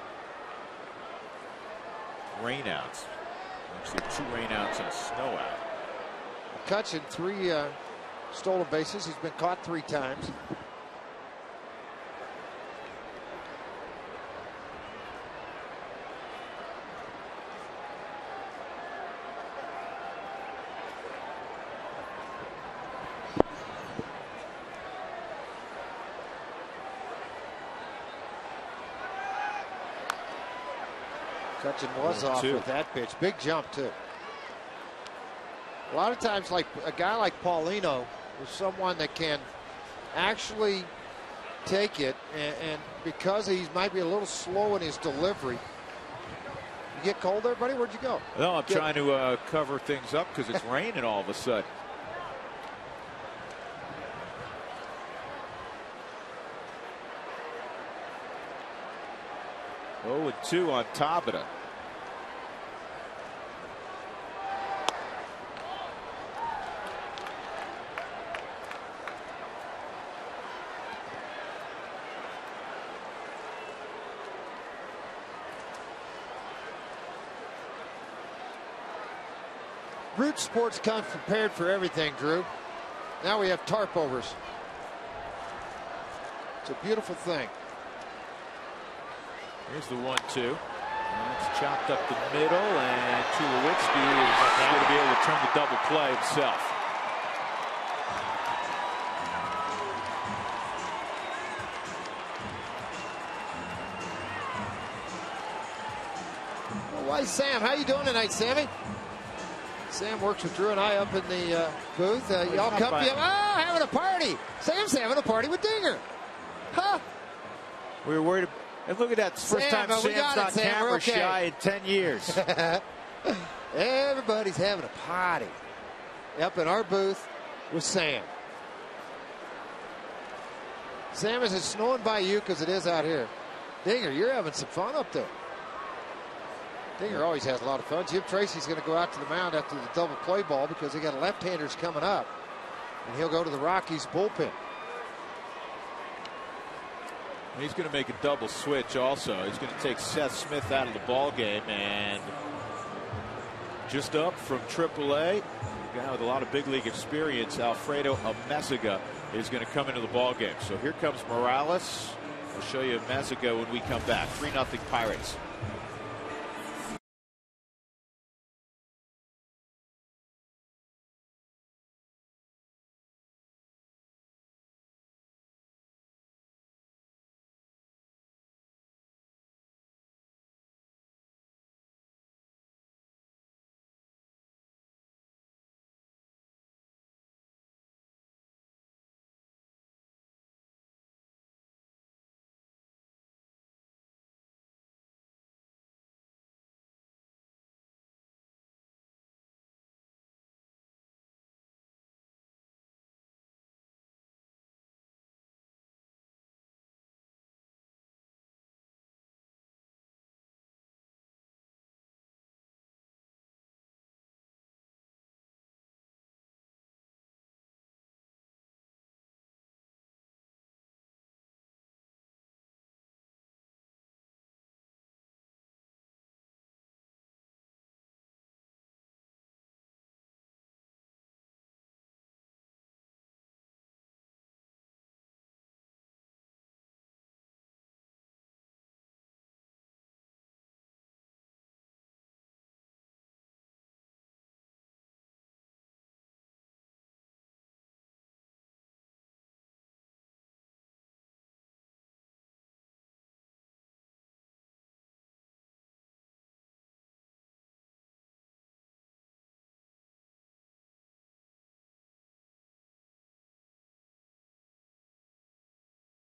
rainouts. Actually, 2 rainouts and a snow out. McCutchen, 3 stolen bases. He's been caught 3 times. McCutchen was off with that pitch. Big jump, too. A lot of times, like a guy like Paulino is someone that can actually take it, and because he might be a little slow in his delivery. You get cold there, buddy? Where'd you go? No, I'm trying to cover things up because it's raining all of a sudden. Oh, and 2 on Tabata. Root Sports comes prepared for everything, Drew. Now we have tarp overs. It's a beautiful thing. Here's the 1-2. It's chopped up the middle, and Tulowitzki is going to be able to turn the double play himself. Why, Sam? How you doing tonight, Sammy? Sam works with Drew and I up in the booth. Y'all come together. Oh, having a party. Sam's having a party with Dinger. Huh? We were worried. And look at that. First time Sam's not camera shy in 10 years. Everybody's having a party up in our booth with Sam. Sam, is it snowing by you? Because it is out here. Dinger, you're having some fun up there. Dinger always has a lot of fun. Jim Tracy's going to go out to the mound after the double play ball because they got left-handers coming up. And he'll go to the Rockies bullpen. He's going to make a double switch also. He's going to take Seth Smith out of the ball game, and just up from AAA, a guy with a lot of big league experience, Alfredo Amezaga is going to come into the ball game. So here comes Morales. I'll show you Amezaga when we come back. 3-0 Pirates.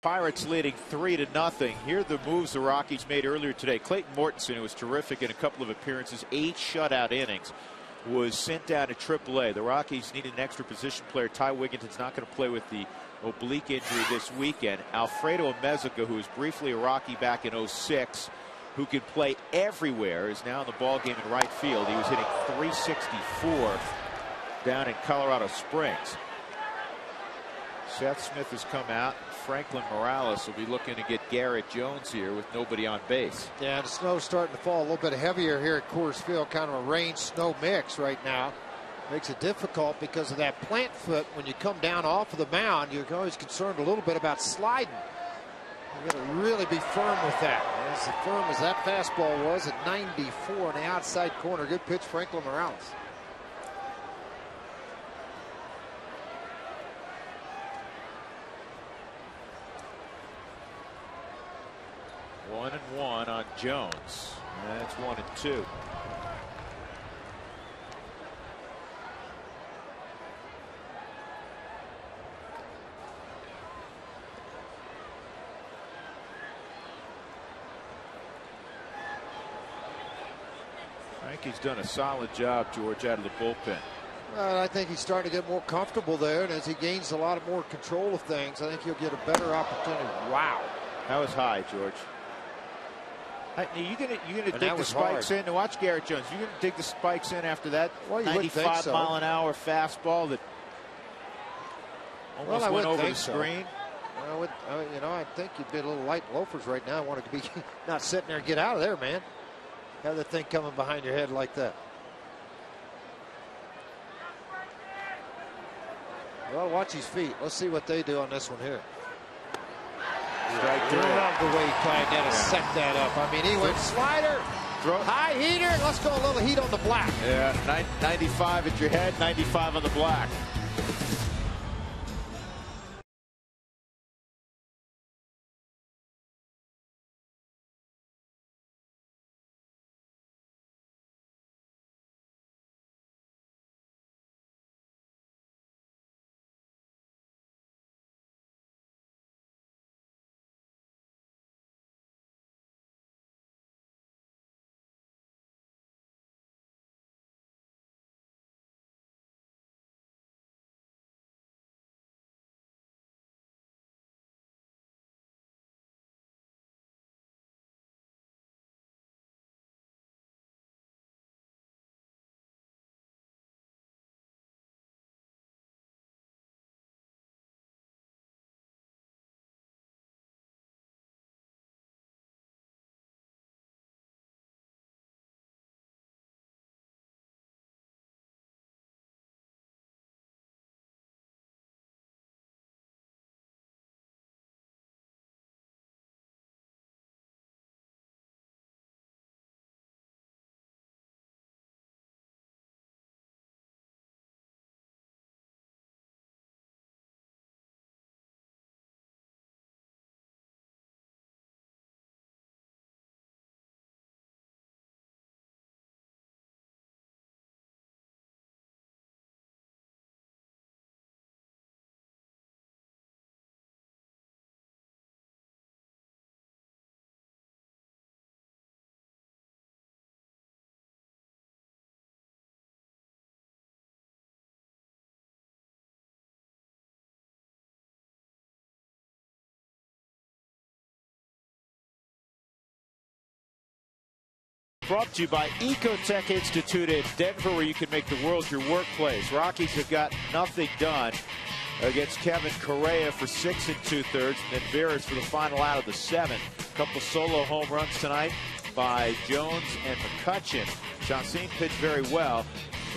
Pirates leading 3-0. Here are the moves the Rockies made earlier today. Clayton Mortensen, who was terrific in a couple of appearances, 8 shutout innings, was sent down to AAA. The Rockies needed an extra position player. Ty Wigginton's not going to play with the oblique injury this weekend. Alfredo Amezaga, who was briefly a Rocky back in 06, who can play everywhere, is now in the ball game in right field. He was hitting .364 down in Colorado Springs. Seth Smith has come out. Franklin Morales will be looking to get Garrett Jones here with nobody on base. Yeah, the snow's starting to fall a little bit heavier here at Coors Field. Kind of a rain-snow mix right now. Makes it difficult because of that plant foot. When you come down off of the mound, you're always concerned a little bit about sliding. You got to really be firm with that. As firm as that fastball was at 94 on the outside corner. Good pitch, Franklin Morales. 1-1 on Jones. That's 1-2. Frankie's done a solid job, George, out of the bullpen. I think he's starting to get more comfortable there, and as he gains a lot more control of things, I think he'll get a better opportunity. Wow. That was high, George. You're gonna dig the spikes in. Now watch Garrett Jones. You're gonna dig the spikes in after that 95-mile-an-hour fastball that almost went over the screen. I think you'd be a little light loafers right now. I want to be not sitting there and get out of there, man. Have the thing coming behind your head like that. Well, watch his feet. Let's see what they do on this one here. Right there. Love the way he tried to set that up. I mean, he went slider, High heater. Let's go a little heat on the black. Yeah, 95 at your head, 95 on the black. Brought to you by Ecotech Institute in Denver, where you can make the world your workplace. Rockies have got nothing done against Kevin Correa for 6 2/3, and then Veras for the final out of the 7th. A couple solo home runs tonight by Jones and McCutchen. Chacin pitched very well,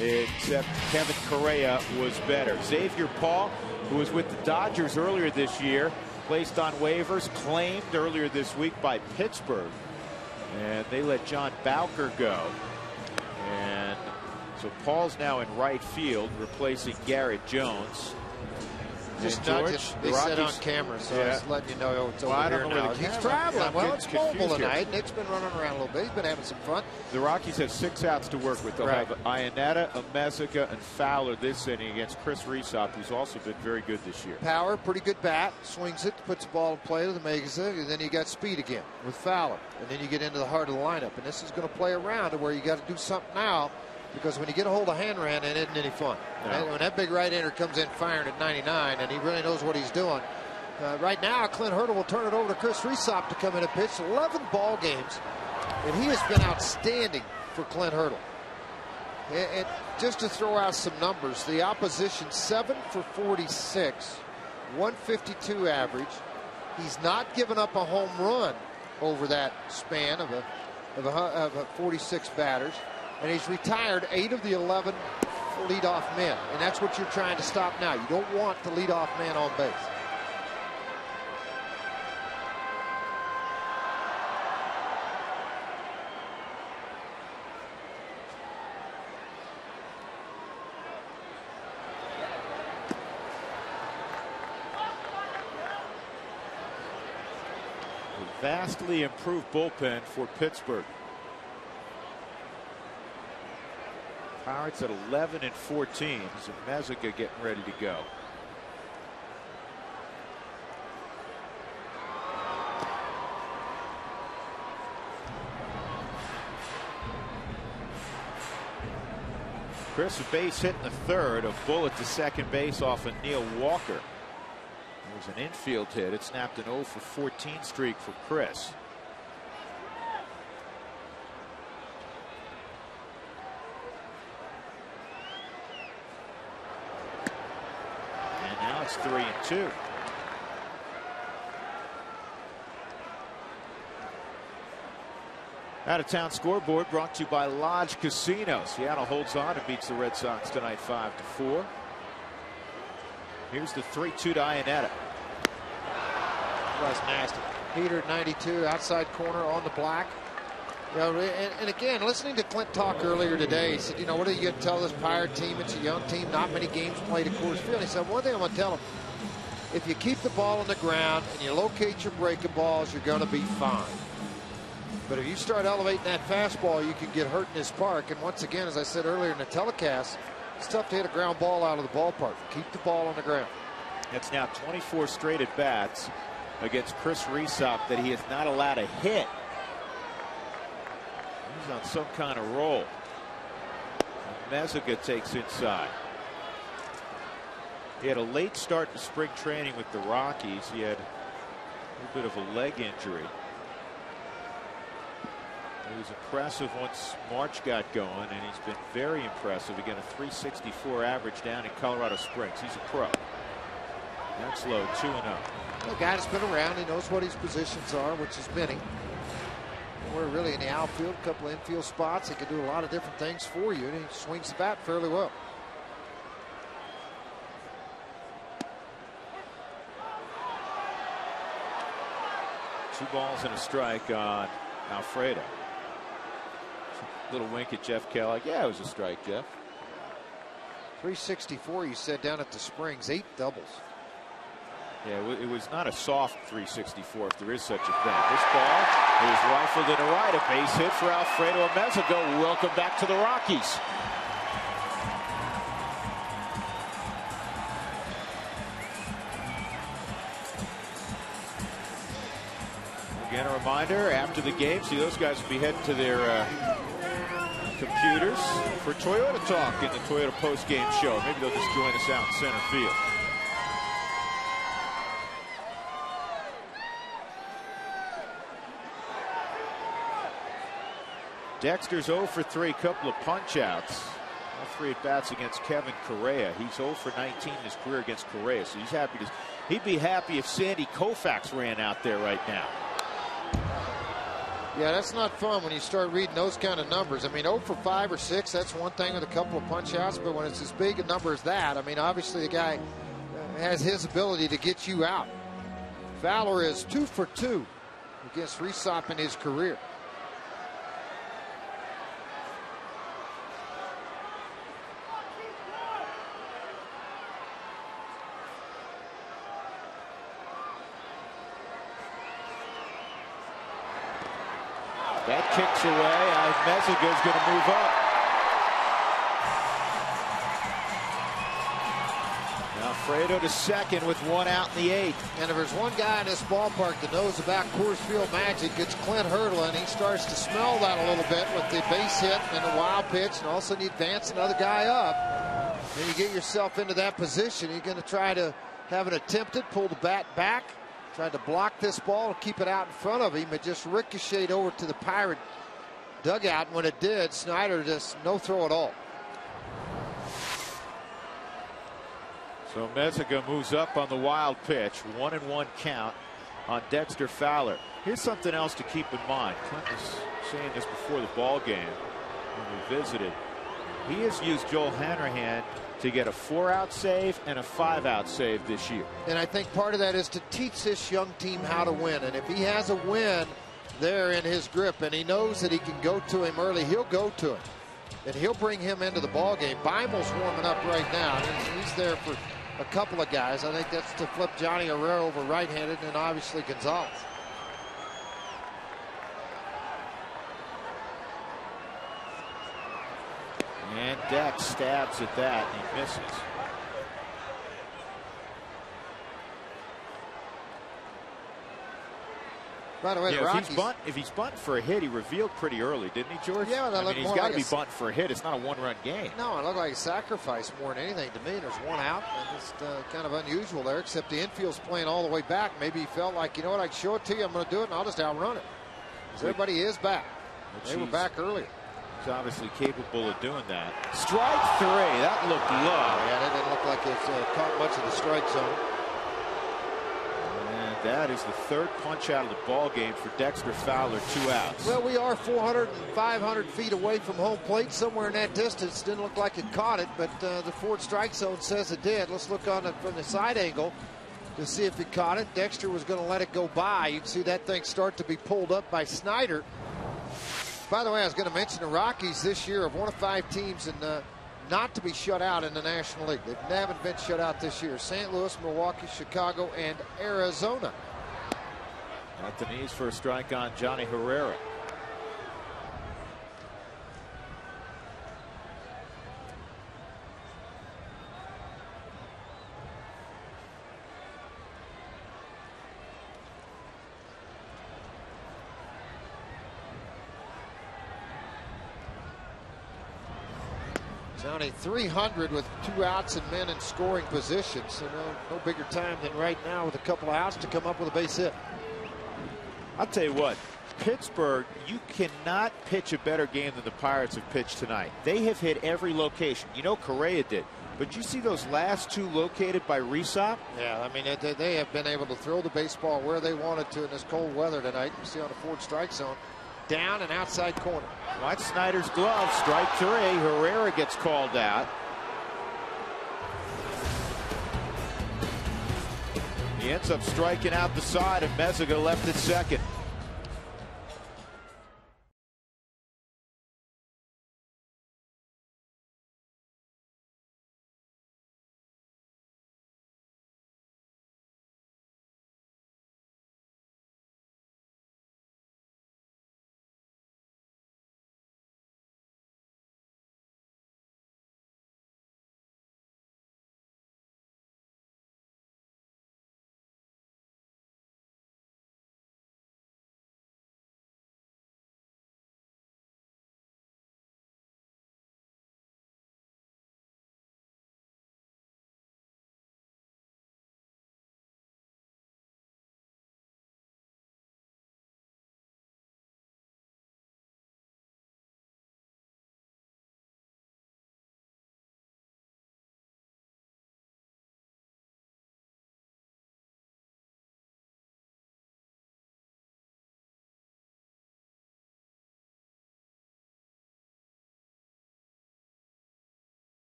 except Kevin Correa was better. Xavier Paul, who was with the Dodgers earlier this year, placed on waivers, claimed earlier this week by Pittsburgh. And they let John Bowker go. And so Paul's now in right field, replacing Garrett Jones. Just nudge it. They said on camera, so I was letting you know it's over here now. He's traveling. Well, it's mobile tonight. Nick's been running around a little bit. He's been having some fun. The Rockies have 6 outs to work with. They'll have Iannetta, Amezica, and Fowler this inning against Chris Resop, who's also been very good this year. Power, pretty good bat. Swings it, puts the ball in play to the Amezica, and then you got speed again with Fowler. And then you get into the heart of the lineup. And this is going to play around to where you got to do something now, because when you get a hold of Hanran, it isn't any fun. No. When that big right-hander comes in firing at 99, and he really knows what he's doing. Right now, Clint Hurdle will turn it over to Chris Resop to come in and pitch. 11 ball games, and he has been outstanding for Clint Hurdle. And just to throw out some numbers, the opposition 7 for 46, 152 average. He's not given up a home run over that span of 46 batters. And he's retired 8 of the 11 leadoff men. And that's what you're trying to stop now. You don't want the leadoff man on base. A vastly improved bullpen for Pittsburgh. Pirates at 11 and 14. Amezica getting ready to go. Chris, a base hit in the 3rd, a bullet to second base off of Neil Walker. It was an infield hit. It snapped an 0 for 14 streak for Chris. Now it's 3 and 2. Out of town scoreboard brought to you by Lodge Casino. Seattle holds on and beats the Red Sox tonight 5-4. Here's the 3-2 to Iannetta. That's nasty. Heater at 92, outside corner on the black. You know, and again, listening to Clint talk earlier today, he said, you know, what are you going to tell this Pirate team? It's a young team, not many games played at Coors Field. He said, one thing I'm going to tell them, if you keep the ball on the ground and you locate your breaking balls, you're going to be fine. But if you start elevating that fastball, you can get hurt in this park. And once again, as I said earlier in the telecast, it's tough to hit a ground ball out of the ballpark. Keep the ball on the ground. It's now 24 straight at bats against Chris Resop that he is not allowed to hit. He's on some kind of roll. Meziga takes inside. He had a late start to spring training with the Rockies. He had a little bit of a leg injury. He was impressive once March got going, and he's been very impressive. Again, a 364 average down in Colorado Springs. He's a pro. That's low, 2-0. The guy that's been around, he knows what his positions are, which is many. We're really in the outfield, a couple of infield spots. He can do a lot of different things for you, and he swings the bat fairly well. Two balls and a strike on Alfredo. Little wink at Jeff Kellogg. Yeah, it was a strike, Jeff. 364, you said, down at the Springs. 8 doubles. Yeah, it was not a soft 364, if there is such a thing. This ball is rifled into right. A base hit for Alfredo Meziga. Welcome back to the Rockies. Again, a reminder, after the game, see those guys will be heading to their computers for Toyota Talk in the Toyota post-game show. Maybe they'll just join us out in center field. Dexter's 0 for 3, couple of punch-outs. All 3 at-bats against Kevin Correa. He's 0 for 19 in his career against Correa, so he's happy to. He'd be happy if Sandy Koufax ran out there right now. Yeah, that's not fun when you start reading those kind of numbers. I mean, 0 for 5 or 6, that's one thing with a couple of punch-outs, but when it's as big a number as that, I mean, obviously the guy has his ability to get you out. Fowler is 2 for 2 against Resop in his career. That kicks away. Meziga's going to move up. Alfredo to second with 1 out in the 8th. And if there's one guy in this ballpark that knows about Coors Field magic, it's Clint Hurdle, and he starts to smell that a little bit with the base hit and the wild pitch, and also you advance another guy up. Then you get yourself into that position. You're going to try to have it attempted, pull the bat back. Tried to block this ball and keep it out in front of him. It just ricocheted over to the Pirate dugout. And when it did, Snyder just no throw at all. So Meziga moves up on the wild pitch. 1-1 count on Dexter Fowler. Here's something else to keep in mind. Clint was saying this before the ball game when we visited. He has used Joel Hanrahan to get a 4-out save and a 5-out save this year. And I think part of that is to teach this young team how to win. And if he has a win there in his grip and he knows that he can go to him early, he'll go to him. And he'll bring him into the ball game. Beimel's warming up right now. He's there for a couple of guys. I think that's to flip Johnny Herrera over right-handed, and obviously Gonzalez. And Dex stabs at that and he misses. By the way, the Rockies, if he's bunting for a hit, he revealed pretty early, didn't he, George? Yeah, I mean, he's got to be bunting for a hit. It's not a one-run game. No, it looked like a sacrifice more than anything to me. There's 1 out, and it's kind of unusual there, except the infield's playing all the way back. Maybe he felt like, you know what, I can show it to you, I'm going to do it, and I'll just outrun it. Because everybody is back. They were back earlier. He's obviously capable of doing that. Strike 3. That looked low. Yeah, that didn't look like it's caught much of the strike zone. And that is the 3rd punch out of the ball game for Dexter Fowler. 2 outs. Well, we are 400 and 500 feet away from home plate. Somewhere in that distance. Didn't look like it caught it, but the Ford strike zone says it did. Let's look on it from the side angle to see if it caught it. Dexter was going to let it go by. You can see that thing start to be pulled up by Snyder. By the way, I was going to mention the Rockies this year have one of 5 teams and not to be shut out in the National League. They haven't been shut out this year. St. Louis, Milwaukee, Chicago, and Arizona. At the knees for a strike on Johnny Herrera. Johnny 300 with 2 outs and men in scoring position. So no bigger time than right now with a couple of outs to come up with a base hit. I'll tell you what, Pittsburgh, you cannot pitch a better game than the Pirates have pitched tonight. They have hit every location. You know Correa did. But you see those last 2 located by Resop? Yeah, I mean, they have been able to throw the baseball where they wanted to in this cold weather tonight. You see on the Ford strike zone. Down and outside corner. Watch Snyder's glove. Strike 3. Herrera gets called out. He ends up striking out the side, and Meziga left at second.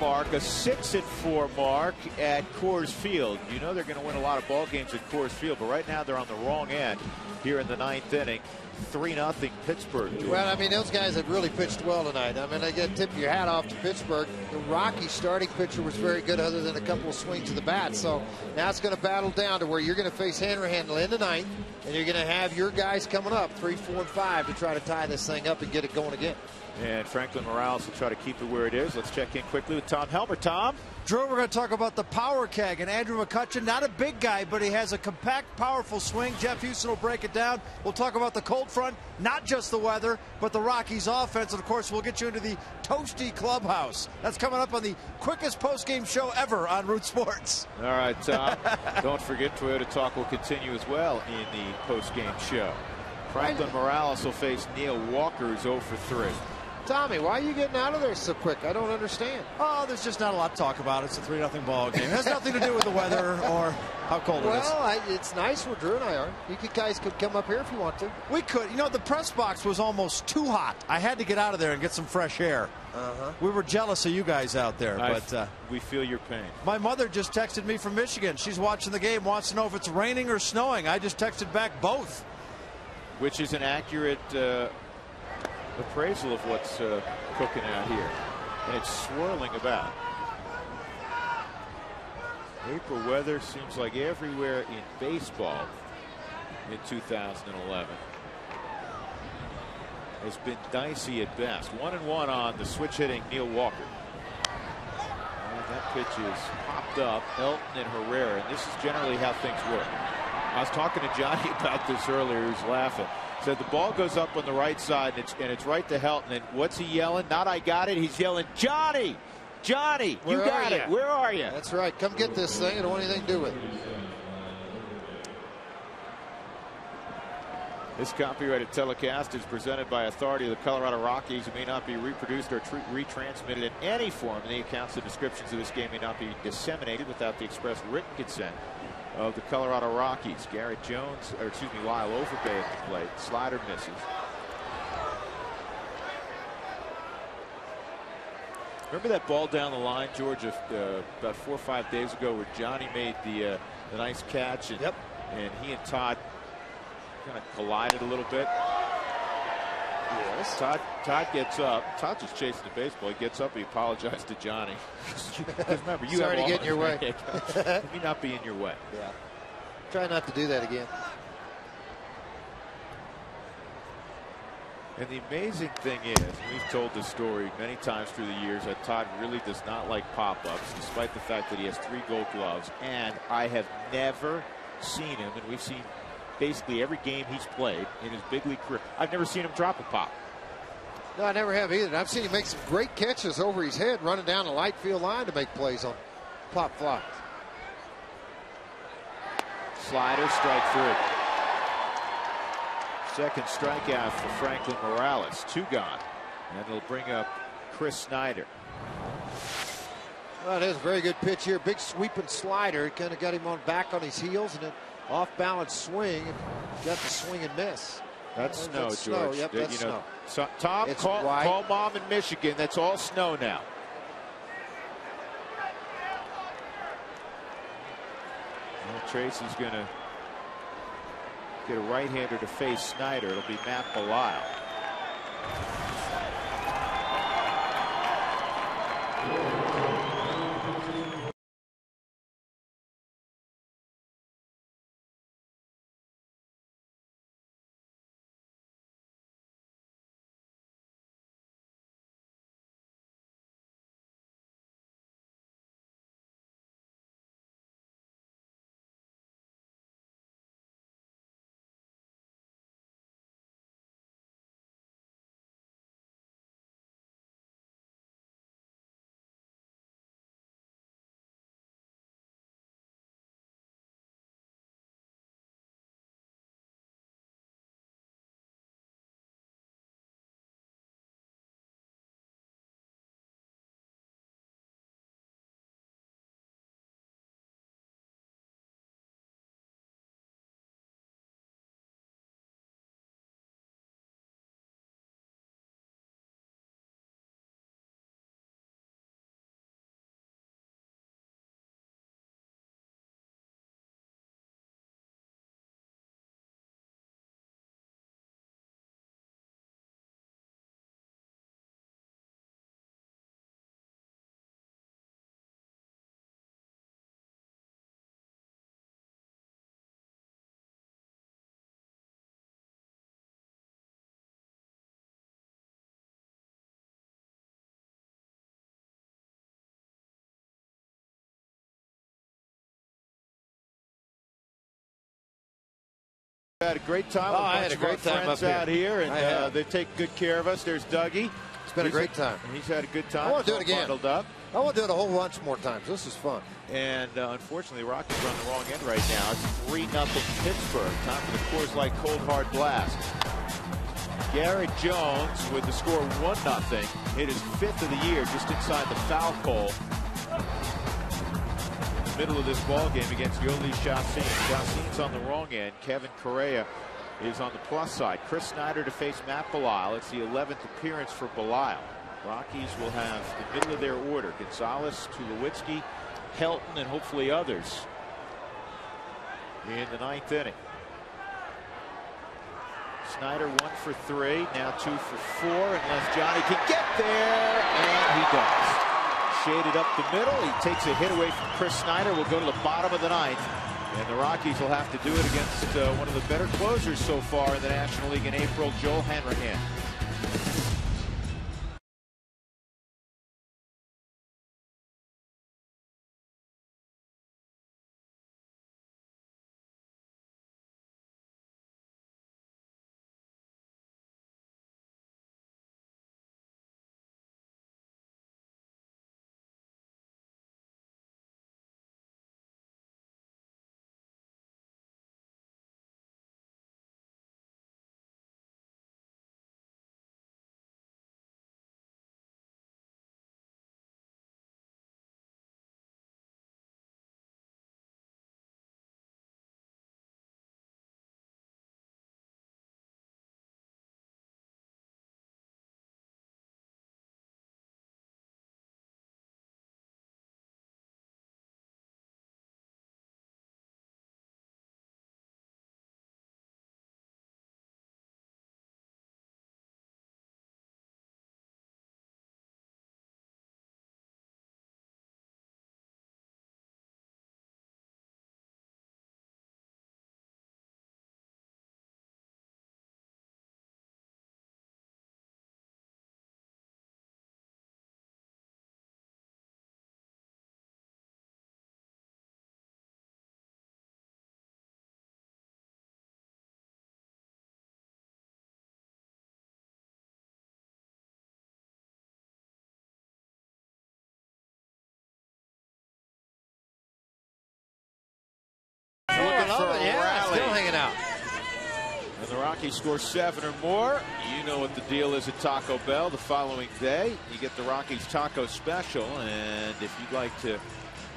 Mark, a 6-4 mark at Coors Field. You know they're going to win a lot of ball games at Coors Field, but right now they're on the wrong end here in the 9th inning. 3-0 Pittsburgh. Well, I mean, those guys have really pitched well tonight. I mean, I got to tip your hat off to Pittsburgh. The Rockies starting pitcher was very good other than a couple of swings of the bat. So now it's going to battle down to where you're going to face Henry Handel in the 9th, and you're going to have your guys coming up 3, 4, and 5 to try to tie this thing up and get it going again. And Franklin Morales will try to keep it where it is. Let's check in quickly with Tom Helmer. Tom? Drew, we're going to talk about the power keg. And Andrew McCutchen, not a big guy, but he has a compact, powerful swing. Jeff Houston will break it down. We'll talk about the cold front, not just the weather, but the Rockies offense. And, of course, we'll get you into the Toasty Clubhouse. That's coming up on the quickest postgame show ever on Root Sports. All right, Tom. Don't forget, Toyota Talk will continue as well in the postgame show. Franklin Morales will face Neil Walker, who's 0 for 3. Tommy, why are you getting out of there so quick? I don't understand. Oh, there's just not a lot to talk about. It's a 3-0 ball game. It has nothing to do with the weather or how cold it is. Well, it's nice where Drew and I are. You guys could come up here if you want to. We could. You know, the press box was almost too hot. I had to get out of there and get some fresh air. We were jealous of you guys out there. But we feel your pain. My mother just texted me from Michigan. She's watching the game, wants to know if it's raining or snowing. I just texted back both. Which is an accurate appraisal of what's cooking out here, and it's swirling about. April weather seems like everywhere in baseball in 2011 has been dicey at best. 1-1 on the switch hitting Neil Walker. And that pitch is popped up. Elton and Herrera, and this is generally how things work. I was talking to Johnny about this earlier. He's laughing. Said the ball goes up on the right side, and it's right to Helton. And what's he yelling? Not I got it. He's yelling, Johnny, Johnny, you got it. Where are you? That's right. Come get this thing. I don't want anything to do with it. This copyrighted telecast is presented by authority of the Colorado Rockies. It may not be reproduced or retransmitted in any form. And the accounts and descriptions of this game may not be disseminated without the express written consent of the Colorado Rockies. Garrett Jones, or excuse me, Lyle Overbay at the plate. Slider misses. Remember that ball down the line, George, about 4 or 5 days ago, where Johnny made the nice catch, and, and he and Todd kind of collided a little bit. Yes. Todd gets up. Todd's just chasing the baseball. He gets up. He apologized to Johnny. Because remember, you sorry to get in your way. Let me not be in your way. Yeah. Try not to do that again. And the amazing thing is, and we've told this story many times through the years, that Todd really does not like pop-ups, despite the fact that he has 3 Gold Gloves. And I have never seen him, and we've seen basically every game he's played in his big league career, I've never seen him drop a pop. No, I never have either. And I've seen him make some great catches over his head, running down the light field line to make plays on pop flies. Slider, strike 3. Second strikeout for Franklin Morales. 2 gone. And it'll bring up Chris Snyder. Well, it is a very good pitch here. Big sweeping slider. Kind of got him back on his heels, and then off balance swing. And got the swing and miss. That's snow, George. Snow. Yep, that's snow. snow. Tom, call Mom in Michigan. That's all snow now. Well, Tracy's going to get a right-hander to face Snyder. It'll be Matt Belisle. Had a great time. I had a great time up out here, and they take good care of us. There's Dougie. It's been a great time. He's had a good time. I want to do it again. Up. I want to do it a whole bunch more times. This is fun. And unfortunately, the Rockies are on the wrong end right now. It's 3-0 Pittsburgh. Time for the Coors Light Cold Hard Blast. Garrett Jones with the score 1-0. Hit his 5th of the year, just inside the foul pole. Middle of this ball game against Yoli Chacin. Chacin's on the wrong end. Kevin Correa is on the plus side. Chris Snyder to face Matt Belisle. It's the 11th appearance for Belisle. Rockies will have the middle of their order: Gonzalez, Tulowitzki, Helton, and hopefully others in the 9th inning. Snyder 1 for 3, now 2 for 4, unless Johnny can get there, and he does. Shaded up the middle. He takes a hit away from Chris Snyder. Will go to the bottom of the 9th. And the Rockies will have to do it against one of the better closers so far in the National League in April, Joel Hanrahan. another. Yeah, still hanging out. And the Rockies score 7 or more. You know what the deal is at Taco Bell. The following day, you get the Rockies Taco Special. And if you'd like to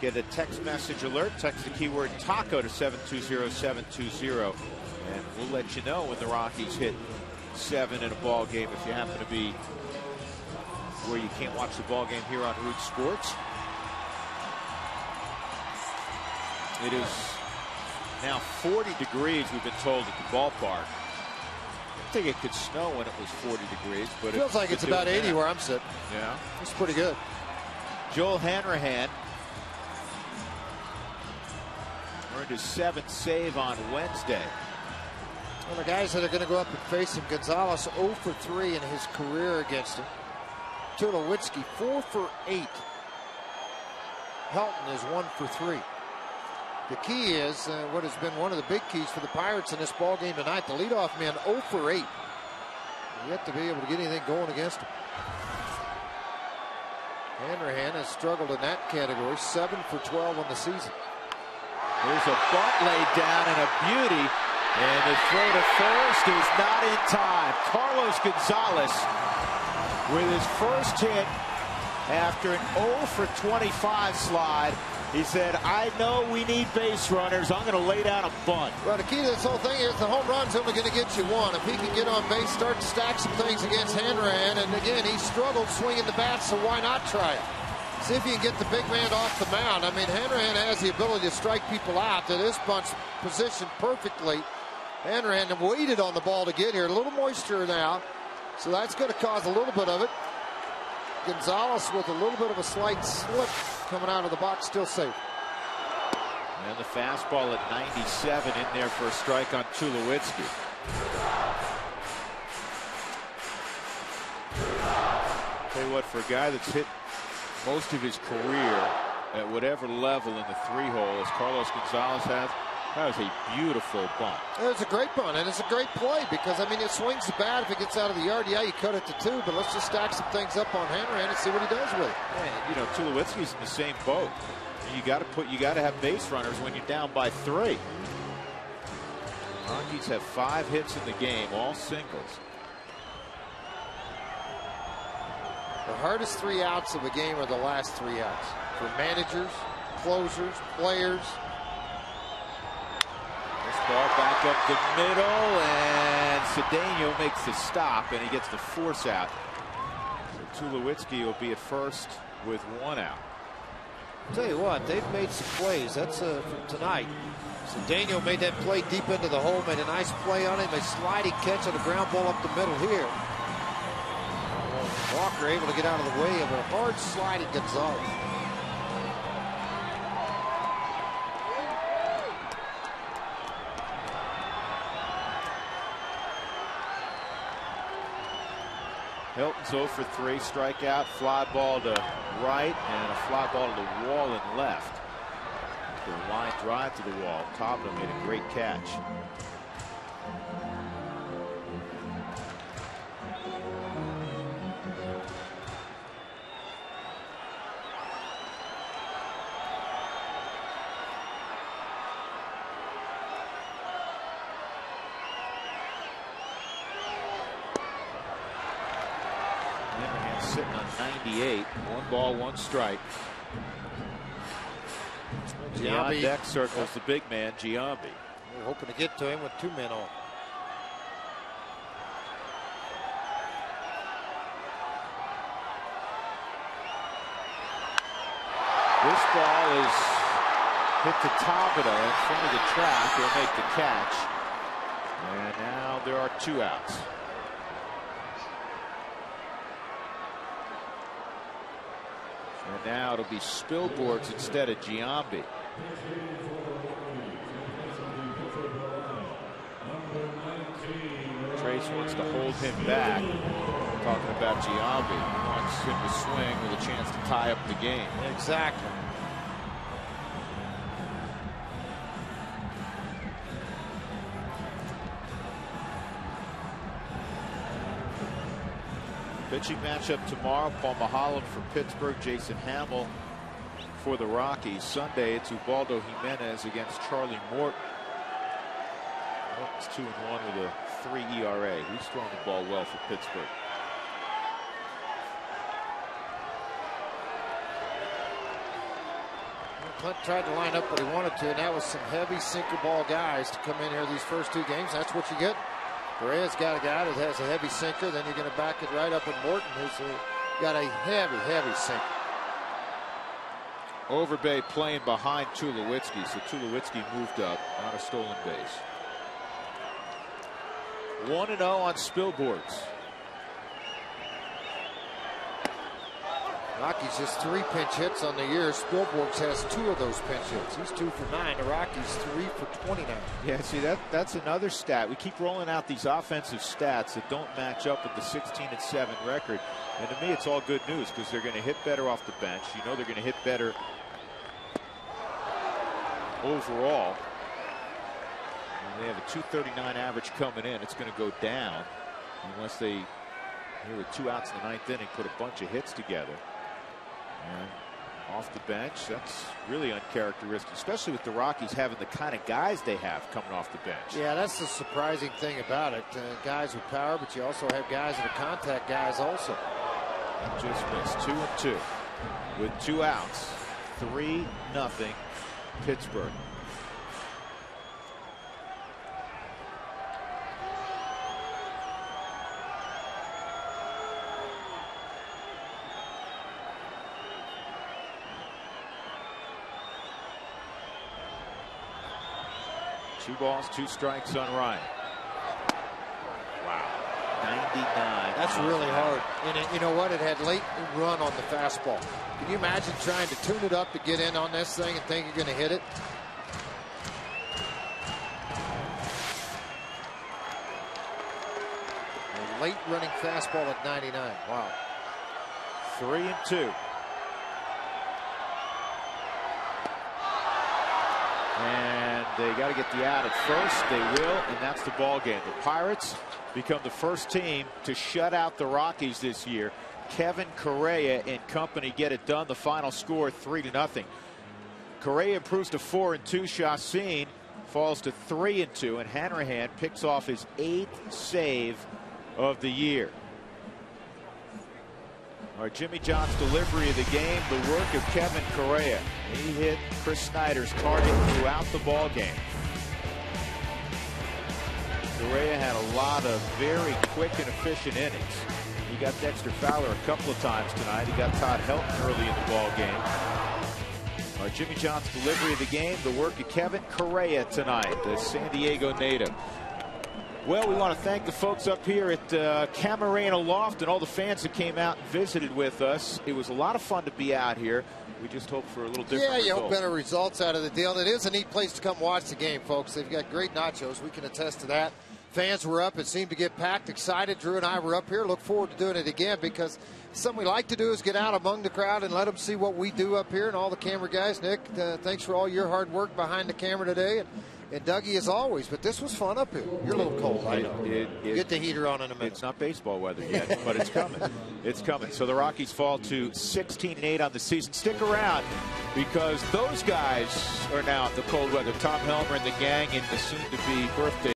get a text message alert, text the keyword taco to 720-720. And we'll let you know when the Rockies hit 7 in a ball game if you happen to be where you can't watch the ball game here on Root Sports. It is now 40 degrees, we've been told, at the ballpark. I think it could snow when it was 40 degrees, but feels like it's about 80 where I'm sitting. Yeah, it's pretty good. Joel Hanrahan earned his 7th save on Wednesday. Well, the guys that are going to go up and face him, Gonzalez 0 for 3 in his career against him. Tulowitzki 4 for 8. Helton is 1 for 3. The key is what has been one of the big keys for the Pirates in this ball game tonight. The leadoff man 0 for 8. Yet to be able to get anything going against him. Hanrahan has struggled in that category, 7 for 12 on the season. There's a bunt laid down and a beauty. And the throw to first is not in time. Carlos Gonzalez with his first hit after an 0 for 25 slide. He said, I know we need base runners. I'm going to lay down a bunt. Well, the key to this whole thing is the home run's only going to get you one. If he can get on base, start to stack some things against Hanrahan. And again, he struggled swinging the bat, so why not try it? See if you can get the big man off the mound. I mean, Hanrahan has the ability to strike people out. That this bunt's positioned perfectly. Hanrahan waited on the ball to get here. A little moisture now, so that's going to cause a little bit of it. Gonzalez with a little bit of a slight slip coming out of the box, still safe. And the fastball at 97 in there for a strike on Tulowitzki. Tell you what, for a guy that's hit most of his career at whatever level in the 3-hole as Carlos Gonzalez has, that was a beautiful bunt. It's a great bunt, and it's a great play because, I mean, it swings the bat. If it gets out of the yard, yeah, you cut it to 2, but let's just stack some things up on Hanrahan and see what he does with it. Yeah, you know, Tulowitzki's in the same boat. You got to have base runners when you're down by 3. Rockies have 5 hits in the game, all singles. The hardest 3 outs of a game are the last 3 outs for managers, closers, players. Ball back up the middle, and Cedeno makes the stop, and he gets the force out. So Tulowitzki will be at first with 1 out. I'll tell you what, they've made some plays. That's from tonight. Cedeno made that play deep into the hole, made a nice play on him, a sliding catch on a ground ball up the middle here. Walker able to get out of the way of a hard sliding Gonzalez. Hilton's 0 for 3, strikeout, fly ball to right, and a fly ball to the wall and left. The line drive to the wall. Tabata made a great catch. Sitting on 98, 1 ball, 1 strike. On deck circles the big man, Giambi. We're hoping to get to him with 2 men on. This ball is hit to Tabata in front of the track. He'll make the catch. And now there are 2 outs. And now it'll be Spilborghs instead of Giambi. Trace wants to hold him back. Talking about Giambi. Wants him to swing with a chance to tie up the game. Exactly. Pitching matchup tomorrow, Paul Mahalan for Pittsburgh, Jason Hamill for the Rockies. Sunday, it's Ubaldo Jimenez against Charlie Morton. Morton's 2-1 with a 3 ERA. He's throwing the ball well for Pittsburgh. Clint tried to line up what he wanted to, and that was some heavy sinker ball guys to come in here these first 2 games. That's what you get. Correa's got a guy that has a heavy sinker. Then you're going to back it right up with Morton, who's got a heavy sinker. Overbay playing behind Tulowitzki, so Tulowitzki moved up on a stolen base. 1-0 on Spilborghs. Rockies just 3 pinch hits on the year. Spilborghs has 2 of those pinch hits. He's 2 for 9. The Rockies 3 for 29. Yeah, see, that's another stat. We keep rolling out these offensive stats that don't match up with the 16-7 record. And to me, it's all good news because they're going to hit better off the bench. You know they're going to hit better overall. And they have a 239 average coming in. It's going to go down unless they, here with 2 outs in the 9th inning, put a bunch of hits together. And off the bench, that's really uncharacteristic, especially with the Rockies having the kind of guys they have coming off the bench. Yeah, that's the surprising thing about it. Guys with power, but you also have guys that are contact guys also. Just missed 2-2 with 2 outs. 3-0 Pittsburgh. Two balls, 2 strikes on Ryan. Wow. 99. That's really hard. And you know what? It had late run on the fastball. Can you imagine trying to tune it up to get in on this thing and think you're going to hit it? A late running fastball at 99. Wow. 3-2. And they got to get the out at first. They will, and that's the ball game. The Pirates become the first team to shut out the Rockies this year. Kevin Correa and company get it done. The final score 3-0. Correa improves to 4-2. Chacin falls to 3-2, and Hanrahan picks off his 8th save of the year. Our Jimmy John's delivery of the game, the work of Kevin Correa. He hit Chris Snyder's target throughout the ball game. Correa had a lot of very quick and efficient innings. He got Dexter Fowler a couple of times tonight. He got Todd Helton early in the ball game. Our Jimmy John's delivery of the game, the work of Kevin Correa tonight, the San Diego native. Well, we want to thank the folks up here at Camarena Loft and all the fans that came out and visited with us. It was a lot of fun to be out here. We just hope for a little different result. Yeah, you result. hope better results out of the deal. It is a neat place to come watch the game, folks. They've got great nachos. We can attest to that. Fans were up. It seemed to get packed, excited. Drew and I were up here. Look forward to doing it again because something we like to do is get out among the crowd and let them see what we do up here and all the camera guys. Nick, thanks for all your hard work behind the camera today. And Dougie, as always, but this was fun up here. You're a little cold, I know. Get the heater on in a minute. It's not baseball weather yet, but it's coming. It's coming. So the Rockies fall to 16-8 on the season. Stick around because those guys are now at the cold weather. Tom Helmer and the gang in the soon-to-be birthday